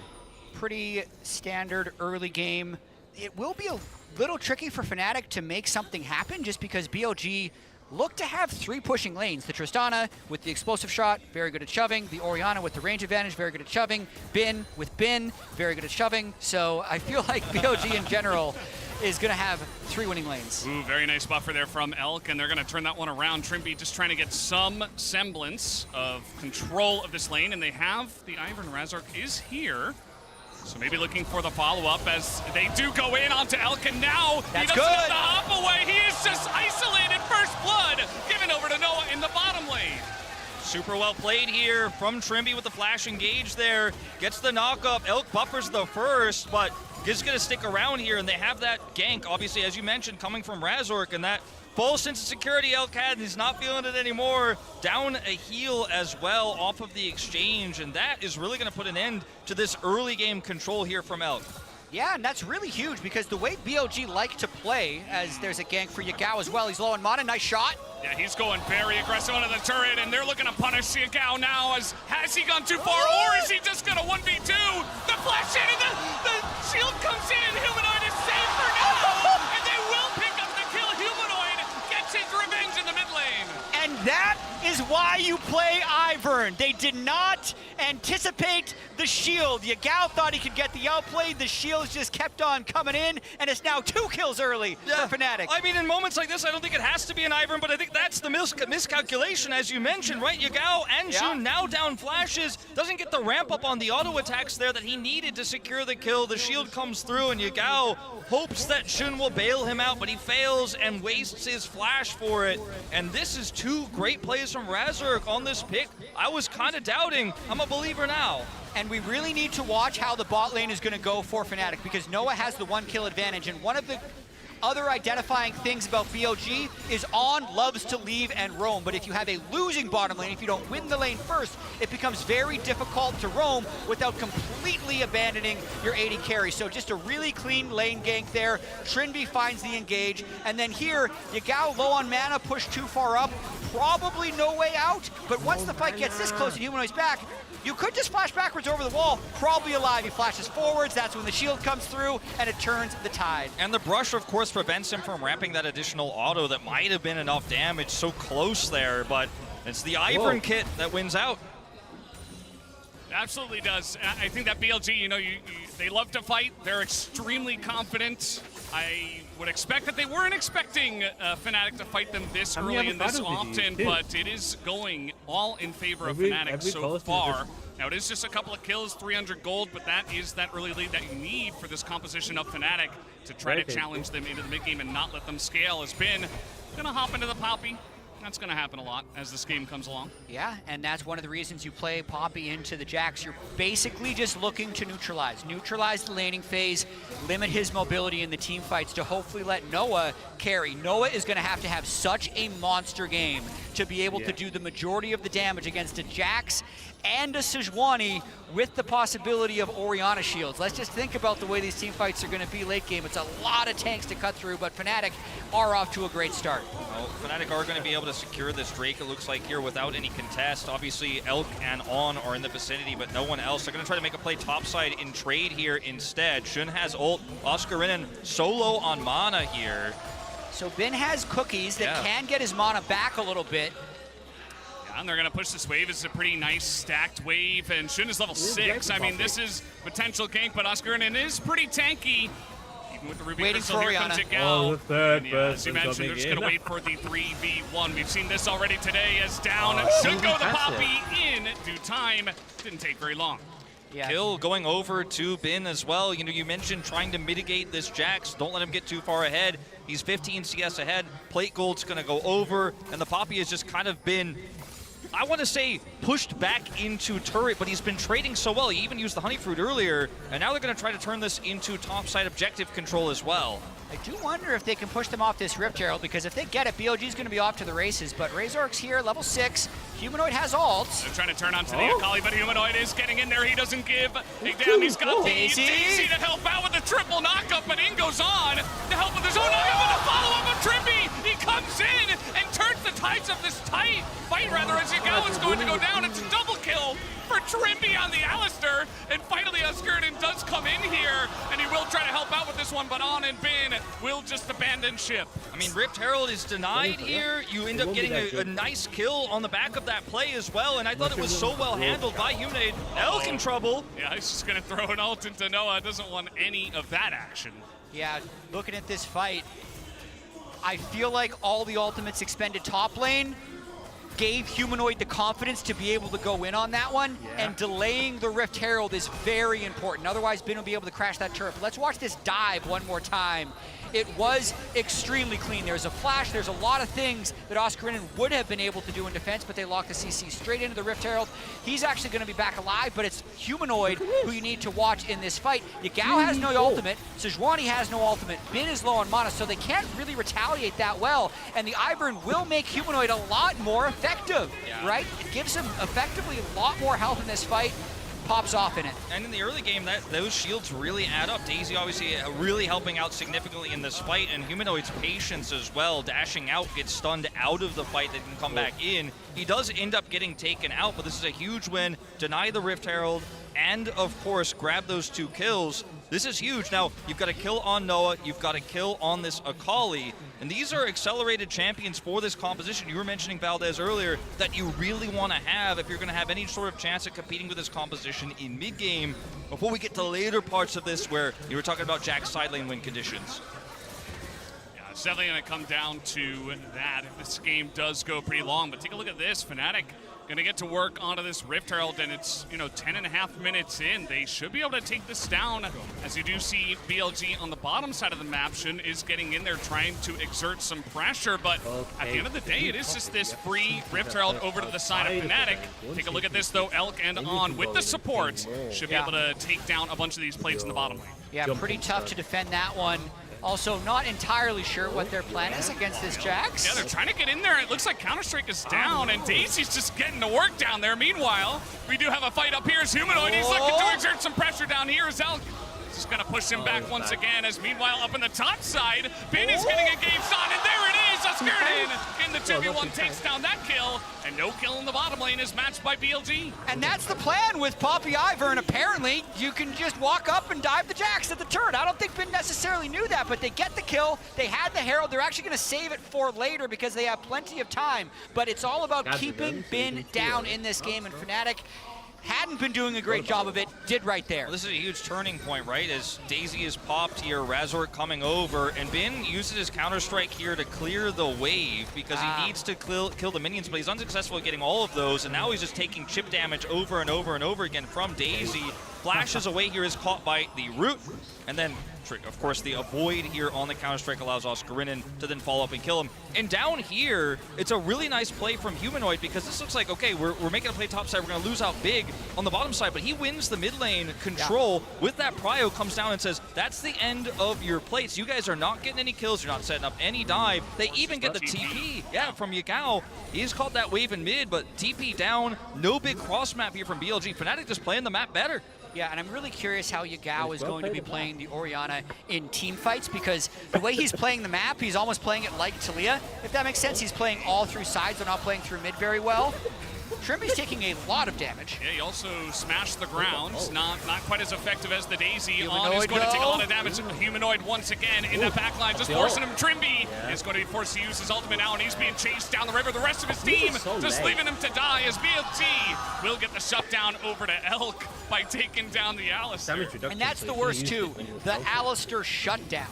Pretty standard early game. It will be a little tricky for Fnatic to make something happen just because BLG look to have 3 pushing lanes. The Tristana with the explosive shot, very good at shoving. The Orianna with the range advantage, very good at shoving. Bin with Bin, very good at shoving. So I feel like BLG in general is going to have 3 winning lanes. Ooh, very nice buffer there from Elk, and they're going to turn that one around. Trimby just trying to get some semblance of control of this lane, and they have the Ivern. Razork is here. So maybe looking for the follow-up as they do go in onto Elk, and now he doesn't have to hop away. He is just isolated. First blood given over to Noah in the bottom lane. Super well played here from Trimby with the flash engage there. Gets the knock up. Elk buffers the first, but is going to stick around here, and they have that gank, obviously, as you mentioned, coming from Razork, and that full sense of security Elk had, and he's not feeling it anymore. Down a heal as well off of the exchange, and that is really going to put an end to this early game control here from Elk. Yeah, and that's really huge because the way BLG like to play, as there's a gank for Yagao as well. He's low on mana, nice shot. Yeah, he's going very aggressive onto the turret, and they're looking to punish Yagao now. Has he gone too far, or is he just going to 1v2? The flash in, and the shield comes in, and Humanoid is safe for now, and they will pick up the kill. Humanoid gets his revenge in the mid lane. And that is why you play Ivern. They did not anticipate the shield. Yagao thought he could get the outplay. The shields just kept on coming in, and it's now 2 kills early for Fnatic. I mean, in moments like this, I don't think it has to be an Ivern, but I think that's the miscalculation, as you mentioned, right? Yagao and Shun now down flashes. Doesn't get the ramp up on the auto attacks there that he needed to secure the kill. The shield comes through, and Yagao hopes that Shun will bail him out, but he fails and wastes his flash for it. And this is 2 great plays from Razork on this pick. I was kind of doubting. I'm a believer now. And we really need to watch how the bot lane is going to go for Fnatic because Noah has the 1 kill advantage, and one of the other identifying things about BLG is On loves to leave and roam, but if you have a losing bottom lane, if you don't win the lane first, it becomes very difficult to roam without completely abandoning your AD carry. So just a really clean lane gank there. Trinby finds the engage, and then here, Yagao low on mana, pushed too far up, probably no way out, but once the fight gets this close and Humanoid's back, you could just flash backwards over the wall, probably alive. He flashes forwards, that's when the shield comes through, and it turns the tide. And the brush, of course, prevents him from ramping that additional auto that might have been enough damage so close there, but it's the Ivern kit that wins out. Absolutely does. I think that BLG, you know, they love to fight. They're extremely confident. I would expect that they weren't expecting Fnatic to fight them this early and this often, but it is going all in favor of Fnatic so far. Now, it is just a couple of kills, 300 gold, but that is that early lead that you need for this composition of Fnatic to try to challenge them into the mid-game and not let them scale. Has been going to hop into the Poppy. That's going to happen a lot as this game comes along. Yeah, and that's one of the reasons you play Poppy into the Jax. You're basically just looking to neutralize the laning phase, limit his mobility in the team fights to hopefully let Noah carry. Noah is going to have such a monster game to be able to do the majority of the damage against a Jax and a Sejuani with the possibility of Orianna shields. Let's just think about the way these team fights are going to be late game. It's a lot of tanks to cut through, but Fnatic are off to a great start. Well, Fnatic are going to be able to secure this Drake, it looks like, here without any contest. Obviously, Elk and On are in the vicinity, but no one else. They're going to try to make a play topside in trade here instead. Shun has ult. Oscarinen solo on mana here. So Bin has cookies that can get his mana back a little bit. And they're going to push this wave. This is a pretty nice stacked wave, and Shun is level 6. I mean, this is potential gank, but Oscarinen is pretty tanky. Even with the Ruby Crystal, here comes Yagao. As you mentioned, they're just going to wait for the 3v1. We've seen this already today as down. Should go the Poppy in due time. Didn't take very long. Yeah. Kill going over to Bin as well. You know, you mentioned trying to mitigate this Jax. Don't let him get too far ahead. He's 15 CS ahead. Plate Gold's going to go over, and the Poppy has just kind of been I want to say, pushed back into turret, but he's been trading so well. He even used the honey fruit earlier, and now they're going to try to turn this into topside objective control as well. I do wonder if they can push them off this Rift Herald, because if they get it, BLG's going to be off to the races. But Razork's here, level 6. Humanoid has ults. They're trying to turn onto the Akali, but Humanoid is getting in there. He doesn't give. Damn, he's got Daisy to help out with the triple knockup, but in goes on to help with his own knockup, and a follow-up of Trimby. He comes in and turns the tides of this fight, rather, as Yagao is going to go down. It's a double kill for Trimby on the Alistair, and finally Oscarden does come in here, and he will try to help out with this one, but On and Bin will just abandon ship. I mean, Rift Herald is denied here. You end up getting a nice kill on the back of that play as well, and I thought it was so well handled by Humanoid. Elk in trouble. Yeah, he's just going to throw an ult into Noah. Doesn't want any of that action. Yeah, looking at this fight, I feel like all the ultimates expended top lane gave Humanoid the confidence to be able to go in on that one, and delaying the Rift Herald is very important. Otherwise, Bin will be able to crash that turret. But let's watch this dive one more time. It was extremely clean. There's a flash, there's a lot of things that Oscarden would have been able to do in defense, but they locked the CC straight into the Rift Herald. He's actually going to be back alive, but it's Humanoid who you need to watch in this fight. Yagao has no ultimate, Sejuani has no ultimate, Bin is low on mana, so they can't really retaliate that well, and the Ivern will make Humanoid a lot more effective, right? It gives him effectively a lot more health in this fight. Pops off in it. And in the early game, those shields really add up. Daisy obviously really helping out significantly in this fight, and Humanoid's patience as well. Dashing out, gets stunned out of the fight, that can come back in. He does end up getting taken out, but this is a huge win. Deny the Rift Herald, and of course, grab those 2 kills. This is huge. Now, you've got a kill on Noah, you've got a kill on this Akali, and these are accelerated champions for this composition. You were mentioning Valdez earlier, that you really want to have if you're going to have any sort of chance at competing with this composition in mid-game, before we get to later parts of this where you were talking about Jack's side lane win conditions. Yeah, it's definitely going to come down to that if this game does go pretty long. But take a look at this. Fnatic going to get to work onto this Rift Herald, and it's, 10.5 minutes in. They should be able to take this down, as you do see BLG on the bottom side of the map. Shin is getting in there trying to exert some pressure, but at the end of the day, it is just this free Rift Herald over to the side of Fnatic. Take a look at this, though. Elk and On with the supports should be able to take down a bunch of these plates in the bottom lane. Yeah, pretty tough to defend that one. Also, not entirely sure what their plan is against this Jax. Yeah, they're trying to get in there. It looks like Counter-Strike is down, and Daisy's just getting to work down there. Meanwhile, we do have a fight up here as Humanoid. He's looking to exert some pressure down here as Elk just going to push him back once again, as meanwhile up in the top side, Bin is getting engaged on, and there it is! Oscarden in the 2v1 takes down that kill, and no kill in the bottom lane is matched by BLG. And that's the plan with Poppy Ivern. Apparently, you can just walk up and dive the Jax at the turret. I don't think Bin necessarily knew that, but they get the kill. They had the Herald. They're actually going to save it for later because they have plenty of time. But it's all about keeping Bin down in this game, and Fnatic hadn't been doing a great job of it, did right there. Well, this is a huge turning point, right? As Daisy is popped here, Razork coming over, and Bin uses his Counter-Strike here to clear the wave because he needs to kill the minions, but he's unsuccessful at getting all of those, and now he's just taking chip damage over and over and over again from Daisy. Flashes away here, is caught by the root, and then, of course, the avoid here on the Counter-Strike allows Oscarinen to then follow up and kill him. And down here, it's a really nice play from Humanoid, because this looks like, okay, we're making a play top side, we're going to lose out big on the bottom side, but he wins the mid lane control with that prio, comes down and says, that's the end of your plates. You guys are not getting any kills, you're not setting up any dive. They even get the TP, from Yagao. He's caught that wave in mid, but TP down, no big cross map here from BLG. Fnatic just playing the map better. Yeah, and I'm really curious how Yagao is going to be playing the Orianna in team fights, because the way he's playing the map, he's almost playing it like Talia, if that makes sense. He's playing all through sides, they're not playing through mid very well. Trimby's taking a lot of damage. Yeah, he also smashed the ground. Not quite as effective as the Daisy. On is going to take a lot of damage. Humanoid once again in the back line, just forcing him. Trimby is going to be forced to use his ultimate now, and he's being chased down the river. The rest of his team just leaving him to die, as BLT will get the shutdown over to Elk by taking down the Alistair. And that's the worst too, the Alistair shutdown.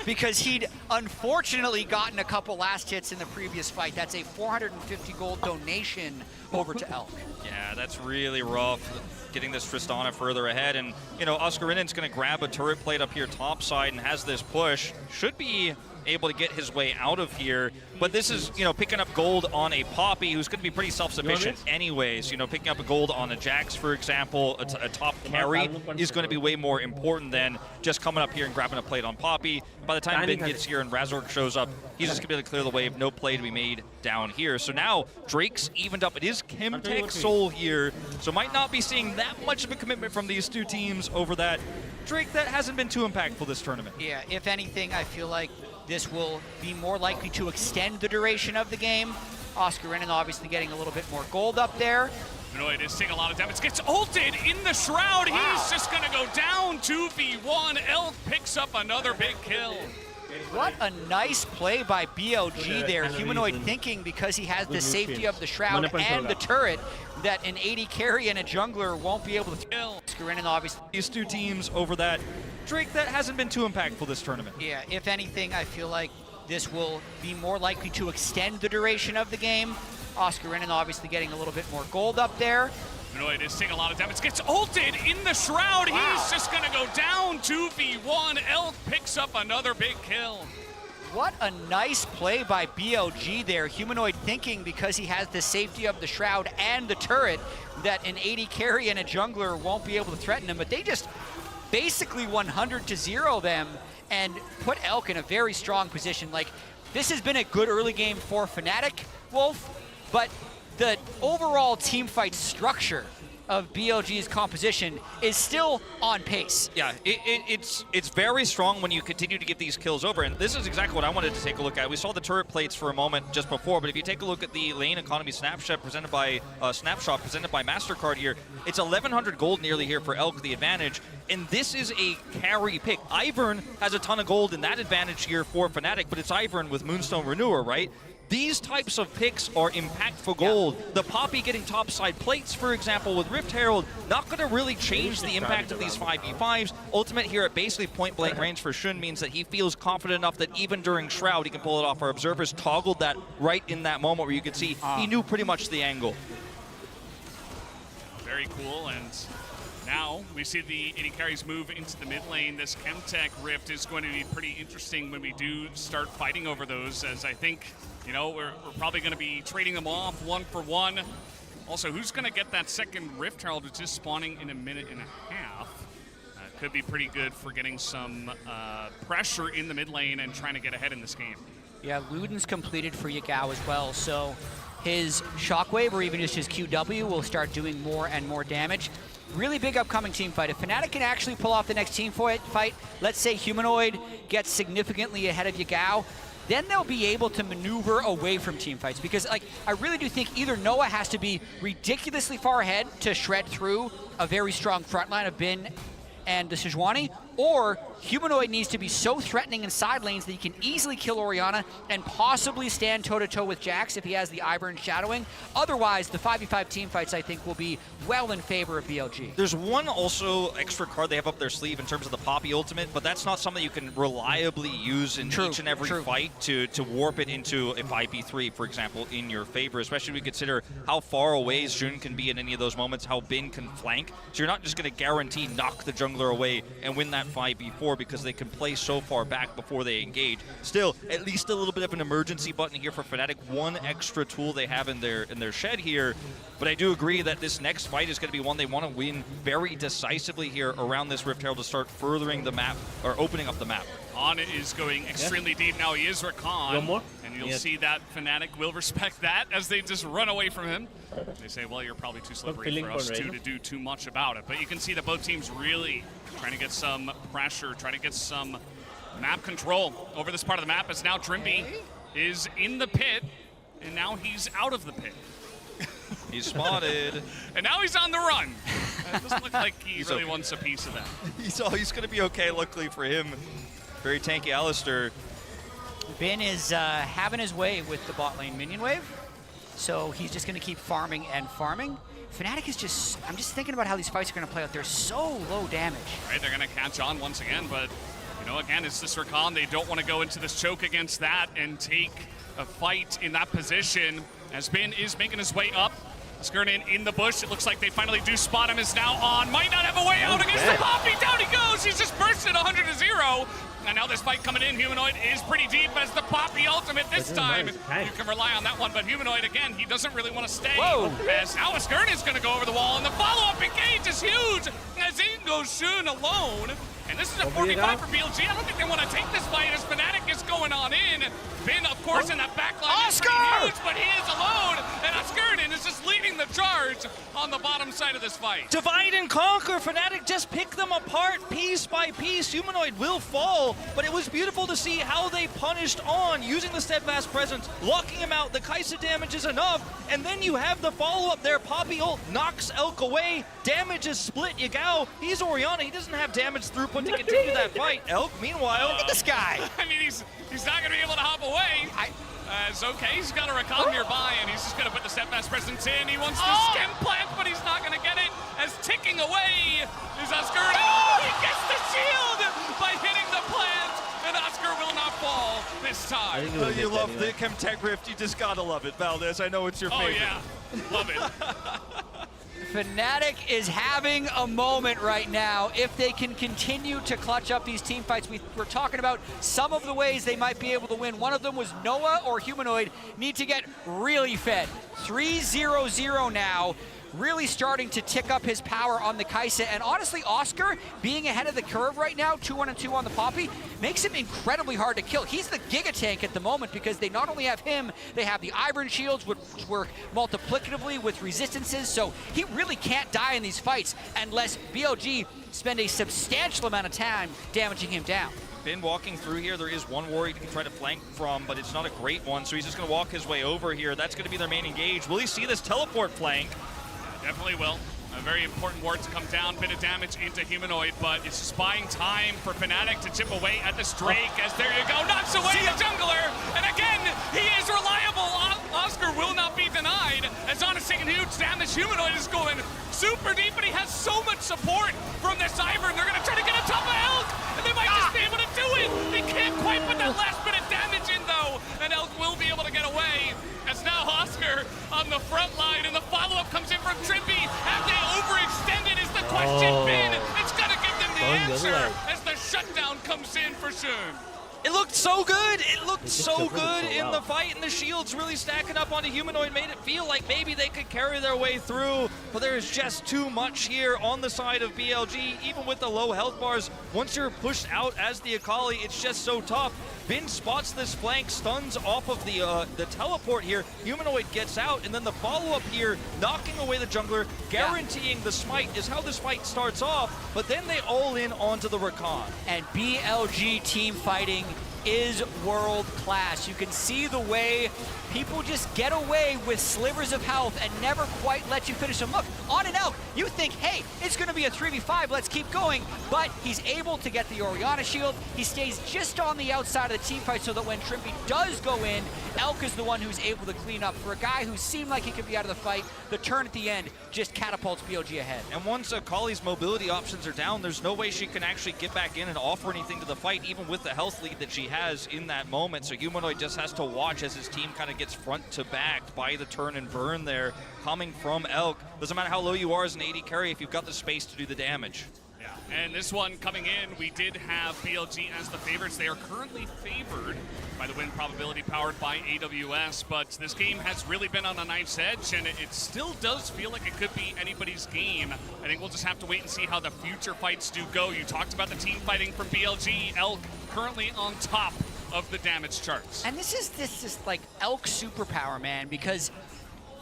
Because he'd unfortunately gotten a couple last hits in the previous fight. That's a 450 gold donation over to Elk. Yeah, that's really rough, getting this Tristana further ahead. And, Oscarinen's going to grab a turret plate up here top side and has this push. Should be able to get his way out of here. But this is, you know, picking up gold on a Poppy who's going to be pretty self-sufficient anyways. You know, picking up a gold on a Jax, for example, a top carry is going to be way more important than just coming up here and grabbing a plate on Poppy. By the time Ben gets here and Razork shows up, he's just going to be able to clear the wave. No play to be made down here. So now Drake's evened up. It is Chemtech Soul here, so might not be seeing that much of a commitment from these two teams over that. Drake, that hasn't been too impactful this tournament. Yeah, if anything, I feel like this will be more likely to extend the duration of the game. Oscar Renan obviously getting a little bit more gold up there. Humanoid is taking a lot of damage. Gets ulted in the Shroud. Wow. He's just going to go down 2v1. Elk picks up another big kill. What a nice play by BLG there. Humanoid thinking because he has the safety of the Shroud and the turret that an AD carry and a jungler won't be able to kill. Renan obviously. These two teams over that. Drake, that hasn't been too impactful this tournament. Yeah, if anything, I feel like this will be more likely to extend the duration of the game. Oscar Renan obviously getting a little bit more gold up there. Humanoid is taking a lot of damage. Gets ulted in the Shroud. Wow. He's just going to go down 2v1. Elk picks up another big kill. What a nice play by BLG there. Humanoid thinking because he has the safety of the Shroud and the turret that an AD carry and a jungler won't be able to threaten him, but they just basically 100-0 them and put Elk in a very strong position. Like, this has been a good early game for Fnatic, Wolf, but the overall team fight structure of BLG's composition is still on pace. Yeah, it's very strong when you continue to get these kills over, and this is exactly what I wanted to take a look at. We saw the turret plates for a moment just before, but if you take a look at the lane economy snapshot presented by MasterCard here, it's 1,100 gold nearly here for Elk, the advantage, and this is a carry pick. Ivern has a ton of gold in that advantage here for Fnatic, but it's Ivern with Moonstone Renewer, right? These types of picks are impactful gold. Yeah. The Poppy getting topside plates, for example, with Rift Herald, not going to really change the impact of these 5v5s. Ultimate here at basically point-blank range for Shun means that he feels confident enough that even during Shroud, he can pull it off. Our observers toggled that right in that moment where you could see he knew pretty much the angle. Very cool, and now we see the AD carries move into the mid lane. This Chemtech Rift is going to be pretty interesting when we do start fighting over those, as I think, you know, we're probably going to be trading them off 1 for 1. Also, who's going to get that second Rift Herald, which is spawning in a minute and a half? Could be pretty good for getting some pressure in the mid lane and trying to get ahead in this game. Yeah, Luden's completed for Yagao as well, so his Shockwave or even just his QW will start doing more and more damage. Really big upcoming team fight. If Fnatic can actually pull off the next team fight, let's say Humanoid gets significantly ahead of Yagao, then they'll be able to maneuver away from team fights. Because, like, I really do think either Noah has to be ridiculously far ahead to shred through a very strong front line of Bin and the Sejuani, or Humanoid needs to be so threatening in side lanes that he can easily kill Orianna and possibly stand toe-to-toe with Jax if he has the Ivern shadowing. Otherwise, the 5v5 team fights, I think, will be well in favor of BLG. There's one also extra card they have up their sleeve in terms of the Poppy ultimate, but that's not something you can reliably use in each and every fight to warp it into a 5v3, for example, in your favor, especially when we consider how far away Jun can be in any of those moments, how Bin can flank. So you're not just going to guarantee knock the jungler away and win that 5v4 because they can play so far back before they engage. Still, at least a little bit of an emergency button here for Fnatic, one extra tool they have in their shed here. But I do agree that this next fight is going to be one they want to win very decisively here around this Rift Herald to start furthering the map, or opening up the map. On is going extremely deep now. He is Rakan. One more? And you'll see that Fnatic will respect that as they just run away from him. They say, well, you're probably too slippery for us to do too much about it. But you can see that both teams really trying to get some pressure, trying to get some map control over this part of the map, as now Trimby is in the pit, and now he's out of the pit. He's spotted. And now he's on the run. It doesn't look like he really wants a piece of that. He's going to be okay, luckily for him. Very tanky Alistair. Bin is having his way with the bot lane minion wave, so he's just going to keep farming and farming. Fnatic is just, I'm just thinking about how these fights are going to play out. They're so low damage. Right, they're going to catch on once again, but, you know, again, it's this Rakan. They don't want to go into this choke against that and take a fight in that position, as Bin is making his way up. Skirnin in the bush. It looks like they finally do spot him. Is now on. Might not have a way out against the Poppy. Down he goes. He's just bursted 100-0. And now this fight coming in, Humanoid is pretty deep as the Poppy ultimate this time. You can rely on that one, but Humanoid, again, he doesn't really want to stay. Whoa. As now Askern is going to go over the wall, and the follow-up engage is huge as in goes Shun alone. And this is a 45 for BLG. I don't think they want to take this fight as Fnatic is going on in. Finn, of course, in that backline is pretty huge, but he is alone. And Askern is just leading the charge on the bottom side of this fight. Divide and conquer. Fnatic just pick them apart piece by piece. Humanoid will fall, but it was beautiful to see how they punished on using the steadfast presence, locking him out. The Kai'Sa damage is enough, and then you have the follow-up there. Poppy ult knocks Elk away. Damage is split. Yagao, he's Orianna. He doesn't have damage throughput to continue that fight. Elk, meanwhile, Look at this guy. I mean, he's not going to be able to hop away. It's okay, he's got a Rakan nearby, and he's just going to put the steadfast presence in. He wants the stem plant, but he's not going to get it. As ticking away is Askern. Oh, he gets the shield by hitting the plant, and Oscar will not fall this time. you love the Chemtech Rift. You just got to love it, Valdez. I know it's your favorite. Oh, yeah. Love it. Fnatic is having a moment right now. If they can continue to clutch up these team fights, we're talking about some of the ways they might be able to win. One of them was Noah or Humanoid need to get really fed. 3-0-0 now. Really starting to tick up his power on the Kai'Sa. And honestly, Oscar, being ahead of the curve right now, 2-1-2 on the Poppy, makes him incredibly hard to kill. He's the Giga Tank at the moment because they not only have him, they have the Ivern shields, which work multiplicatively with resistances, so he really can't die in these fights unless BLG spend a substantial amount of time damaging him down. Been walking through here. There is one warrior he can try to flank from, but it's not a great one, so he's just going to walk his way over here. That's going to be their main engage. Will he see this teleport flank? Definitely will. A very important ward to come down. Bit of damage into Humanoid, but it's just buying time for Fnatic to chip away at this Drake. As there you go, knocks away the jungler. And again, he is reliable. Oscar will not be denied. As Honest taking huge damage, Humanoid is going super deep, and he has so much support from this Ivern. They're going to try to get on top of Elk, and they might just be able to do it. They can't quite put that last bit of damage in, though, and Elk will be able to get away. As now Oscar on the front line, and the follow-up comes in from Trippy. Have they overextended is the question, Ben. It's going to give them the answer as the shutdown comes in for Shun. It looked so good. It looked so good in the fight, and the shields really stacking up onto Humanoid made it feel like maybe they could carry their way through, but there is just too much here on the side of BLG, even with the low health bars. Once you're pushed out as the Akali, it's just so tough. Bin spots this flank, stuns off of the teleport here. Humanoid gets out, and then the follow-up here, knocking away the jungler, guaranteeing the smite is how this fight starts off, but then they all in onto the Rakan. And BLG team fighting is world class. You can see the way people just get away with slivers of health and never quite let you finish them. Look, on and out, you think, hey, it's going to be a 3v5, let's keep going. But he's able to get the Orianna shield. He stays just on the outside of the team fight so that when Trimpy does go in, Elk is the one who's able to clean up. For a guy who seemed like he could be out of the fight, the turn at the end just catapults BLG ahead. And once Akali's mobility options are down, there's no way she can actually get back in and offer anything to the fight, even with the health lead that she has in that moment. So Humanoid just has to watch as his team kind of gets front to back by the turn and burn there coming from Elk. Doesn't matter how low you are as an AD carry if you've got the space to do the damage. Yeah, and this one coming in, we did have BLG as the favorites. They are currently favored by the win probability powered by AWS, but this game has really been on a knife's edge, and it still does feel like it could be anybody's game. I think we'll just have to wait and see how the future fights do go. You talked about the team fighting from BLG. Elk currently on top of the damage charts. And this is like Elk superpower, man, because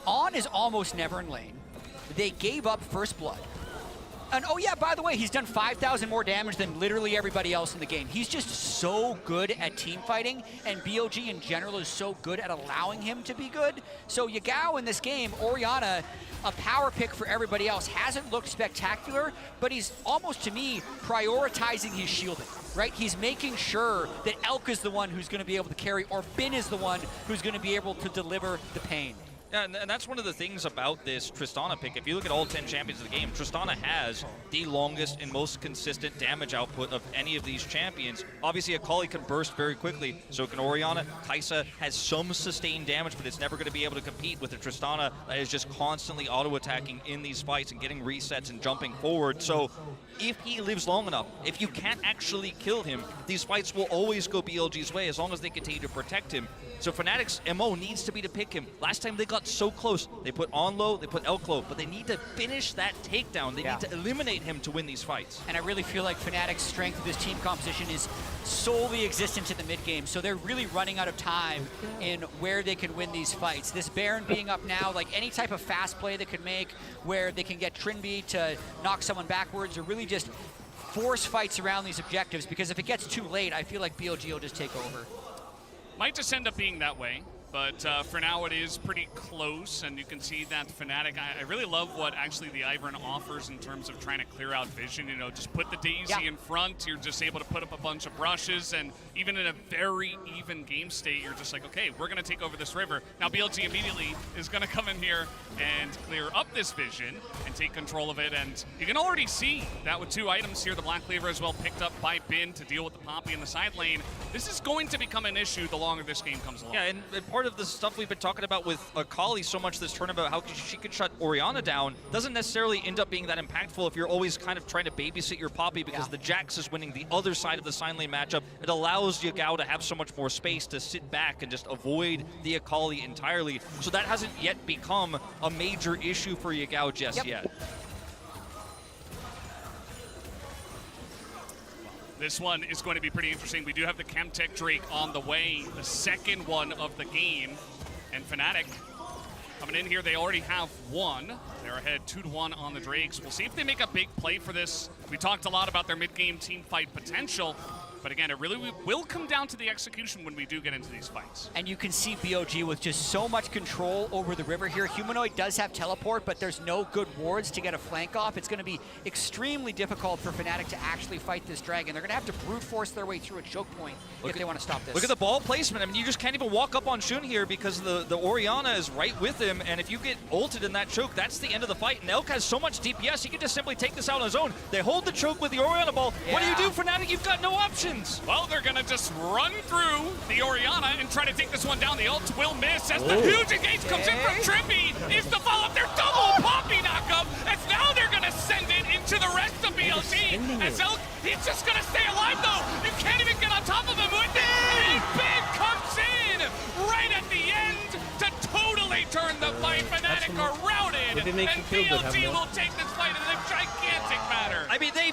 On is almost never in lane. They gave up first blood. And oh yeah, by the way, he's done 5,000 more damage than literally everybody else in the game. He's just so good at team fighting, and BLG in general is so good at allowing him to be good. So Yagao in this game, Orianna, a power pick for everybody else, hasn't looked spectacular, but he's almost, to me, prioritizing his shielding, right? He's making sure that Elk is the one who's going to be able to carry, or Bin is the one who's going to be able to deliver the pain. Yeah, and that's one of the things about this Tristana pick. If you look at all 10 champions of the game, Tristana has the longest and most consistent damage output of any of these champions. Obviously, Akali can burst very quickly, so can Orianna. Kai'Sa has some sustained damage, but it's never going to be able to compete with the Tristana that is just constantly auto-attacking in these fights and getting resets and jumping forward. So if he lives long enough, if you can't actually kill him, these fights will always go BLG's way as long as they continue to protect him. So Fnatic's MO needs to be to pick him. Last time they got so close, they put Onlo, they put Elklo, but they need to finish that takedown. They need to eliminate him to win these fights. And I really feel like Fnatic's strength of this team composition is solely existent in the mid game, so they're really running out of time in where they can win these fights. This Baron being up now, like any type of fast play they could make where they can get Trinby to knock someone backwards or really just force fights around these objectives, because if it gets too late, I feel like BLG will just take over. Might just end up being that way, but for now it is pretty close, and you can see that Fnatic, I really love what actually the Ivern offers in terms of trying to clear out vision. You know, just put the Daisy in front, you're just able to put up a bunch of brushes, and even in a very even game state, you're just like, okay, we're going to take over this river. Now BLG immediately is going to come in here and clear up this vision and take control of it, and you can already see that with 2 items here, the Black Cleaver as well picked up by Bin to deal with the Poppy in the side lane. This is going to become an issue the longer this game comes along. Yeah, and part of the stuff we've been talking about with Akali so much this tournament, how she could shut Orianna down, doesn't necessarily end up being that impactful if you're always kind of trying to babysit your Poppy, because the Jax is winning the other side of the side lane matchup. It allows Yagao to have so much more space to sit back and just avoid the Akali entirely. So that hasn't yet become a major issue for Yagao just yet. This one is going to be pretty interesting. We do have the Chemtech Drake on the way, the second one of the game. And Fnatic coming in here, they already have one. They're ahead 2-1 on the Drakes. We'll see if they make a big play for this. We talked a lot about their mid-game team fight potential. But again, it really will come down to the execution when we do get into these fights. And you can see BOG with just so much control over the river here. Humanoid does have teleport, but there's no good wards to get a flank off. It's going to be extremely difficult for Fnatic to actually fight this dragon. They're going to have to brute force their way through a choke point if they want to stop this. Look at the ball placement. I mean, you just can't even walk up on Shun here because the Orianna is right with him, and if you get ulted in that choke, that's the end of the fight. And Elk has so much DPS, he can just simply take this out on his own. They hold the choke with the Orianna ball. What do you do, Fnatic? You've got no options. Well, they're going to just run through the Orianna and try to take this one down. The ult will miss as the huge engage comes in from Trimby. Is the follow-up their double Poppy knockup, as now they're going to send it into the rest of BLG. As Elk, he's just going to stay alive, though. You can't even get on top of him with it. And Big comes in right at the end to totally turn the fight. Fnatic are routed, and BLG will take this fight in a gigantic manner. I mean, they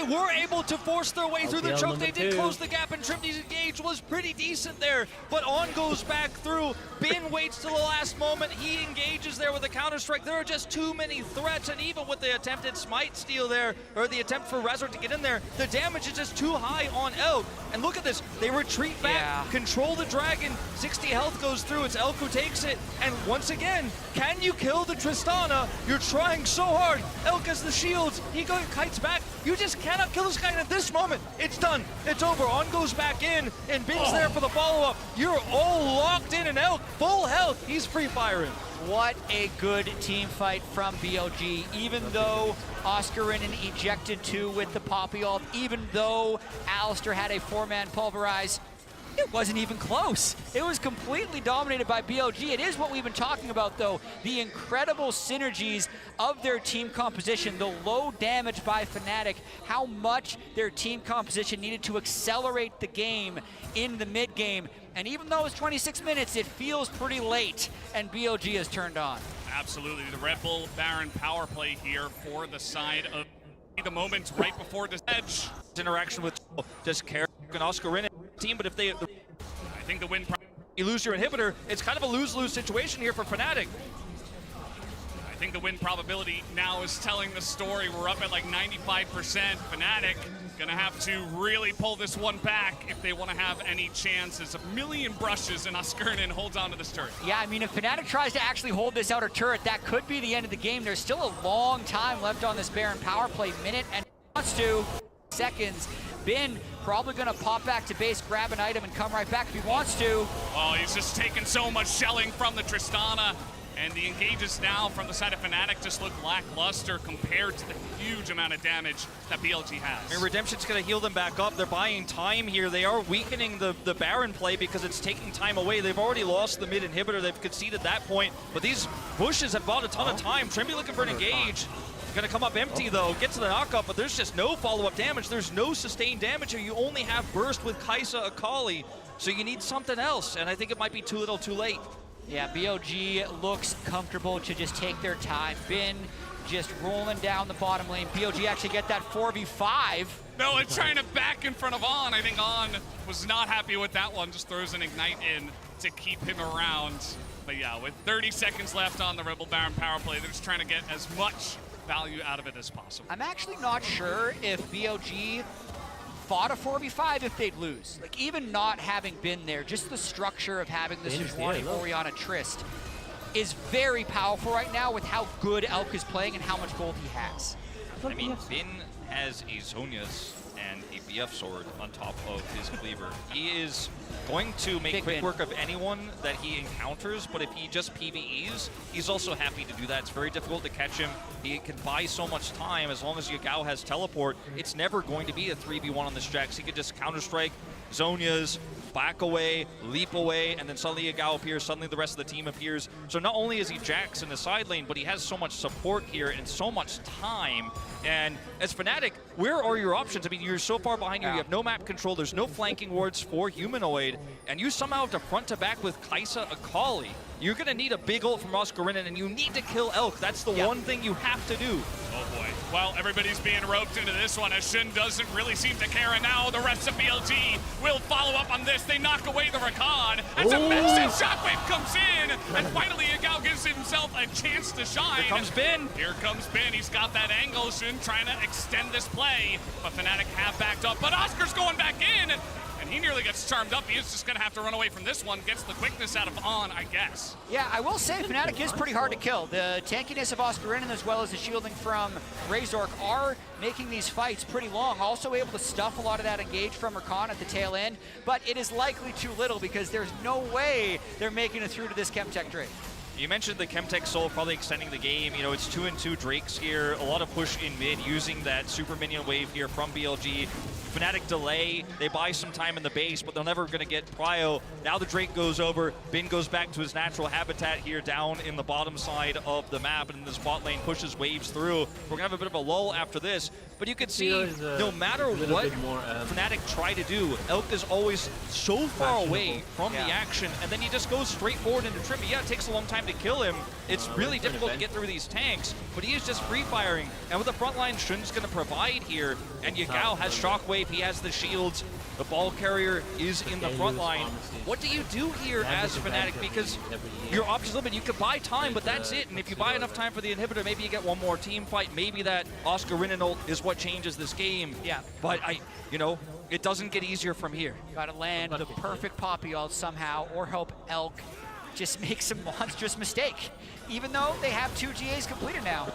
were able to force their way through the choke. They did close the gap, and Trimby's engage was pretty decent there. But On goes back through. Bin waits till the last moment. He engages there with a counter-strike. There are just too many threats, and even with the attempted smite steal there, or the attempt for Razor to get in there, the damage is just too high on Elk. And look at this. They retreat back, control the dragon. 60 health goes through. It's Elk who takes it. And once again, can you kill the Tristana? You're trying so hard. Elk has the shields. He kites back. You just cannot kill this guy. And at this moment, it's done. It's over. On goes back in, and Bin's there for the follow-up. You're all locked in, and Elk, full health. He's free-firing. What a good team fight from BLG. Even though Oscarinen ejected 2 with the Poppy ult, even though Alistair had a 4-man pulverize, it wasn't even close. It was completely dominated by BLG. It is what we've been talking about, though. The incredible synergies of their team composition, the low damage by Fnatic, how much their team composition needed to accelerate the game in the mid game. And even though it's 26 minutes, it feels pretty late, and BLG has turned on. Absolutely. The Red Bull Baron power play here for the side of the moment right before the edge. Interaction with just Carrick and Oscarinen team, but if they... I think the win... You lose your inhibitor, it's kind of a lose-lose situation here for Fnatic. I think the win probability now is telling the story. We're up at like 95%. Fnatic gonna have to really pull this one back if they want to have any chances. A million brushes, and Oscarinen holds on to this turret. Yeah, I mean, if Fnatic tries to actually hold this outer turret, that could be the end of the game. There's still a long time left on this Baron power play. Minute and wants to seconds. Bin probably gonna pop back to base, grab an item, and come right back if he wants to. Oh, he's just taking so much shelling from the Tristana. And the engages now from the side of Fnatic just look lackluster compared to the huge amount of damage that BLG has. I mean, Redemption's going to heal them back up. They're buying time here. They are weakening the Baron play because it's taking time away. They've already lost the mid inhibitor. They've conceded that point. But these bushes have bought a ton of time. Trimby looking for an engage. Going to come up empty, though. Get to the knockup, but there's just no follow-up damage. There's no sustained damage here. You only have burst with Kaisa Akali. So you need something else, and I think it might be too little too late. Yeah, BLG looks comfortable to just take their time. Bin just rolling down the bottom lane. BLG actually get that 4v5. No, it's trying to back in front of On. I think On was not happy with that one. Just throws an Ignite in to keep him around. But yeah, with 30 seconds left on the Rebel Baron power play, they're just trying to get as much value out of it as possible. I'm actually not sure if BLG fought a 4v5 if they'd lose. Like, even not having been there, just the structure of having the Sejuani Orianna Trist is very powerful right now with how good Elk is playing and how much gold he has. I mean, Bin has a Zhonya's and a BF sword on top of his cleaver. He is going to make quick work of anyone that he encounters, but if he just PvEs, he's also happy to do that. It's very difficult to catch him. He can buy so much time as long as Yagao has teleport. It's never going to be a 3v1 on this Jax. He could just counter-strike Zhonya's, back away, leap away, and then suddenly Yagao appears, suddenly the rest of the team appears. So not only is he Jax in the side lane, but he has so much support here and so much time. And as Fnatic, where are your options? I mean, you're so far behind here, you have no map control, there's no flanking wards for Humanoid, and you somehow have to front to back with Kaisa Akali. You're gonna need a big ult from Oscarinin, and you need to kill Elk. That's the one thing you have to do. Oh boy. Well, everybody's being roped into this one as Shin doesn't really seem to care, and now the rest of BLG will follow up on this. They knock away the Rakan as a massive shockwave comes in, and finally Yagao gives himself a chance to shine. Here comes Bin. Here comes Bin. He's got that angle. Shin trying to extend this play, but Fnatic have backed up, but Oscar's going back in, and he nearly gets charmed up. He is just gonna have to run away from this one. Gets the quickness out of On, I guess. Yeah, I will say Fnatic is pretty hard to kill. The tankiness of Oscarinin as well as the shielding from Razork are making these fights pretty long. Also able to stuff a lot of that engage from Rakan at the tail end, but it is likely too little because there's no way they're making it through to this Chemtech Drake. You mentioned the Chemtech Soul probably extending the game. You know, it's 2-2 Drakes here. A lot of push in mid using that super minion wave here from BLG. Fnatic delay, they buy some time in the base, but they're never going to get prio. Now the Drake goes over, Bin goes back to his natural habitat here down in the bottom side of the map, and this bot lane pushes waves through. We're going to have a bit of a lull after this, but you can see no matter what Fnatic try to do, Elk is always so far away from the action, and then he just goes straight forward into Trimby. Yeah, it takes a long time to kill him. It's really difficult to get through these tanks, but he is just free firing, and with the front line, Shun's going to provide here, and Yagao has Shockwave, he has the shields, the ball carrier is in the front line. What do you do here as Fnatic? Because your options limit, you can buy time, but that's it, and if you buy enough time for the inhibitor, maybe you get one more team fight, maybe that Oscarinin ult is what changes this game. Yeah. But it doesn't get easier from here. Gotta land the perfect Poppy ult somehow, or help Elk just make some monstrous mistake, even though they have 2 GAs completed now.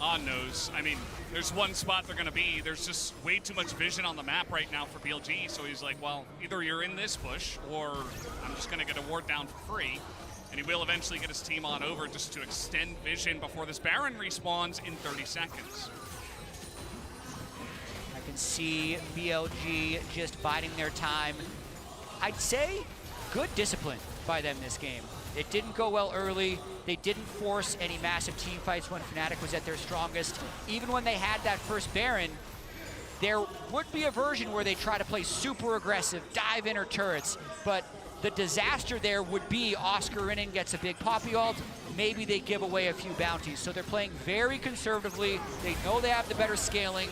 On knows. I mean, there's one spot they're going to be. There's just way too much vision on the map right now for BLG, so he's like, well, either you're in this bush, or I'm just going to get a ward down for free. And he will eventually get his team on over just to extend vision before this Baron respawns in 30 seconds. I can see BLG just biding their time. I'd say good discipline by them this game. It didn't go well early. They didn't force any massive team fights when Fnatic was at their strongest. Even when they had that first Baron, there would be a version where they try to play super aggressive, dive in her turrets, but the disaster there would be Oscarinin gets a big Poppy ult, maybe they give away a few bounties. So they're playing very conservatively. They know they have the better scaling,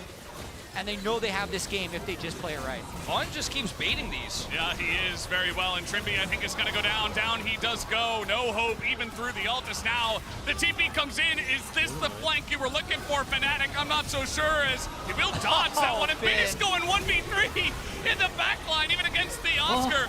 and they know they have this game if they just play it right. On just keeps baiting these. Yeah, he is very well, and Trimby, I think, is going to go down. Down he does go. No hope, even through the Altus now. The TP comes in. Is this the flank you were looking for, Fnatic? I'm not so sure, as he will dodge that one, and Bin is going 1v3. in the back line, even against the Oscar,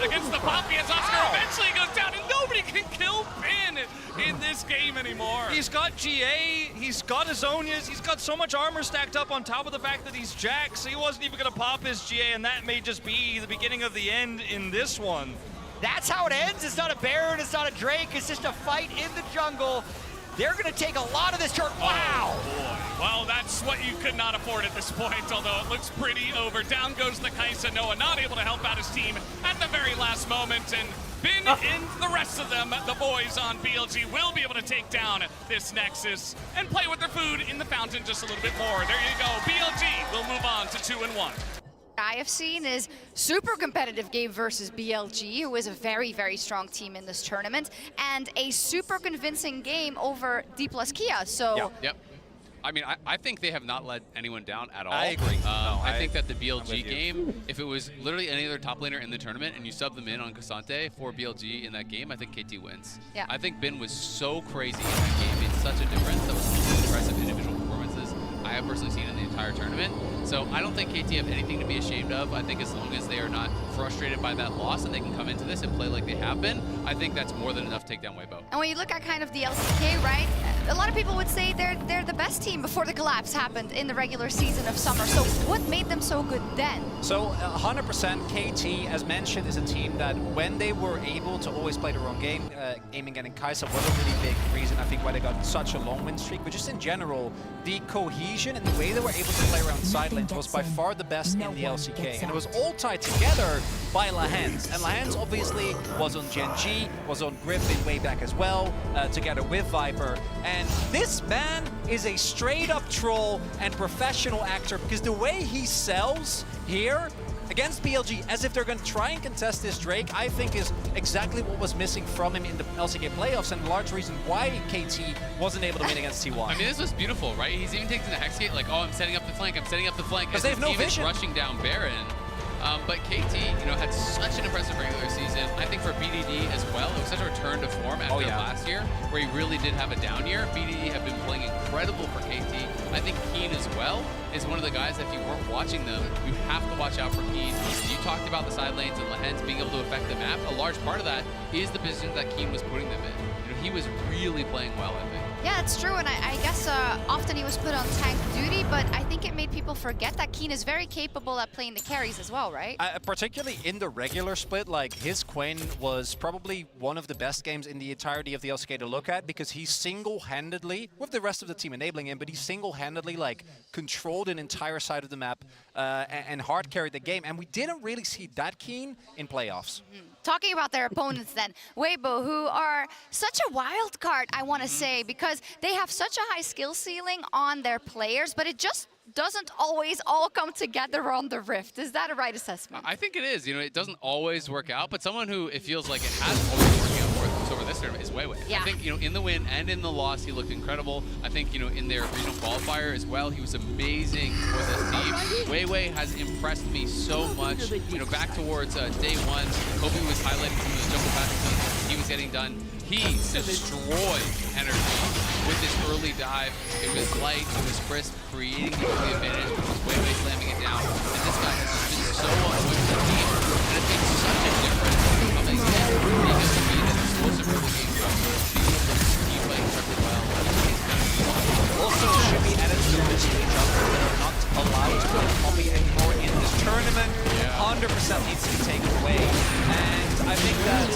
against the Poppy, as Oscar eventually goes down, and nobody can kill Bin in this game anymore. He's got GA, he's got his Zonias, he's got so much armor stacked up on top of the fact that he's Jax, so he wasn't even going to pop his GA, and that may just be the beginning of the end in this one. That's how it ends. It's not a Baron, it's not a Drake, it's just a fight in the jungle. They're going to take a lot of this turn. Wow! Oh boy. Well, that's what you could not afford at this point, although it looks pretty over. Down goes the Kai'Sa. Noah not able to help out his team at the very last moment, and Bin and the rest of them, the boys on BLG, will be able to take down this Nexus and play with their food in the fountain just a little bit more. There you go. BLG will move on to 2-1. I have seen is super competitive game versus BLG, who is a very, very strong team in this tournament, and a super convincing game over D plus Kia. So, Yep. I mean, I think they have not let anyone down at all. I agree. I think that the BLG game, if it was literally any other top laner in the tournament and you sub them in on Cassante for BLG in that game, I think KT wins. Yeah. I think Bin was so crazy in that game. Made such a difference. That was one of the most impressive individual performances I have personally seen in the entire tournament. So I don't think KT have anything to be ashamed of. I think as long as they are not frustrated by that loss and they can come into this and play like they have been, I think that's more than enough to take down Weibo. and when you look at kind of the LCK, right, a lot of people would say they're the best team before the collapse happened in the regular season of summer. So what made them so good then? So 100% KT, as mentioned, is a team that when they were able to always play their own game, aiming at Kai'Sa was a really big reason, I think, why they got such a long win streak. But just in general, the cohesion and the way they were able to play around side lanes was by far the best in the LCK. And it was all tied together by Lahens. And Lahens obviously was on Gen G, was on Griffin way back as well, together with Viper. And this man is a straight up troll and professional actor, because the way he sells here against BLG, as if they're going to try and contest this Drake, I think is exactly what was missing from him in the LCK playoffs, and a large reason why KT wasn't able to win against T1. I mean, this was beautiful, right? He's even taking the Hex Gate like, oh, I'm setting up the flank, I'm setting up the flank. Because they have no vision. Rushing down Baron. But KT, had such an impressive regular season. I think for BDD as well, it was such a return to form after last year, where he really did have a down year. BDD have been playing incredible for KT. I think Keen as well is one of the guys that if you weren't watching them, you have to watch out for Keen. You talked about the side lanes and Lahens being able to affect the map. A large part of that is the position that Keen was putting them in. He was really playing well, I think. Yeah, it's true, and I guess often he was put on tank duty, but I think it made people forget that Keen is very capable at playing the carries as well, right? Particularly in the regular split, like his Quinn was probably one of the best games in the entirety of the LCK to look at, because he single-handedly, with the rest of the team enabling him, but he single-handedly like controlled an entire side of the map and hard carried the game, and we didn't really see that Keen in playoffs. Talking about their opponents then, Weibo, who are such a wild card, I want to say, because they have such a high skill ceiling on their players, but it just doesn't always all come together on the Rift. Is that a right assessment? I think it is. It doesn't always work out, but someone who it feels like it has always working out for us over this tournament is Weiwei. Yeah. I think, in the win and in the loss, he looked incredible. I think, in their regional qualifier as well, he was amazing for this team. Weiwei has impressed me so much. Back towards day one, Kobe was highlighting some of the jungle passes he was getting done. He destroyed energy with his early dive. It was light, it was crisp, creating the early advantage, which was Weiwei slamming it down. And this guy has just been so on point with the team. And it makes such a difference coming in, being able to be an explosive early game structure, being able to keep playing incredibly well. Also, should be added to the list of jumpers that are not allowed to play Poppy anymore in this tournament. 100% needs to be taken away. And I think that,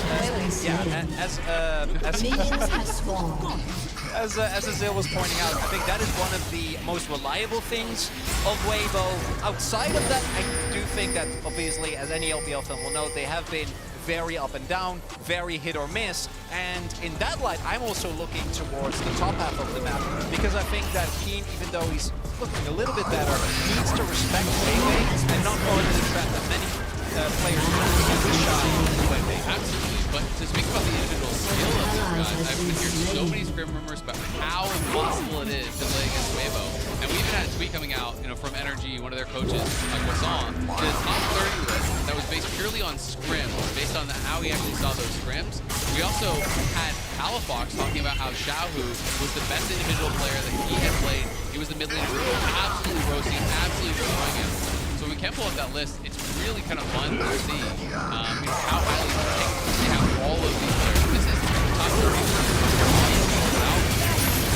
as Azil was pointing out, I think that is one of the most reliable things of Weibo. Outside of that, I do think that, obviously, as any LPL fan will know, they have been very up and down, very hit or miss, and in that light, I'm also looking towards the top half of the map, because I think that Keen, even though he's looking a little bit better, needs to respect Weiwei and not fall into the trap that many players do with Shy and Weiwei. Absolutely, but to speak about the individual skill of these guys, I've been hearing so many scrim rumors about how impossible it is to play against Weibo, and we even had a tweet coming out, from Energy, one of their coaches, Guasan, did a top 30 list that was based purely on scrims, based on how he actually saw those scrims. We also had Palafox talking about how Xiaohu was the best individual player that he had played. He was the mid laner, absolutely roasting, absolutely destroying him. So we Ken pull up that list, it's really kind of fun to see how highly ranked they have all of these players. This is top 30.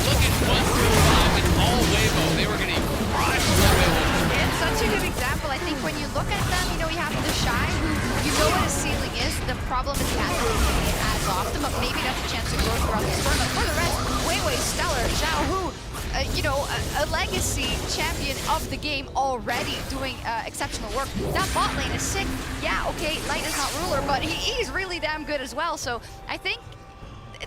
Look at 1 through 5 and all Weibo. They were getting crushed by Weibo. It's such a good example. I think when you look at them, you know, you have the Shy, who you know what his ceiling is. The problem is he hasn't been doing it as often, but maybe that's a chance to grow throughout this tournament. For the rest, Weiwei, Stellar, Zhao Hu, you know, a legacy champion of the game already doing exceptional work. That bot lane is sick. Yeah, okay, Light is not ruler, but he's really damn good as well. So I think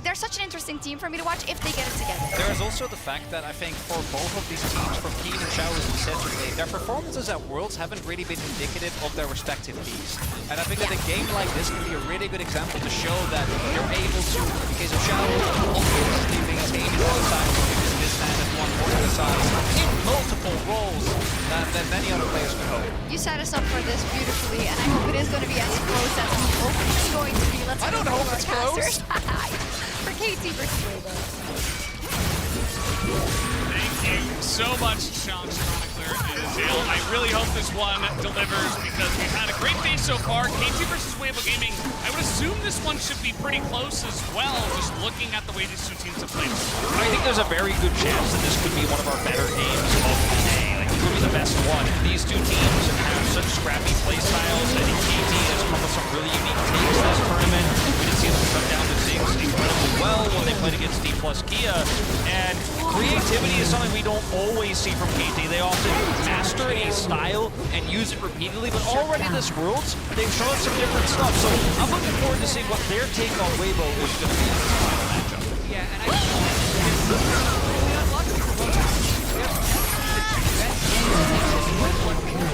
they're such an interesting team for me to watch if they get it together. There is also the fact that I think for both of these teams, from Keen and Showers specifically, their performances at Worlds haven't really been indicative of their respective teams. And I think that a game like this can be a really good example to show that you're able to, in the case of Showers, obviously maintain his own side because this man has won more of the size in multiple roles than many other players can hope. You set us up for this beautifully, and I hope it is going to be as close as we hope it's going to be. Let's I don't hope it's close. For KT versus Weibo. Thank you so much, Sean Chronicler and Dale. I really hope this one delivers because we've had a great day so far. KT versus Weibo Gaming, I would assume this one should be pretty close as well, just looking at the way these two teams have played. I think there's a very good chance that this could be one of our better games of the day. Like, it could be the best one. These two teams have such scrappy play styles. I think KT has come with some really unique takes this tournament. We did see them cut down to Ziggs incredibly well when they played against D plus Kia. And creativity is something we don't always see from KT. They often master a style and use it repeatedly, but already this Worlds, they've shown some different stuff. So I'm looking forward to seeing what their take on Weibo is going to be in this final matchup. Yeah, and I think it's really unlucky for both teams.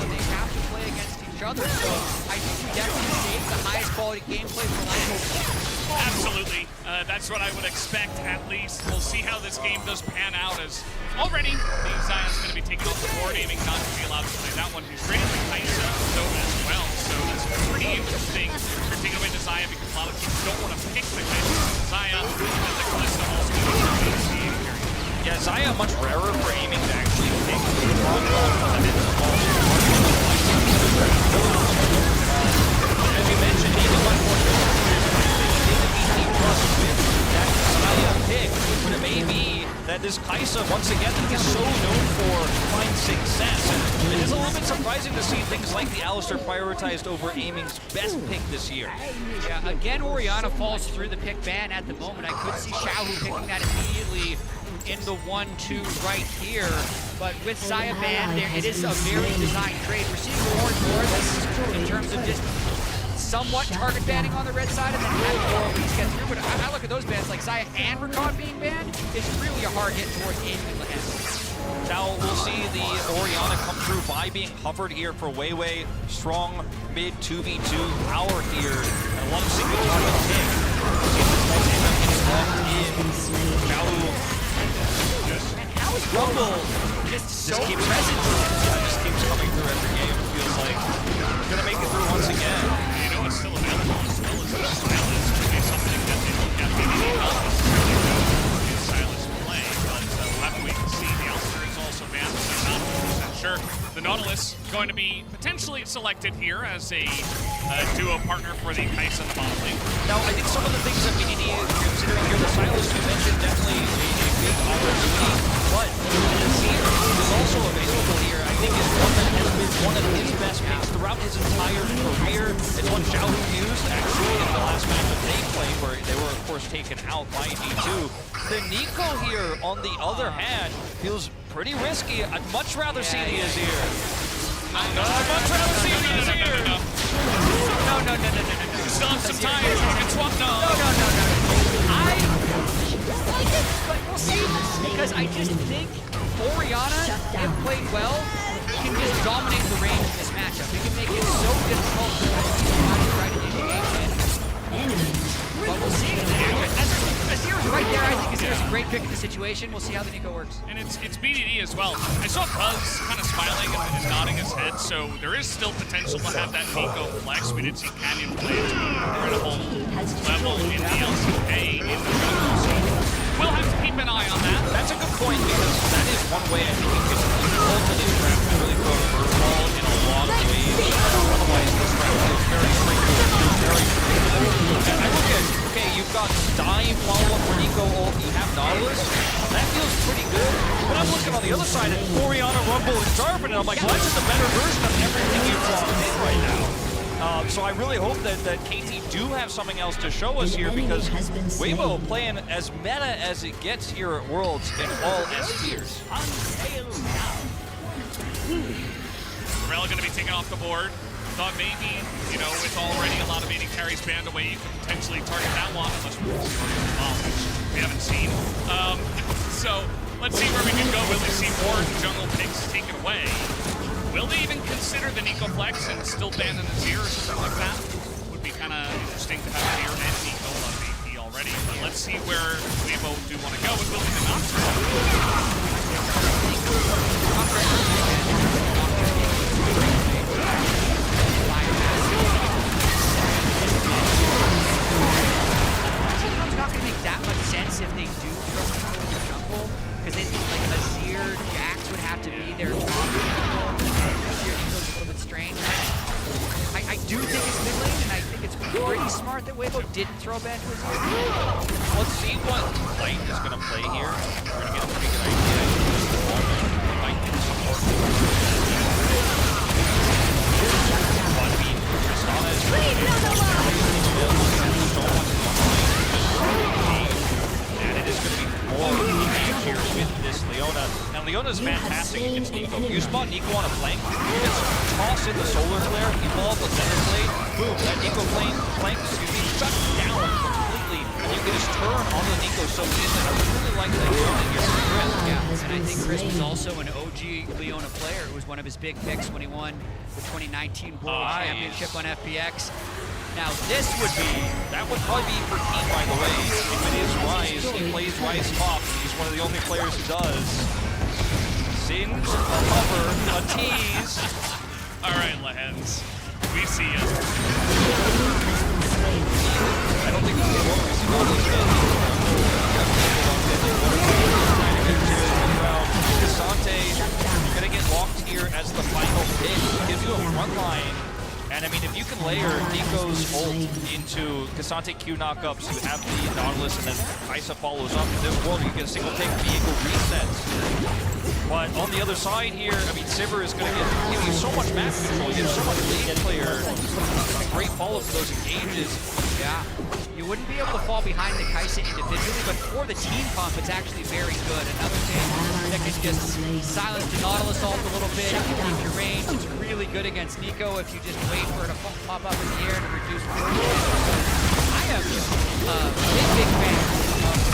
They have to play against each other, so I think we definitely save the highest quality gameplay for Life. Absolutely. That's what I would expect, at least. We'll see how this game does pan out, as already the Zion's going to be taking off the board, aiming not to be allowed to play that one. He's traded the Kaisa though as well, so that's pretty interesting. They're taking away the Zion because a lot of teams don't want to pick the Kaisa. Zion and the Kalista also going to be Yeah, Zaya much rarer for aiming to actually take the front ball from the ball. As you mentioned, even much more that Zaya pick, but it may be that this Kaisa, once again, is so known for finding success. And it is a little bit surprising to see things like the Alistar prioritized over aiming's best pick this year. Yeah, again, Orianna falls through the pick ban at the moment. I could see Xiaohu picking that immediately in the 1-2 right here, but with Zaya ban, it is a very designed trade. We're seeing more and more of this in terms of just somewhat target banning on the red side and then having more of these get through. But I look at those bans like Zaya and Rakan being banned is really a hard hit towards aiming in the hand. Now we'll see the Orianna come through by being hovered here for Weiwei. Strong mid 2v2 power here. And one single target pick. And how is Rumble just so present? Just keeps coming through every game. It feels like gonna make it through once again. You know what's still available as well as the Silas could be something that they look at. Maybe they not necessarily know in Silas play, but we'll have to wait and see. The Alistar is also banned, so I'm not 100% sure. The Nautilus going to be potentially selected here as a duo partner for the Kaisa and the bottom lane. Now, I think some of the things that we need to consider here, the Silas you mentioned, definitely a big opportunity, but the Seer is also available here. I think is one that has been one of his best picks throughout his entire career. It's one Xiaohu used, actually, in the last match that they played, where they were, of course, taken out by G2. The Nico here, on the other hand, feels pretty risky. I'd much rather see the Azir. I'd much rather see the Azir. No. You still have some time. You can swap. No. I like it, but we'll see. Because I just think Orianna, if played well, can just dominate the range in this matchup. It can make it so difficult for Orianna to try to engage. But we'll see. Azir's right there. I think Azir's a great pick in the situation. We'll see how the Nico works. And it's BDD as well. I saw Buzz kind of smiling and nodding his head, so there is still potential to have that Nico flex. We did see Canyon play to an incredible level in the LCK in the jungle, so we'll have to keep an eye on that. That's a good point, because that is one way I think you can ultimately really throw the first ball in a lot of ways. dive follow-up for Nico ult. You have Nautilus. That feels pretty good. But I'm looking on the other side at Orianna, Rumble, and Jarvan, and I'm like, well, that's just a better version of everything you've locked in right now. So I really hope that KT do have something else to show us here, because Weibo playing as meta as it gets here at Worlds in all S tiers. Morel going to be taken off the board. Thought maybe, you know, with already a lot of AD carries banned away, you could potentially target that one, unless we're which we haven't seen. So let's see where we can go. Will we see more jungle picks taken away? Will they even consider the Nico Flex and still ban an Azir or something like that? Would be kind of interesting to have Azir and Nico on AP already. But let's see where we both do want to go. And will they not? It's not going to make that much sense if they do throw control of the jungle, because then like Azir, Jax would have to be there. Azir feels a little bit strange. I do think it's mid lane, and I think it's pretty smart that Weibo didn't throw ban to Azir. Let's see what Light is going to play here. We're going to get a pretty good idea. Might need support. But I mean, Tristana is really and it is going to be more engaged here with this Leona. And Leona's fantastic against Nico. You spot Nico on a flank, you just toss in the solar flare, evolve the center blade, boom, that Nico flank, shut down completely, and you can just turn on the Nico so easily. I really like that Leona here for Chris. Yeah, and I think Chris was also an OG Leona player. It was one of his big picks when he won the 2019 World Championship on FPX. Now this would be, that would probably be for Keith, by the way. If it is Ryze, he plays Ryze top. He's one of the only players who does. Sins, a cover, a tease. All right, Lehens, we see you. I don't think this is what we see all those Cassante gonna get locked here as the final pick. Gives you a front line. And I mean, if you can layer Nico's ult into Cassante Q knockups, you have the Nautilus, and then Isa follows up. In this world, you get a single take vehicle resets. But on the other side here, I mean, Sivir is going to give you so much map control, you get so much lead player. Great follow for those engages. Yeah, you wouldn't be able to fall behind the Kai'Sa individually, but for the team pump, it's actually very good. Another thing that can just silence the Nautilus ult a little bit, keep your range. It's really good against Nico if you just wait for it to pop up in the air to reduce burst. I am a big fan of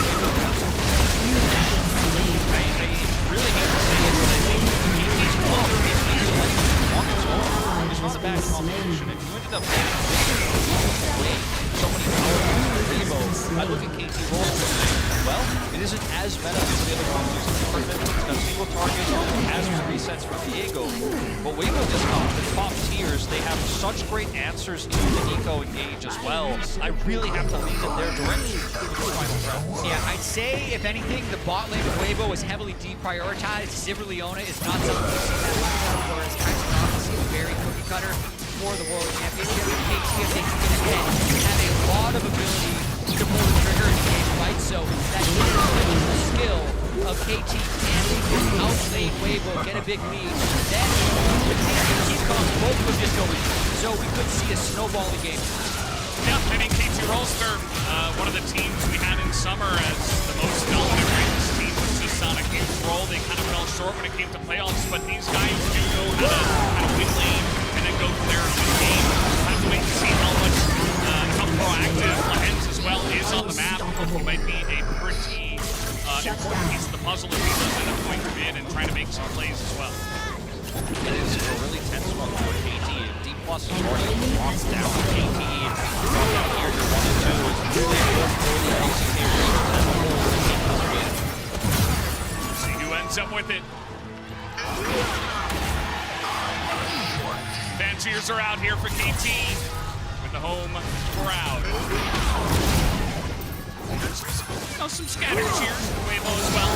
I really hate to say it, but I think KT's close. KT's on its own. It's not a bad combination. If you ended up getting so many powerful Weibo, I look at KT roll and say, well, it isn't as meta as the other combos in the tournament. It's got single targets, it has resets for Diego. But Weibo just got the top tiers. They have such great answers to the Nico engage as well. I really have to lean in their direction for the final round. Yeah, I'd say, if anything, the bot lane of Weibo is heavily deprioritized. Sivir Leona is not something we've seen that much of, whereas Kai'Sa obviously is very cookie cutter for the World Championship. KT, if they can get ahead, have a lot of ability to pull the trigger and engage fights, so that individual skill of KT can just outlane Weibo, get a big lead, then with the team comp, both would just go in. So we could see a snowballing game. Yeah, I mean, KT Rolster, one of the teams we had in summer as the most dominant Ravens team was just on a huge roll. They kind of fell short when it came to playoffs, but these guys do know how to kind of win lane and then go from there and win game. We'll have to wait to see how much, how proactive Lehens as well is on the map. He might be a pretty important piece of the puzzle if he does end up going mid and trying to make some plays as well. It is a really tense one for KT. D+ is already locked down. KT from down here to 1 and 2 is really important for the ACK region. See who ends up with it. Fan cheers are out here for KT with the home crowd. Some scattered cheers for Weibo as well.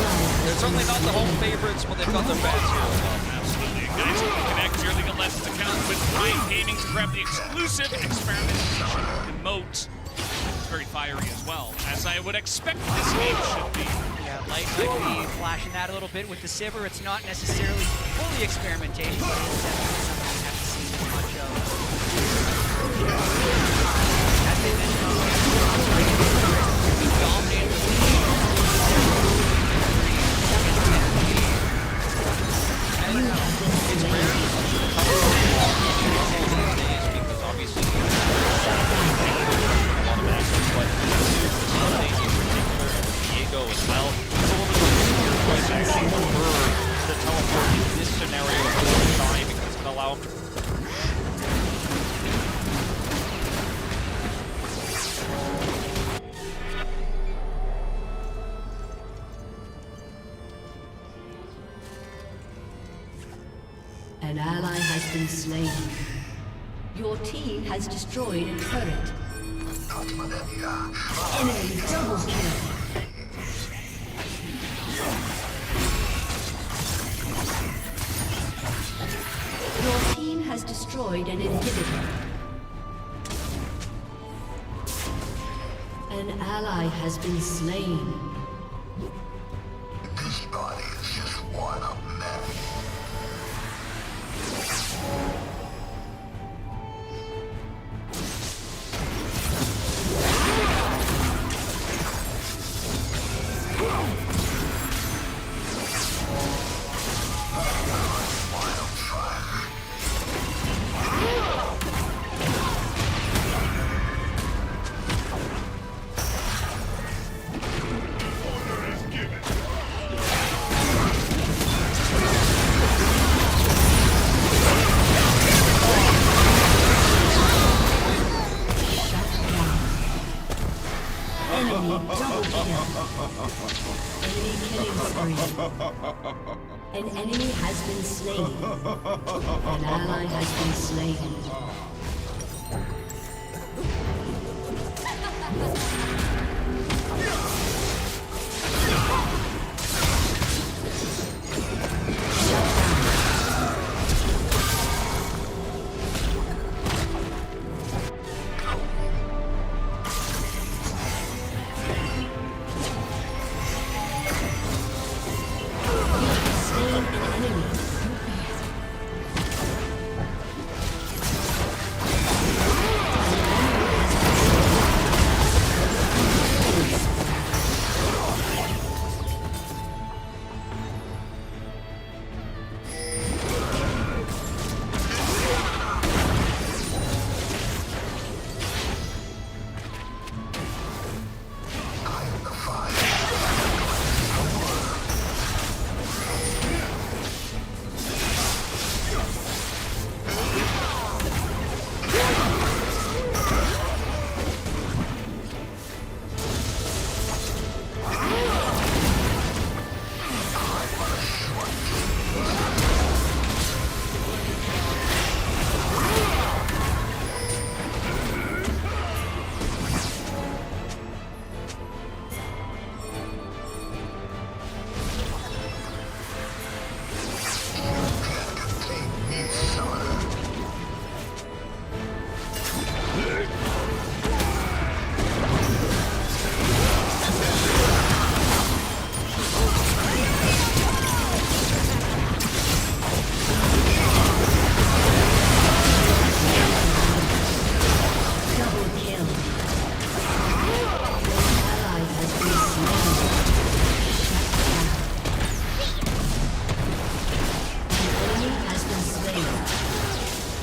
They're certainly not the home favorites, but they've got their fans here as well. Absolutely. Guys, we connect here. They get less to count with Prime Gaming to grab the exclusive experiment emote. very fiery as well, as I would expect this game should be. Yeah, Light might be flashing that a little bit with the Sivir. It's not necessarily fully experimentation, but it's definitely something we haven't seen as much of. As they mentioned, we dominated the league. It's rare because obviously a lot of matches, but Daisy in particular and Diego as well. It's a little bit of a choice. I actually prefer the teleport in this scenario over Johnny because it can allow him to. An ally has been slain. Your team has destroyed a turret. Enemy double kill. Your team has destroyed an inhibitor. An ally has been slain. This body is just one of many. An enemy has been slain. An ally has been slain.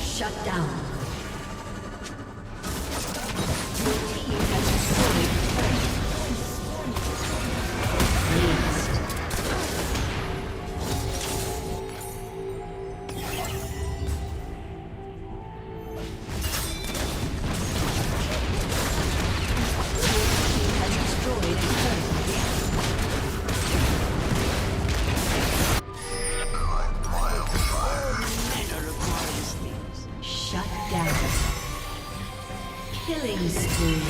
Shut down. Your team has destroyed killing spree.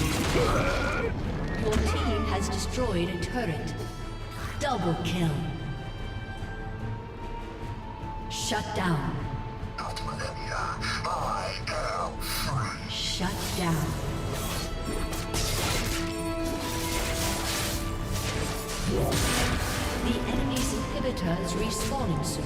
Your team has destroyed a turret. Double kill. Shut down. Shut down. The enemy's inhibitor is respawning soon.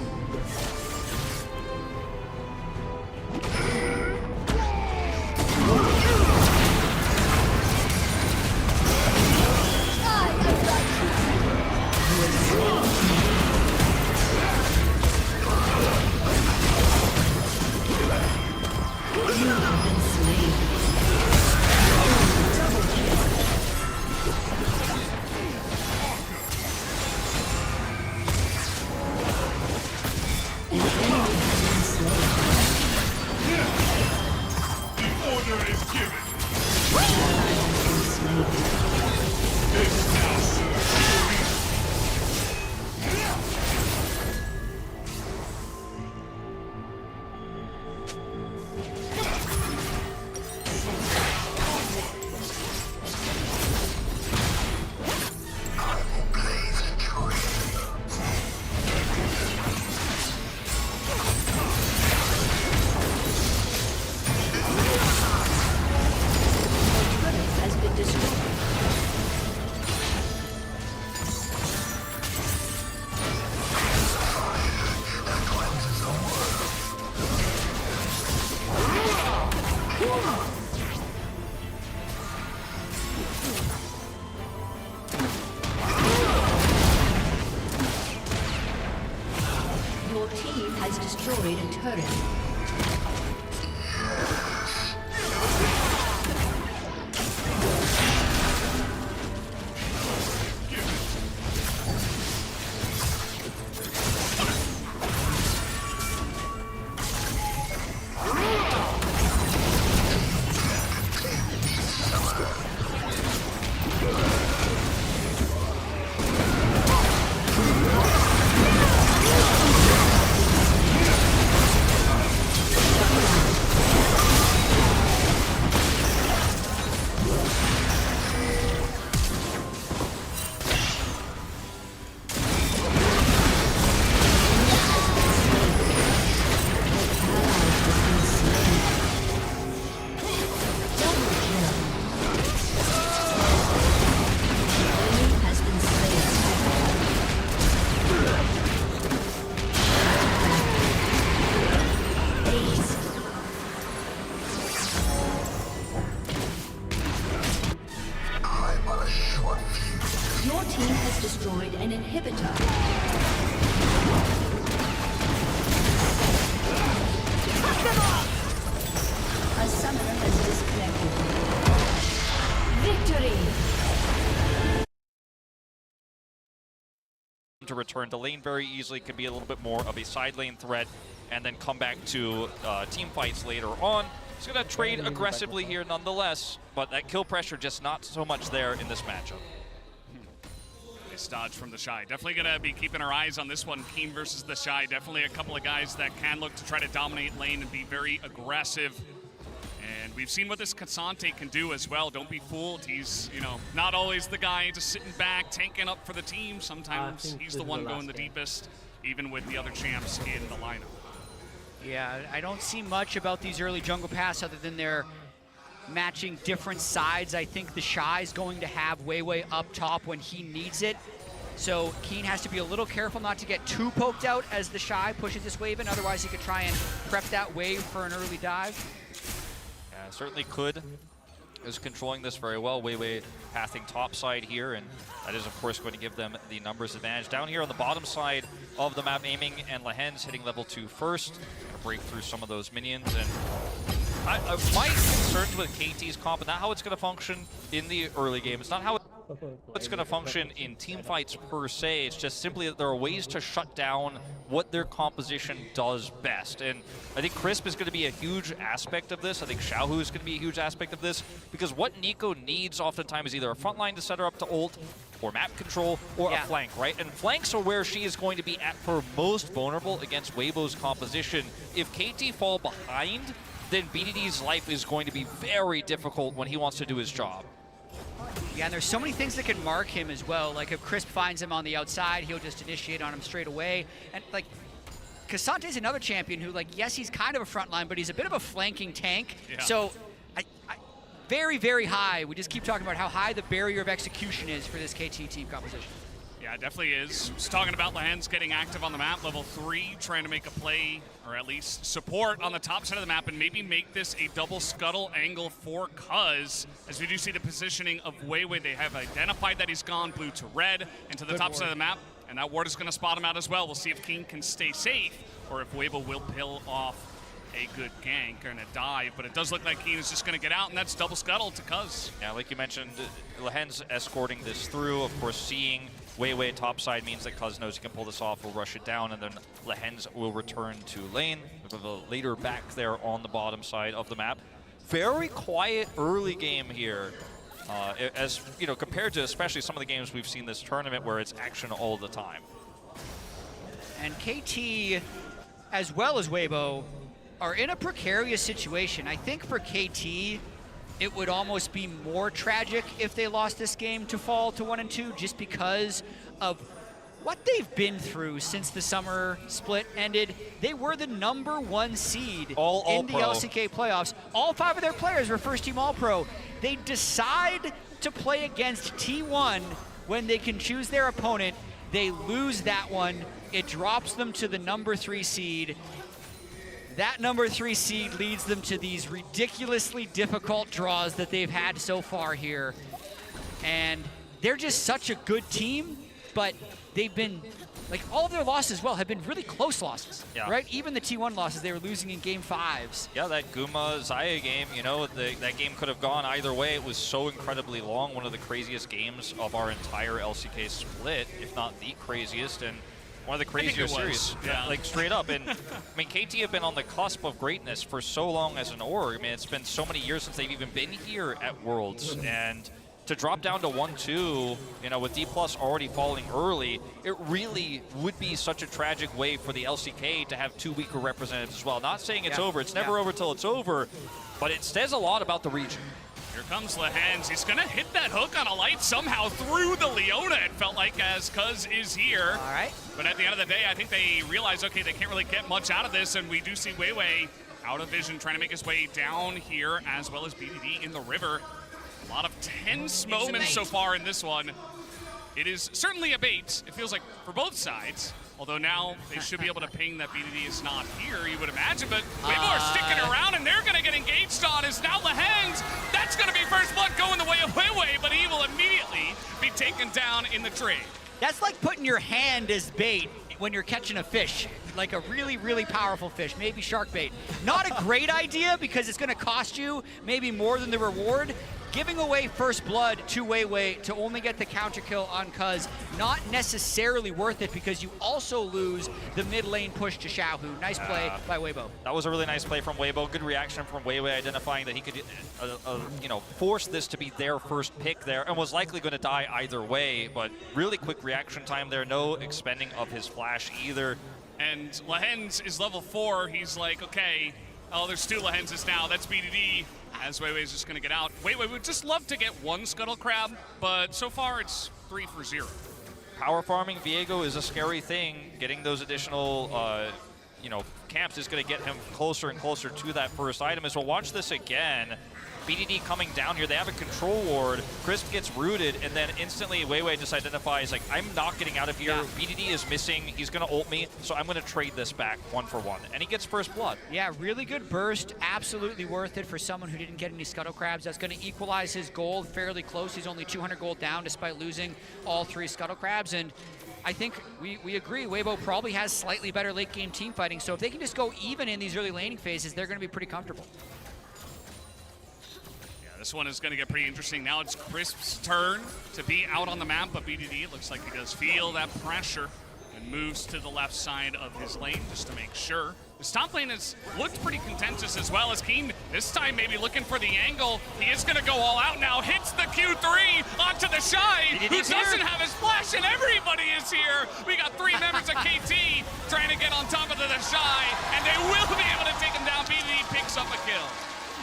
Your team has destroyed a turret. Your team has destroyed an inhibitor. A summoner has disconnected. Victory! To return to lane very easily, could be a little bit more of a side lane threat, and then come back to team fights later on. He's going to trade aggressively here nonetheless, but that kill pressure just not so much there in this matchup. Nice dodge from the Shy. Definitely going to be keeping our eyes on this one. Keen versus the Shy. Definitely a couple of guys that can look to try to dominate lane and be very aggressive. And we've seen what this Cassante can do as well. Don't be fooled. He's, you know, not always the guy just sitting back, tanking up for the team. Sometimes he's the one going the deepest, even with the other champs in the lineup. Yeah, I don't see much about these early jungle paths other than they're matching different sides. I think the Shy's going to have way up top when he needs it. So Keen has to be a little careful not to get too poked out as the Shy pushes this wave in. Otherwise, he could try and prep that wave for an early dive. Yeah, certainly could. Is controlling this very well. Wei pathing top side here, and that is, of course, going to give them the numbers advantage. Down here on the bottom side of the map, Aiming and Lehen's hitting level 2 first. Gonna break through some of those minions, and my concerns with KT's comp, and not how it's going to function in the early game. It's not how it's going to function in team fights per se. It's just simply that there are ways to shut down what their composition does best. And I think Crisp is going to be a huge aspect of this. I think Xiaohu is going to be a huge aspect of this, because what Nico needs oftentimes is either a front line to set her up to ult, or map control, or a flank, right? And flanks are where she is going to be at her most vulnerable against Weibo's composition. If KT fall behind, then BDD's life is going to be very difficult when he wants to do his job. Yeah, and there's so many things that can mark him as well. Like if Crisp finds him on the outside, he'll just initiate on him straight away. And like, Cassante's another champion who, like, yes, he's kind of a frontline, but he's a bit of a flanking tank. Yeah. So, very high. We just keep talking about how high the barrier of execution is for this KT team composition. Yeah, it definitely is. Just talking about Lehens getting active on the map, level 3, trying to make a play, or at least support on the top side of the map, and maybe make this a double scuttle angle for Cuz. As we do see the positioning of Weiwei, they have identified that he's gone blue to red into the top side of the map, and that ward is going to spot him out as well. We'll see if Keen can stay safe, or if Weibo will pill off a good gank and a dive, but it does look like Keen is just going to get out, and that's double scuttle to Cuz. Yeah, like you mentioned, Lehens escorting this through, of course, seeing Weiwei topside means that Cuz knows he can pull this off, will rush it down, and then Lehens will return to lane. With a later back there on the bottom side of the map. Very quiet early game here, as you know, compared to especially some of the games we've seen this tournament where it's action all the time. And KT, as well as Weibo, are in a precarious situation. I think for KT, it would almost be more tragic if they lost this game to fall to 1 and 2, just because of what they've been through since the summer split ended. They were the #1 seed in the LCK playoffs. All 5 of their players were first-team All-Pro. They decide to play against T1 when they can choose their opponent. They lose that one. It drops them to the #3 seed. That #3 seed leads them to these ridiculously difficult draws that they've had so far here. And they're just such a good team, but they've been, like, all of their losses, well, have been really close losses, right? Even the T1 losses, they were losing in game 5s. Yeah, that Guma-Xayah game, you know, that game could have gone either way. It was so incredibly long, one of the craziest games of our entire LCK split, if not the craziest, and one of the crazier series, like straight up. And I mean, KT have been on the cusp of greatness for so long as an org. I mean, it's been so many years since they've even been here at Worlds, and to drop down to 1-2, you know, with D+ already falling early, it really would be such a tragic way for the LCK to have 2 weaker representatives as well. Not saying it's over, it's never over till it's over, but it says a lot about the region. Here comes Lehens. He's going to hit that hook on a light somehow through the Leona, it felt like, as Cuz is here. All right. But at the end of the day, I think they realize, okay, they can't really get much out of this, and we do see Weiwei out of vision trying to make his way down here, as well as BDD in the river. A lot of tense moments so far in this one. It is certainly a bait, it feels like, for both sides. Although now they should be able to ping that BDD is not here, you would imagine. But Weibo are sticking around, and they're going to get engaged on is now Lehens. That's going to be first blood going the way of Weiwei, but he will immediately be taken down in the trade. That's like putting your hand as bait when you're catching a fish, like a really, really powerful fish, maybe shark bait. Not a great idea because it's going to cost you maybe more than the reward. Giving away first blood to Weiwei to only get the counter kill on Cuz, not necessarily worth it because you also lose the mid lane push to Xiaohu. Nice play by Weibo. That was a really nice play from Weibo. Good reaction from Weiwei, identifying that he could, you know, force this to be their first pick there, and was likely going to die either way. But really quick reaction time there. No expending of his flash either. And Lehens is level 4. He's like, okay, oh, there's 2 Lehenses now. That's BDD. As Weiwei's just going to get out. Weiwei would just love to get 1 Scuttle Crab, but so far it's 3 for 0. Power farming Viego is a scary thing. Getting those additional, you know, camps is going to get him closer and closer to that first item. As we'll watch this again. BDD coming down here. They have a control ward. Crisp gets rooted, and then instantly Weiwei just identifies, like, I'm not getting out of here. BDD is missing. He's going to ult me, so I'm going to trade this back 1 for 1. And he gets first blood. Yeah, really good burst. Absolutely worth it for someone who didn't get any Scuttle Crabs. That's going to equalize his gold fairly close. He's only 200 gold down despite losing all 3 Scuttle Crabs. And I think we agree, Weibo probably has slightly better late game team fighting. So if they can just go even in these early laning phases, they're going to be pretty comfortable. This one is going to get pretty interesting. Now it's Crisp's turn to be out on the map, but BDD looks like he does feel that pressure and moves to the left side of his lane just to make sure. His top lane has looked pretty contentious as well as Keen. This time maybe looking for the angle. He is going to go all out now. Hits the Q3 onto the Shy, who doesn't have his flash, and everybody is here. We got 3 members of KT trying to get on top of the Shy, and they will be able to take him down. BDD picks up a kill.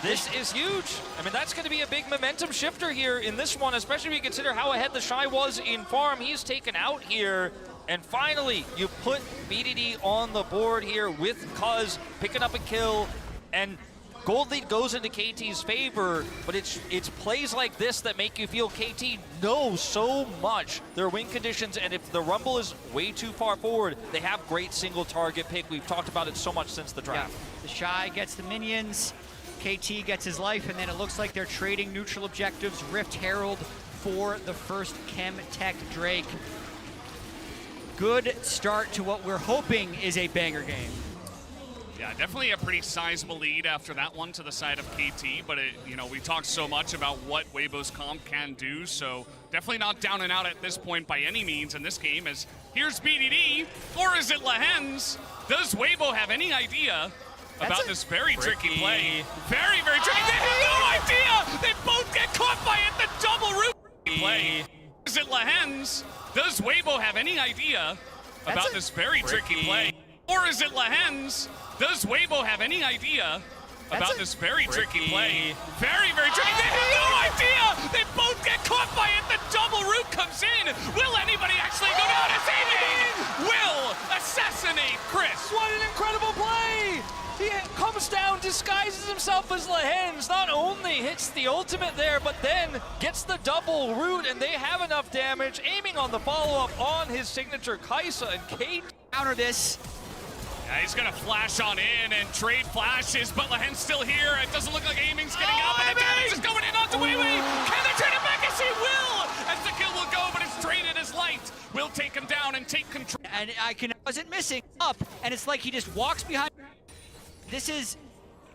This is huge. I mean, that's going to be a big momentum shifter here in this one, especially when you consider how ahead the Shy was in farm. He's taken out here, and finally, you put BDD on the board here with Cuz picking up a kill, and Gold lead goes into KT's favor, but it's plays like this that make you feel KT knows so much their win conditions, and if the Rumble is way too far forward, they have great single target pick. We've talked about it so much since the draft. Yeah. The Shy gets the minions, KT gets his life, and then it looks like they're trading neutral objectives. Rift Herald for the first Chem Tech Drake. Good start to what we're hoping is a banger game. Yeah, definitely a pretty sizable lead after that one to the side of KT, but we talked so much about what Weibo's comp can do, so definitely not down and out at this point by any means in this game, as here's BDD, or is it Lehens? Does Weibo have any idea about this very tricky play? Very, very tricky. They have no idea! They both get caught by it, the double root play. Is it Lehens? Does Weibo have any idea about this very tricky play? Or is it Lehens? Does Weibo have any idea about this very tricky play? Very, very tricky. They have no idea! They both get caught by it, the double root comes in! Will anybody actually go down as aiming? Will assassinate Chris! What an incredible play! He comes down, disguises himself as Lehens, not only hits the ultimate there, but then gets the double root, and they have enough damage, aiming on the follow-up on his signature Kaisa, and Kate counter this. Yeah, he's gonna flash on in and trade flashes, but Lehen's still here. It doesn't look like aiming's getting up, and the damage is going in onto Weiwei. Can they trade it back? Yes, he will! As the kill will go, but it's traded as light. Will take him down and take control. And wasn't missing up, and it's like he just walks behind. This is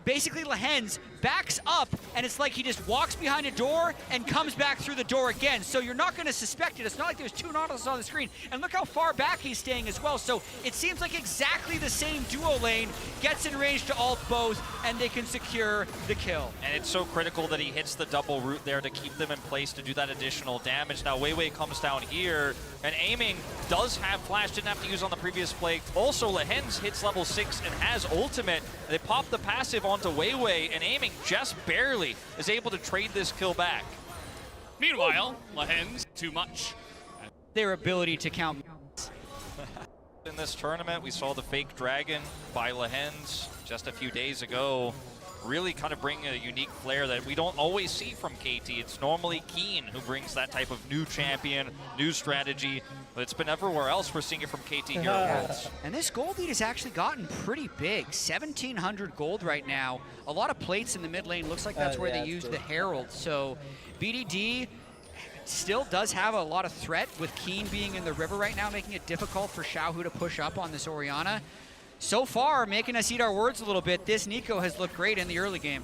basically Lehens backs up, and it's like he just walks behind a door and comes back through the door again. So you're not going to suspect it. It's not like there's two Nautilus on the screen. And look how far back he's staying as well. So it seems like exactly the same duo lane gets in range to ult both, and they can secure the kill. And it's so critical that he hits the double root there to keep them in place to do that additional damage. Now Weiwei comes down here, and aiming does have flash, didn't have to use on the previous play. Also, Lehens hits level 6 and has ultimate. They pop the passive onto Weiwei, and aiming just barely is able to trade this kill back. Meanwhile, Lehens, too much. Their ability to count. In this tournament, we saw the fake dragon by Lehens just a few days ago. Really kind of bring a unique flair that we don't always see from KT. It's normally Keen who brings that type of new champion, new strategy, but it's been everywhere else we're seeing it from KT here at Worlds. And this gold lead has actually gotten pretty big. 1,700 gold right now. A lot of plates in the mid lane. Looks like that's where they used the Herald. So BDD still does have a lot of threat with Keen being in the river right now, making it difficult for Xiaohu to push up on this Orianna. So far, making us eat our words a little bit, this Nico has looked great in the early game.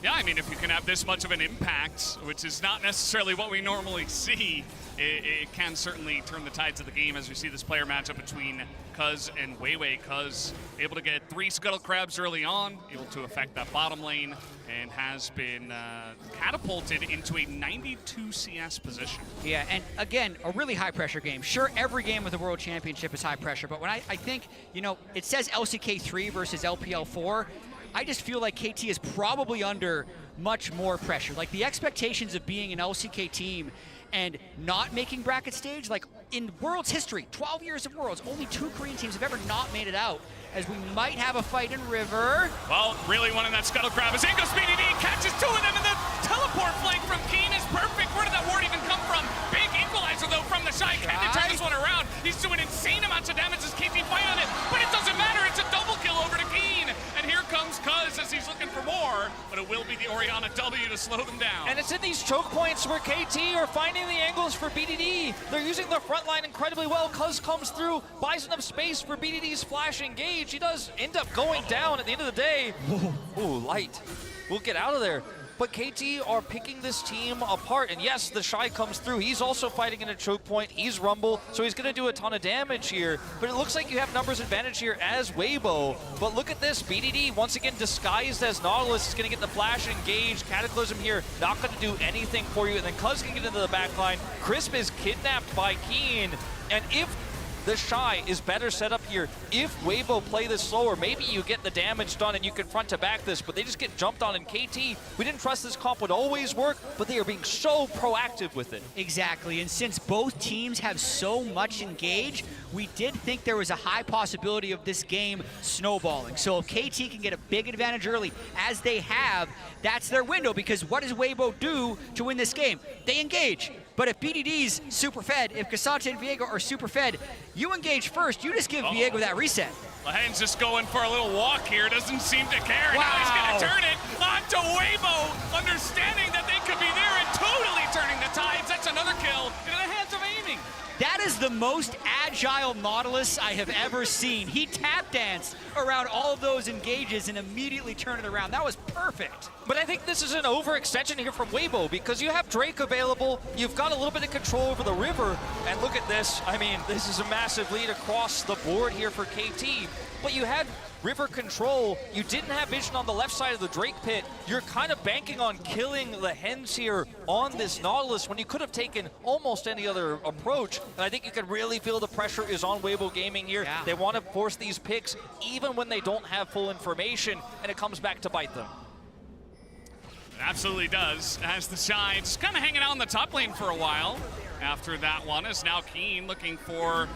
Yeah, I mean, if you can have this much of an impact, which is not necessarily what we normally see, it can certainly turn the tides of the game as we see this player matchup between Cuz and Weiwei. Cuz able to get 3 Scuttle Crabs early on, able to affect that bottom lane, and has been catapulted into a 92 CS position. Yeah, and again, a really high pressure game. Sure, every game with the World Championship is high pressure, but when I think, it says LCK3 versus LPL4, I just feel like KT is probably under much more pressure. Like the expectations of being an LCK team and not making bracket stage, like in Worlds history, 12 years of Worlds, only 2 Korean teams have ever not made it out, as we might have a fight in River. Well, really wanting that Scuttle Crab as in goes BDD, catches 2 of them, and the teleport flank from Keen is perfect. Where did that ward even come from? Big equalizer though from the Shy. Can they turn this one around? He's doing insane amounts of damage as KT fight on it, but it doesn't matter. It's a double kill over to Keen, and here comes Cuz as he's looking for more, but it will be the Orianna W to slow them down. And it's in these choke points where KT are finding the angles for BDD. They're using the front line incredibly well. Cuz comes through, buys enough space for BDD's flash engage. He does end up going down at the end of the day. Ooh, light. We'll get out of there. But KT are picking this team apart. And yes, the Shy comes through. He's also fighting in a choke point. He's Rumble, so he's going to do a ton of damage here. But it looks like you have numbers advantage here as Weibo. But look at this. BDD, once again, disguised as Nautilus, is going to get the flash engaged. Cataclysm here, not going to do anything for you. And then Cuz can get into the back line. Crisp is kidnapped by Keen. And if the Shy is better set up here. If Weibo play this slower, maybe you get the damage done and you can front to back this, but they just get jumped on. And KT, we didn't trust this comp would always work, but they are being so proactive with it. Exactly, and since both teams have so much engage, we did think there was a high possibility of this game snowballing. So if KT can get a big advantage early, as they have, that's their window, because what does Weibo do to win this game? They engage. But if BDD's super fed, if Cassante and Viego are super fed, you engage first, you just give Viego that reset. Lahen's just going for a little walk here, doesn't seem to care. Wow. Now he's gonna turn it onto Weibo, understanding that they could be there and totally turning the tides. That's another kill into the hands of Aiming. That is the most agile Nautilus I have ever seen. He tap danced around all of those engages and immediately turned it around. That was perfect. But I think this is an overextension here from Weibo, because you have Drake available, you've got a little bit of control over the river, and look at this. I mean, this is a massive lead across the board here for KT, but you had river control, you didn't have vision on the left side of the Drake pit. You're kind of banking on killing the Hens here on this Nautilus when you could have taken almost any other approach. And I think you can really feel the pressure is on Weibo Gaming here. Yeah. They want to force these picks even when they don't have full information, and it comes back to bite them. It absolutely does, as the Shy just kind of hanging out in the top lane for a while. After that one is now Keen looking for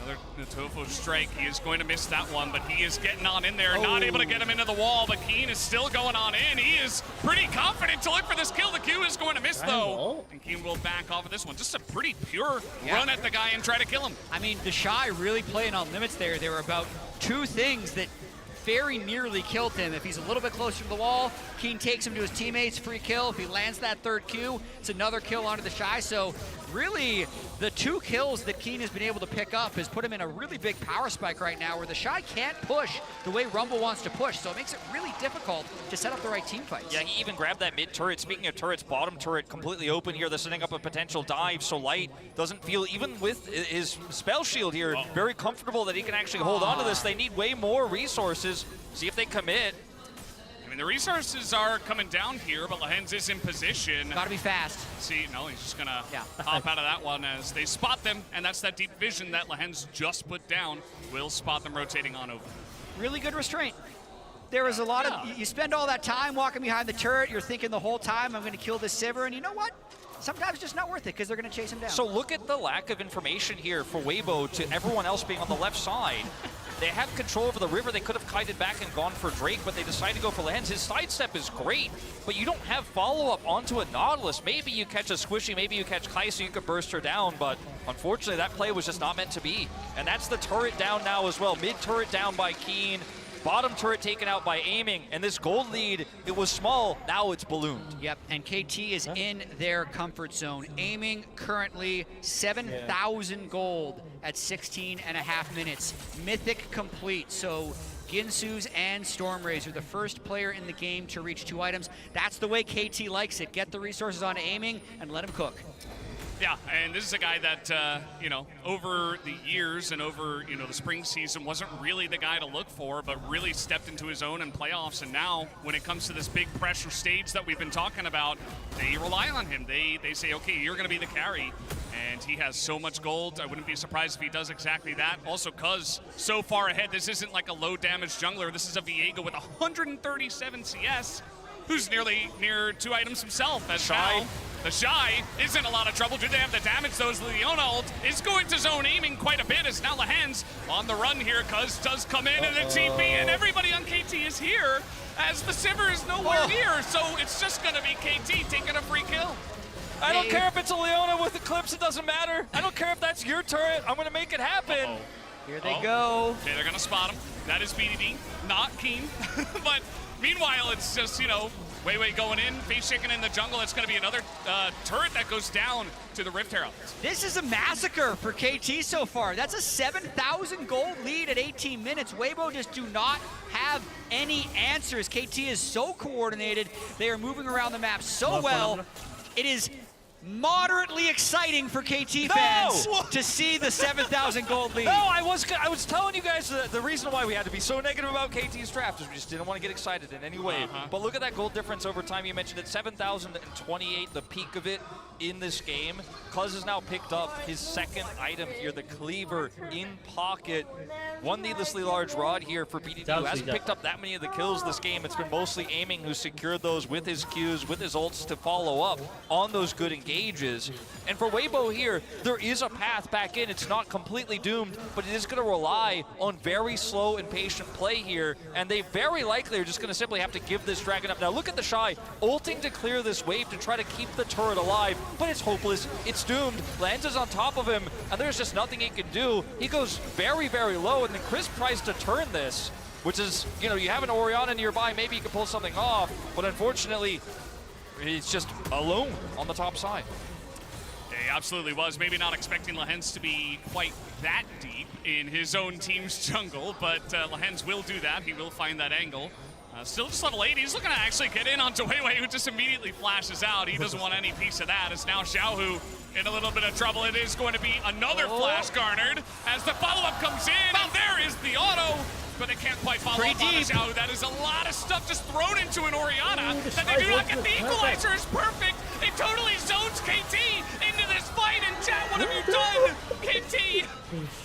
another Natofo strike. He is going to miss that one, but he is getting on in there. Not able to get him into the wall, but Keen is still going on in. He is pretty confident to look for this kill. The Q is going to miss, though. And Keen will back off of this one. Just a pretty pure run at the guy and try to kill him. I mean, the Shy really playing on limits there. There were about two things that very nearly killed him. If he's a little bit closer to the wall, Keen takes him to his teammates, free kill. If he lands that third Q, it's another kill onto the Shy. So really, the two kills that Keen has been able to pick up has put him in a really big power spike right now, where the Shy can't push the way Rumble wants to push. So it makes it really difficult to set up the right team fights. Yeah, he even grabbed that mid turret. Speaking of turrets, bottom turret completely open here. They're setting up a potential dive, so Light doesn't feel, even with his spell shield here, very comfortable that he can actually hold on to this. They need way more resources. See if they commit. I mean, the resources are coming down here, but Lahens is in position. Gotta be fast. See, no, he's just gonna hop out of that one as they spot them, and that's that deep vision that Lahens just put down. Will spot them rotating on over. Really good restraint. There was a lot of, you spend all that time walking behind the turret, you're thinking the whole time, I'm gonna kill this Sivir, and you know what? Sometimes it's just not worth it, because they're gonna chase him down. So look at the lack of information here for Weibo to everyone else being on the left side. They have control over the river. They could have kited back and gone for Drake, but they decided to go for Lahens. His sidestep is great, but you don't have follow-up onto a Nautilus. Maybe you catch a Squishy, maybe you catch Kai so you could burst her down, but unfortunately that play was just not meant to be. And that's the turret down now as well. Mid-turret down by Keen. Bottom turret taken out by Aiming, and this gold lead, it was small, now it's ballooned. Yep, and KT is in their comfort zone. Aiming currently 7,000 gold at 16.5 minutes. Mythic complete, so Ginsu's and Stormrazor, the first player in the game to reach 2 items. That's the way KT likes it. Get the resources on Aiming and let him cook. Yeah, and this is a guy that, you know, over the years and over, you know, the spring season wasn't really the guy to look for, but really stepped into his own in playoffs. And now, when it comes to this big pressure stage that we've been talking about, they rely on him. They say, okay, you're going to be the carry. And he has so much gold. I wouldn't be surprised if he does exactly that. Also, because so far ahead, this isn't like a low damage jungler. This is a Viego with 137 CS, who's nearly near 2 items himself. As Shy. The Shy is in a lot of trouble. Do they have the damage? Those Leona ult is going to zone Aiming quite a bit as now Lahens on the run here. Cuz does come in and the TP, and everybody on KT is here as the Sivir is nowhere near. So it's just going to be KT taking a free kill. I don't care if it's a Leona with Eclipse, it doesn't matter. I don't care if that's your turret, I'm going to make it happen. Here they go. Okay, they're going to spot him. That is BDD, not Keen. But meanwhile, it's just, you know, Weiwei going in, face shaking in the jungle. It's going to be another turret that goes down to the Rift Herald. This is a massacre for KT so far. That's a 7,000 gold lead at 18 minutes. Weibo just do not have any answers. KT is so coordinated. They are moving around the map so well. It is moderately exciting for KT fans to see the 7,000 gold lead. No, I was telling you guys the reason why we had to be so negative about KT's draft is we just didn't want to get excited in any way. But look at that gold difference over time. You mentioned it, 7,028, the peak of it. in this game. Cuz has now picked up his second item here, the cleaver in pocket. One needlessly large rod here for BDD, who hasn't picked up that many of the kills this game. It's been mostly aiming, who secured those with his Qs, with his ults to follow up on those good engages. And for Weibo here, there is a path back in. It's not completely doomed, but it is going to rely on very slow and patient play here, and they very likely are just going to simply have to give this dragon up. Now look at the Shy, ulting to clear this wave to try to keep the turret alive, but it's hopeless. It's doomed. Lens is on top of him, and there's just nothing he can do. He goes very, very low, and then Chris tries to turn this, which is, you know, you have an Orianna nearby, maybe you can pull something off, but unfortunately, he's just alone on the top side. He absolutely was. Maybe not expecting Lehens to be quite that deep in his own team's jungle, but Lehens will do that. He will find that angle. Still just level 8. He's looking to actually get in onto Weiwei, who just immediately flashes out. He doesn't want any piece of that. It's now Xiaohu in a little bit of trouble. It is going to be another flash garnered as the follow-up comes in, and there is the auto. But they can't quite follow up on Xiaohu. That is a lot of stuff just thrown into an Orianna. That they do not get the equalizer is perfect. It totally zones KT into this fight. And chat, what have you done? KT,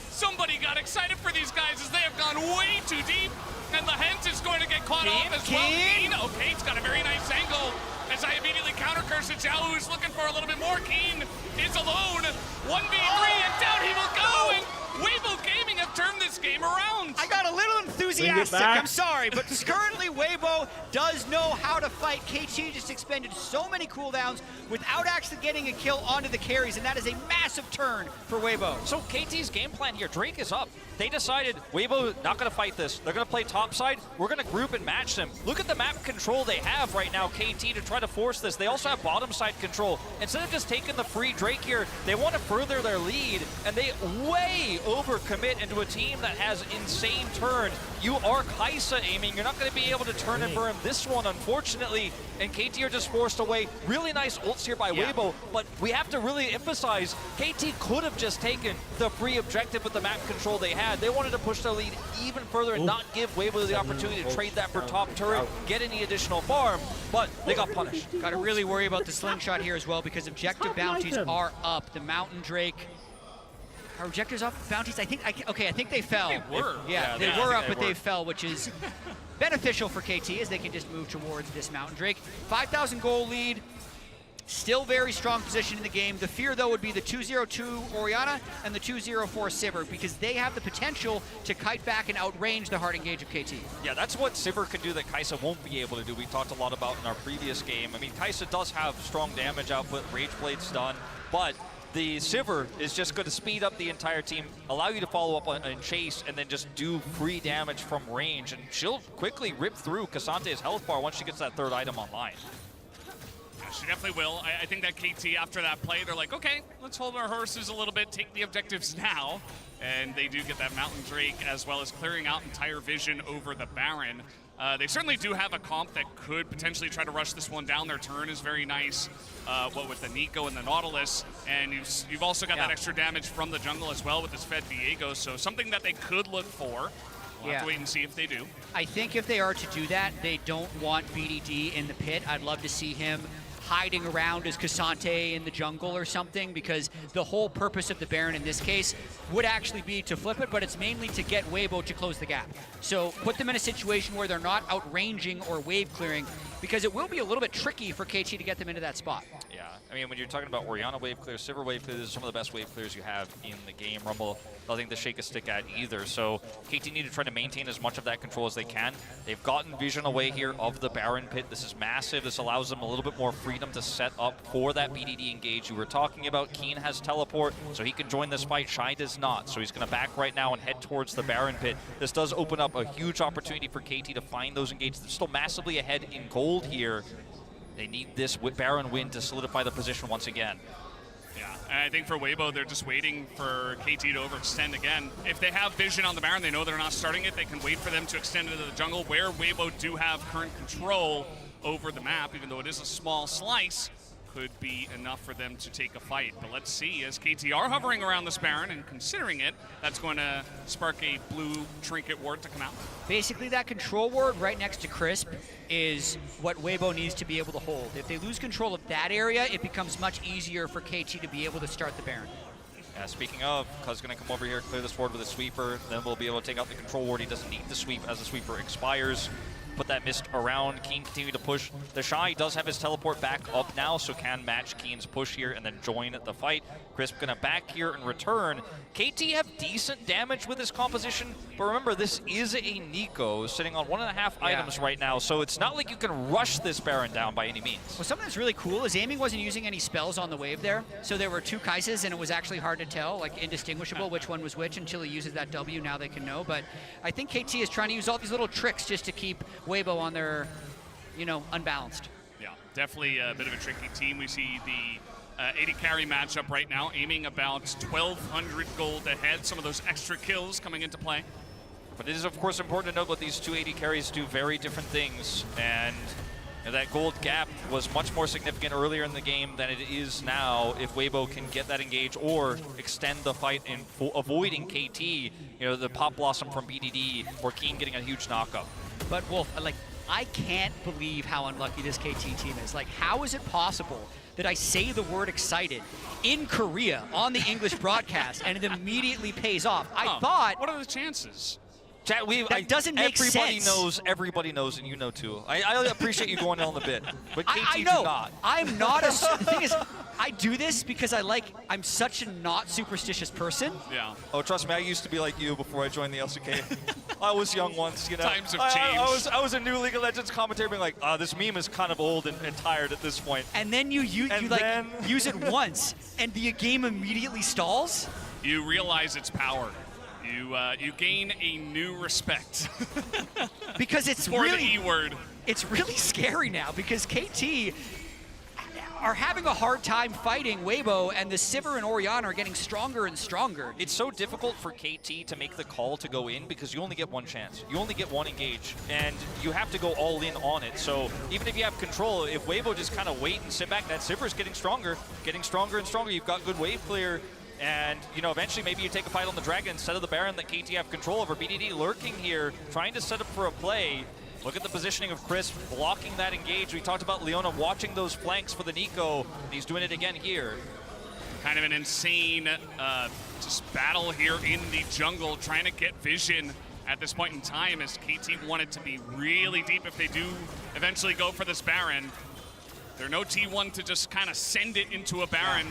somebody got excited for these guys as they have gone way too deep. And Lehens is going to get caught off as well. Keen, okay, it's got a very nice angle. As I immediately counter curse it, Xiaohu is looking for a little bit more. Keen is alone. 1v3 and down he will go. And Weibo Gaming have turned this game around. I got a little enthusiastic, I'm sorry, but currently Weibo does know how to fight. KT just expended so many cooldowns without actually getting a kill onto the carries, and that is a massive turn for Weibo. So KT's game plan here, Drake is up. They decided Weibo not going to fight this. They're going to play topside. We're going to group and match them. Look at the map control they have right now, KT, to try to force this. They also have bottom side control. Instead of just taking the free Drake here, they want to further their lead, and they way overcommit into a team that has insane turn. You are Kaisa aiming. You're not going to be able to turn and burn this one, unfortunately, and KT are just forced away. Really nice ults here by Weibo, but we have to really emphasize KT could have just taken the free objective with the map control they had. They wanted to push their lead even further and not give Weibo the opportunity to trade that for top turret, get any additional farm, but they got punished. Got to really worry about the slingshot here as well because objective bounties are up. The Mountain Drake. Are objectives up? Bounties, I think they fell. They were. Yeah, they were up, but they fell, which is beneficial for KT as they can just move towards this Mountain Drake. 5,000 goal lead. Still very strong position in the game. The fear, though, would be the 202 Orianna and the 204 Sivir because they have the potential to kite back and outrange the hard engage of KT. Yeah, that's what Sivir can do that Kaisa won't be able to do. We talked a lot about in our previous game. I mean, Kaisa does have strong damage output, Rage Blade stun, but the Sivir is just going to speed up the entire team, allow you to follow up on and chase, and then just do free damage from range. And she'll quickly rip through Cassante's health bar once she gets that third item online. She definitely will. I think that KT, after that play, they're like, okay, let's hold our horses a little bit, take the objectives now. And they do get that Mountain Drake, as well as clearing out entire vision over the Baron. They certainly do have a comp that could potentially try to rush this one down. Their turn is very nice, what with the Nico and the Nautilus. And you've also got that extra damage from the jungle as well with this Fed Viego. So something that they could look for. We'll have to wait and see if they do. I think if they are to do that, they don't want BDD in the pit. I'd love to see him hiding around as Cassante in the jungle or something, because the whole purpose of the Baron in this case would actually be to flip it, but it's mainly to get Weibo to close the gap. So put them in a situation where they're not outranging or wave clearing, because it will be a little bit tricky for KT to get them into that spot. Yeah, I mean, when you're talking about Orianna wave clear, Sivir wave clear, these are some of the best wave clears you have in the game. Rumble, nothing to shake a stick at either. So KT need to try to maintain as much of that control as they can. They've gotten vision away here of the Baron pit. This is massive. This allows them a little bit more freedom to set up for that BDD engage you were talking about. Keen has teleport, so he can join this fight. Shy does not, so he's going to back right now and head towards the Baron pit. This does open up a huge opportunity for KT to find those engages. They're still massively ahead in gold here. They need this Baron win to solidify the position once again. Yeah, and I think for Weibo, they're just waiting for KT to overextend again. If they have vision on the Baron, they know they're not starting it. They can wait for them to extend into the jungle, where Weibo do have current control over the map, even though it is a small slice. could be enough for them to take a fight. But let's see, as KT are hovering around this Baron and considering it, that's going to spark a blue trinket ward to come out. Basically, that control ward right next to Crisp is what Weibo needs to be able to hold. If they lose control of that area, it becomes much easier for KT to be able to start the Baron. Yeah, speaking of, Cuz going to come over here, clear this ward with a sweeper, then we'll be able to take out the control ward. He doesn't need the sweep as the sweeper expires. Put that mist around. Keen continue to push. The Shy does have his teleport back up now, so can match Keen's push here and then join the fight. Crisp gonna back here and return. KT have decent damage with this composition, but remember, this is a Nico sitting on 1.5 items right now, so it's not like you can rush this Baron down by any means. Well, something that's really cool is Aiming wasn't using any spells on the wave there, so there were 2 Kaises, and it was actually hard to tell, like indistinguishable which one was which until he uses that W. Now they can know, but I think KT is trying to use all these little tricks just to keep Weibo on their, unbalanced. Yeah, definitely a bit of a tricky team. We see the AD carry matchup right now, Aiming about 1,200 gold ahead. Some of those extra kills coming into play. But it is, of course, important to note that these 2 AD carries do very different things, and that gold gap was much more significant earlier in the game than it is now if Weibo can get that engage or extend the fight in avoiding KT, the Pop Blossom from BDD, or Keen getting a huge knockup. But Wolf, I can't believe how unlucky this KT team is. How is it possible that I say the word excited in Korea on the English broadcast and it immediately pays off? I thought... What are the chances? Chat, that doesn't make sense. Everybody knows, and you know too. I appreciate you going on the bit, but KT I know. do not. I'm not a... The thing is, I do this because I'm such a not superstitious person. Yeah. Oh, trust me, I used to be like you before I joined the LCK. I was young once, Times have changed. I was a new League of Legends commentator being like, this meme is kind of old and tired at this point. And then you use it once, and the game immediately stalls? You realize its power. You gain a new respect. Because it's for really, the E word. It's really scary now because KT are having a hard time fighting Weibo, and the Sivir and Orianna are getting stronger and stronger. It's so difficult for KT to make the call to go in because you only get one chance. You only get one engage, and you have to go all in on it. So even if you have control, if Weibo just kind of wait and sit back, that Sivir is getting stronger and stronger. You've got good wave clear. And, eventually maybe you take a fight on the Dragon instead of the Baron that KT have control over. BDD lurking here, trying to set up for a play. Look at the positioning of Crisp, blocking that engage. We talked about Leona watching those flanks for the Nico, and he's doing it again here. Kind of an insane just battle here in the jungle, trying to get vision at this point in time as KT wanted to be really deep if they do eventually go for this Baron. They're no T1 to just kind of send it into a Baron.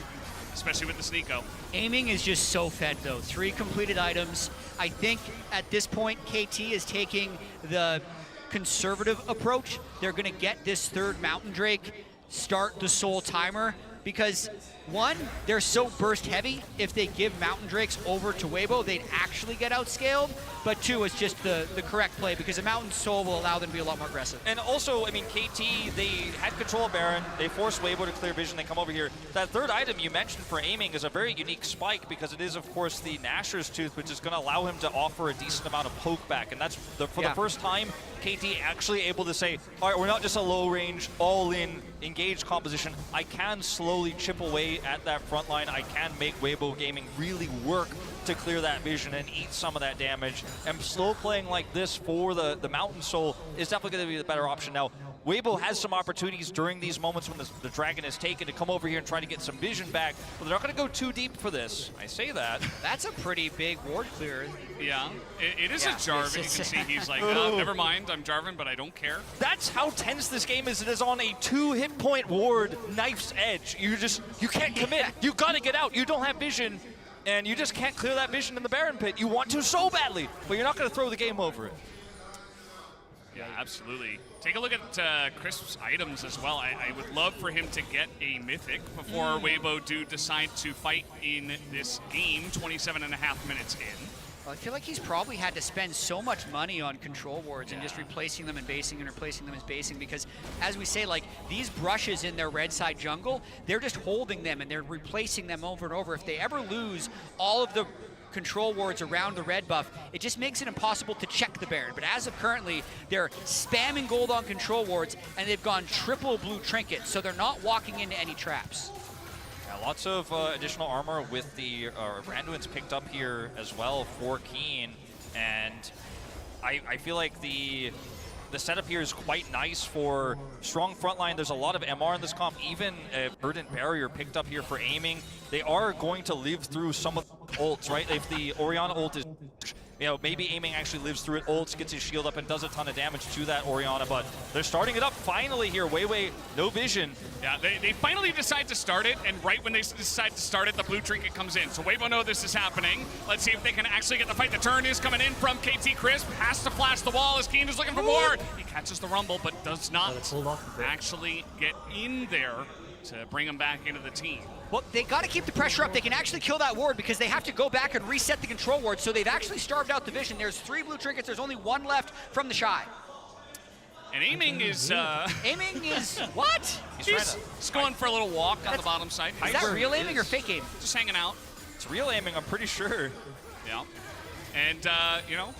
Especially with this Nico. Aiming is just so fed, though. 3 completed items. I think at this point, KT is taking the conservative approach. They're going to get this 3rd Mountain Drake, start the Soul Timer, because 1, they're so burst heavy. If they give Mountain Drakes over to Weibo, they'd actually get outscaled. But 2, it's just the correct play because a Mountain Soul will allow them to be a lot more aggressive. And also, KT, they had control of Baron. They forced Weibo to clear vision. They come over here. That 3rd item you mentioned for Aiming is a very unique spike because it is, of course, the Nashor's Tooth, which is going to allow him to offer a decent amount of poke back. And that's the first time KT actually able to say, all right, we're not just a low-range, all-in, engaged composition. I can slowly chip away at that front line. I can make Weibo Gaming really work to clear that vision and eat some of that damage. And slow playing like this for the Mountain Soul is definitely going to be the better option. Now, Weibo has some opportunities during these moments when the Dragon is taken to come over here and try to get some vision back, but they're not going to go too deep for this. I say that. That's a pretty big ward clear. Yeah, it is a Jarvan. You can see he's like, never mind, I'm Jarvan, but I don't care. That's how tense this game is. It is on a 2-hit point ward, knife's edge. You can't commit. You got to get out. You don't have vision. And you just can't clear that vision in the Baron pit. You want to so badly, but you're not going to throw the game over it. Yeah, absolutely. Take a look at Crisp's items as well. I would love for him to get a Mythic before Weibo do decide to fight in this game, 27.5 minutes in. Well, I feel like he's probably had to spend so much money on control wards and just replacing them and basing and replacing them as basing because, as we say, these brushes in their red side jungle, they're just holding them and they're replacing them over and over. If they ever lose all of the control wards around the red buff, it just makes it impossible to check the Baron. But as of currently, they're spamming gold on control wards, and they've gone triple blue trinkets, so they're not walking into any traps. Yeah, lots of additional armor with the Randuin's picked up here as well for Keen, and I feel like the setup here is quite nice for strong frontline. There's a lot of MR in this comp, even a Verdant Barrier picked up here for aiming. They are going to live through some of the ults, right? If the Orianna ult is, maybe aiming actually lives through it, ults, gets his shield up, and does a ton of damage to that Orianna, but they're starting it up finally here. Weiwei, no vision. Yeah, they finally decide to start it, and right when they decide to start it, the blue trinket comes in. So Weibo know this is happening. Let's see if they can actually get the fight. The turn is coming in from KT. Crisp has to flash the wall as Keen is looking for more. He catches the rumble, but does not actually get in there to bring him back into the team. Well, they got to keep the pressure up. They can actually kill that ward because they have to go back and reset the control ward. So they've actually starved out the vision. There's 3 blue trinkets. There's only 1 left from the Shy. And aiming is... aiming is what? He's going for a little walk on the bottom side. Is that real aiming or fake aiming? Just hanging out. It's real aiming, I'm pretty sure. Yeah. And,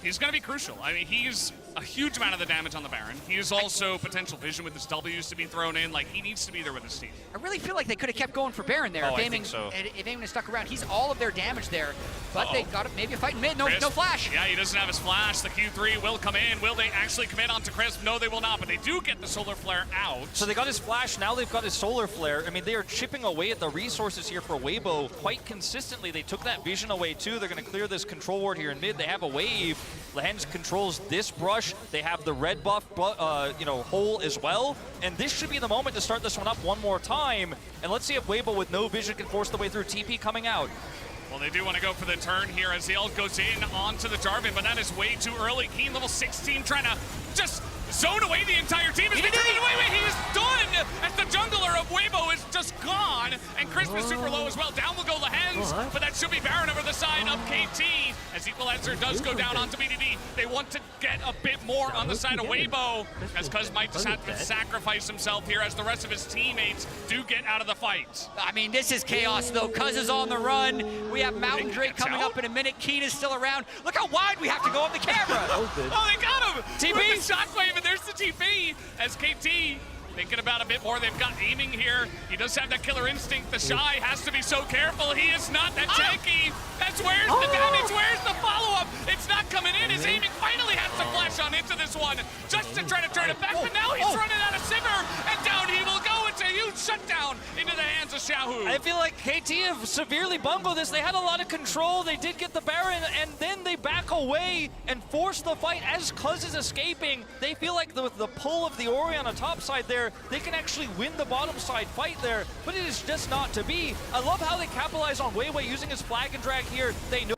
he's going to be crucial. I mean, he's a huge amount of the damage on the Baron. He is also potential vision with his W's to be thrown in. Like, he needs to be there with his team. I really feel like they could have kept going for Baron there. Oh, if I think so. If aiming had stuck around, he's all of their damage there. But they got maybe a fight in mid. No flash. Yeah, he doesn't have his flash. The Q3 will come in. Will they actually commit onto Crisp? No, they will not. But they do get the solar flare out. So they got his flash. Now they've got his solar flare. I mean, they are chipping away at the resources here for Weibo quite consistently. They took that vision away too. They're going to clear this control ward here in mid. They have a wave. Lehens controls this brush. They have the red buff, hole as well. And this should be the moment to start this one up one more time. And let's see if Weibo with no vision can force the way through. TP coming out. Well, they do want to go for the turn here as the ult goes in onto the Jarvan, but that is way too early. Keen level 16 trying to just zone away the entire team. He is done as the jungler of Weibo is just gone. And Crisp is super low as well. Down will go Lehens, but that should be Baron over the side of KT. As Equalizer does go down onto BDD, they want to get a bit more on the side of Weibo, as Cuz might just have to sacrifice himself here as the rest of his teammates do get out of the fight. I mean, this is chaos though. Cuz is on the run. We have Mountain Drake coming up in a minute. Keen is still around. Look how wide we have to go on the camera. Oh, they got him! TP! With the shockwave, and there's the TP as KT thinking about a bit more. They've got aiming here. He does have that killer instinct. The Shy has to be so careful. He is not that tanky. That's where's the damage? Where's the follow-up? It's not coming in. His aiming finally has to flash on into this one just to try to turn it back. But now he's running out of Sivir, and down he will go. It's a huge shutdown into the hands of Xiaohu. I feel like KT have severely bungled this. They had a lot of control. They did get the Baron, and then they back away and force the fight as Cuz is escaping. They feel like with the pull of the Ori on the top side there, they can actually win the bottom side fight there, but it is just not to be. I love how they capitalize on Weiwei using his flag and drag here. They know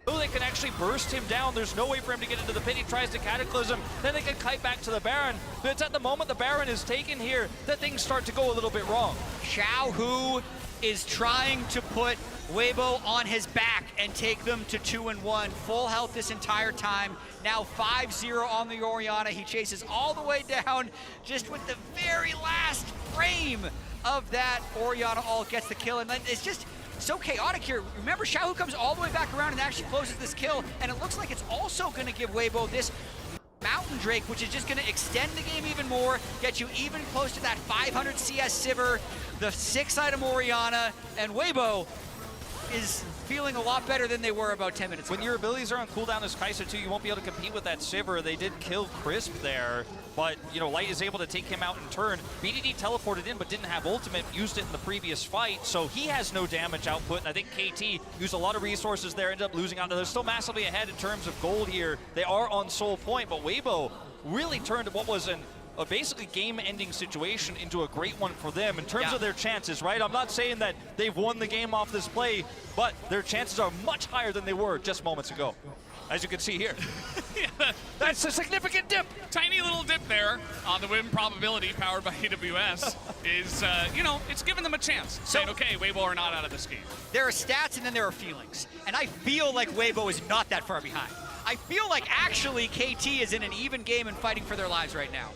they can actually burst him down. There's no way for him to get into the pit. He tries to Cataclysm, then they can kite back to the Baron. But it's at the moment the Baron is taken here that things start to go a little bit wrong. Xiaohu is trying to put Weibo on his back and take them to 2-1. Full health this entire time. Now 5-0 on the Orianna. He chases all the way down just with the very last frame of that Orianna ult gets the kill. And it's just so chaotic here. Remember, Xiaohu comes all the way back around and actually closes this kill. And it looks like it's also going to give Weibo this Mountain Drake, which is just going to extend the game even more, get you even close to that 500 CS Sivir, the 6-item Orianna, and Weibo is feeling a lot better than they were about 10 minutes ago. When your abilities are on cooldown as Kai'Sa too, you won't be able to compete with that Sivir. They did kill Crisp there, but Light is able to take him out in turn. BDD teleported in but didn't have ultimate, used it in the previous fight, so he has no damage output, and I think KT used a lot of resources there, ended up losing out. They're still massively ahead in terms of gold here. They are on soul point, but Weibo really turned what was a basically game-ending situation into a great one for them in terms of their chances, right? I'm not saying that they've won the game off this play, but their chances are much higher than they were just moments ago, as you can see here. That's a significant dip. Tiny little dip there on the win probability powered by AWS is, it's giving them a chance. Saying, okay, Weibo are not out of this game. There are stats and then there are feelings. And I feel like Weibo is not that far behind. I feel like actually KT is in an even game and fighting for their lives right now.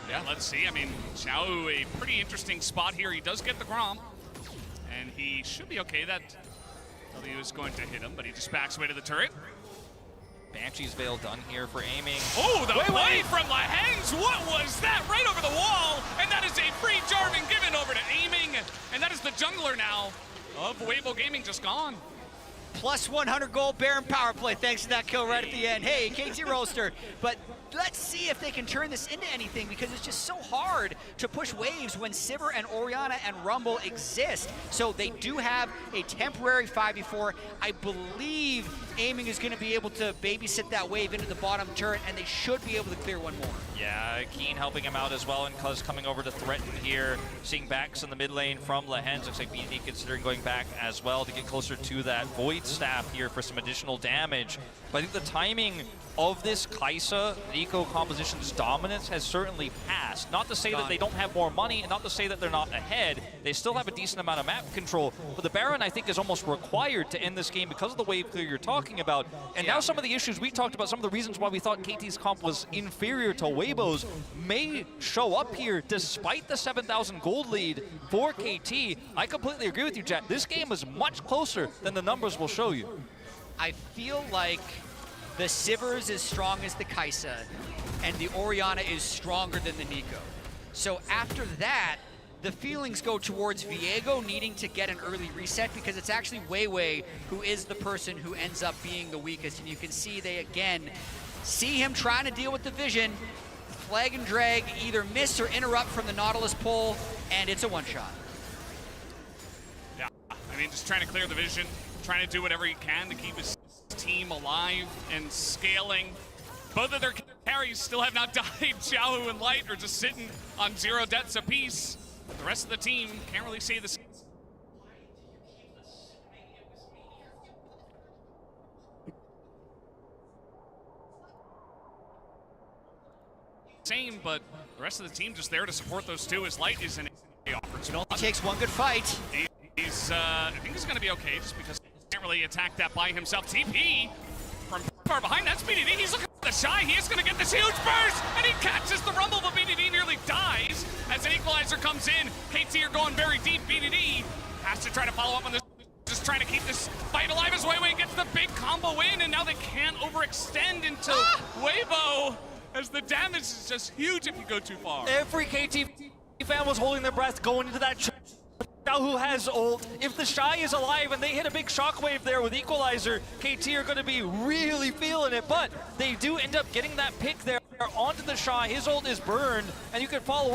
Yeah, let's see. I mean, Xiao, a pretty interesting spot here. He does get the Grom, and he should be okay. That Thought he was going to hit him, but he just backs away to the turret. Banshee's Veil done here for aiming. Oh, the play from Lahens! What was that? Right over the wall! And that is a free Jarvan given over to aiming. And that is the jungler now of Weibo Gaming just gone. Plus 100 gold Baron power play thanks to that kill right at the end. Hey, KT roster. But let's see if they can turn this into anything, because it's just so hard to push waves when Sivir and Orianna and Rumble exist. So they do have a temporary 5v4. I believe aiming is going to be able to babysit that wave into the bottom turret, and they should be able to clear one more. Yeah, Keen helping him out as well, and Cuz coming over to threaten here. Seeing backs in the mid lane from Lahens. Looks like BD considering going back as well to get closer to that Void Staff here for some additional damage. But I think the timing of this Kai'Sa Nico composition's dominance has certainly passed. Not to say that they don't have more money, and not to say that they're not ahead. They still have a decent amount of map control, but the Baron, I think, is almost required to end this game because of the wave clear you're talking about. And now some of the issues we talked about, some of the reasons why we thought KT's comp was inferior to Weibo's, may show up here despite the 7,000 gold lead for KT. I completely agree with you, Jack. This game is much closer than the numbers will show you. I feel like the Sivir is as strong as the Kai'Sa, and the Orianna is stronger than the Nico. So after that, the feelings go towards Viego needing to get an early reset, because it's actually Weiwei who is the person who ends up being the weakest. And you can see they, again, see him trying to deal with the vision. Flag and drag either miss or interrupt from the Nautilus pull, and it's a one-shot. Yeah, I mean, just trying to clear the vision, trying to do whatever he can to keep his team alive and scaling. Both of their carries still have not died. Xiaohu and Light are just sitting on 0 deaths apiece. The rest of the team can't really say the same, but the rest of the team just there to support those two as Light is an opportunity. He takes one good fight. He's I think he's gonna be okay just because he can't really attack that by himself. TP from far behind, that's BDD. He's looking for the shy. He is gonna get this huge burst, and he catches the Rumble, but BDD nearly dies as an equalizer comes in. KT are going very deep. BDD has to try to follow up on this, just trying to keep this fight alive as Weiwei gets the big combo in, and now they can't overextend into Weibo, as the damage is just huge if you go too far. Every KT fan was holding their breath going into that who has ult. If the Shy is alive and they hit a big shockwave there with Equalizer, KT are going to be really feeling it, but they do end up getting that pick there onto the Shy. His ult is burned, and you can follow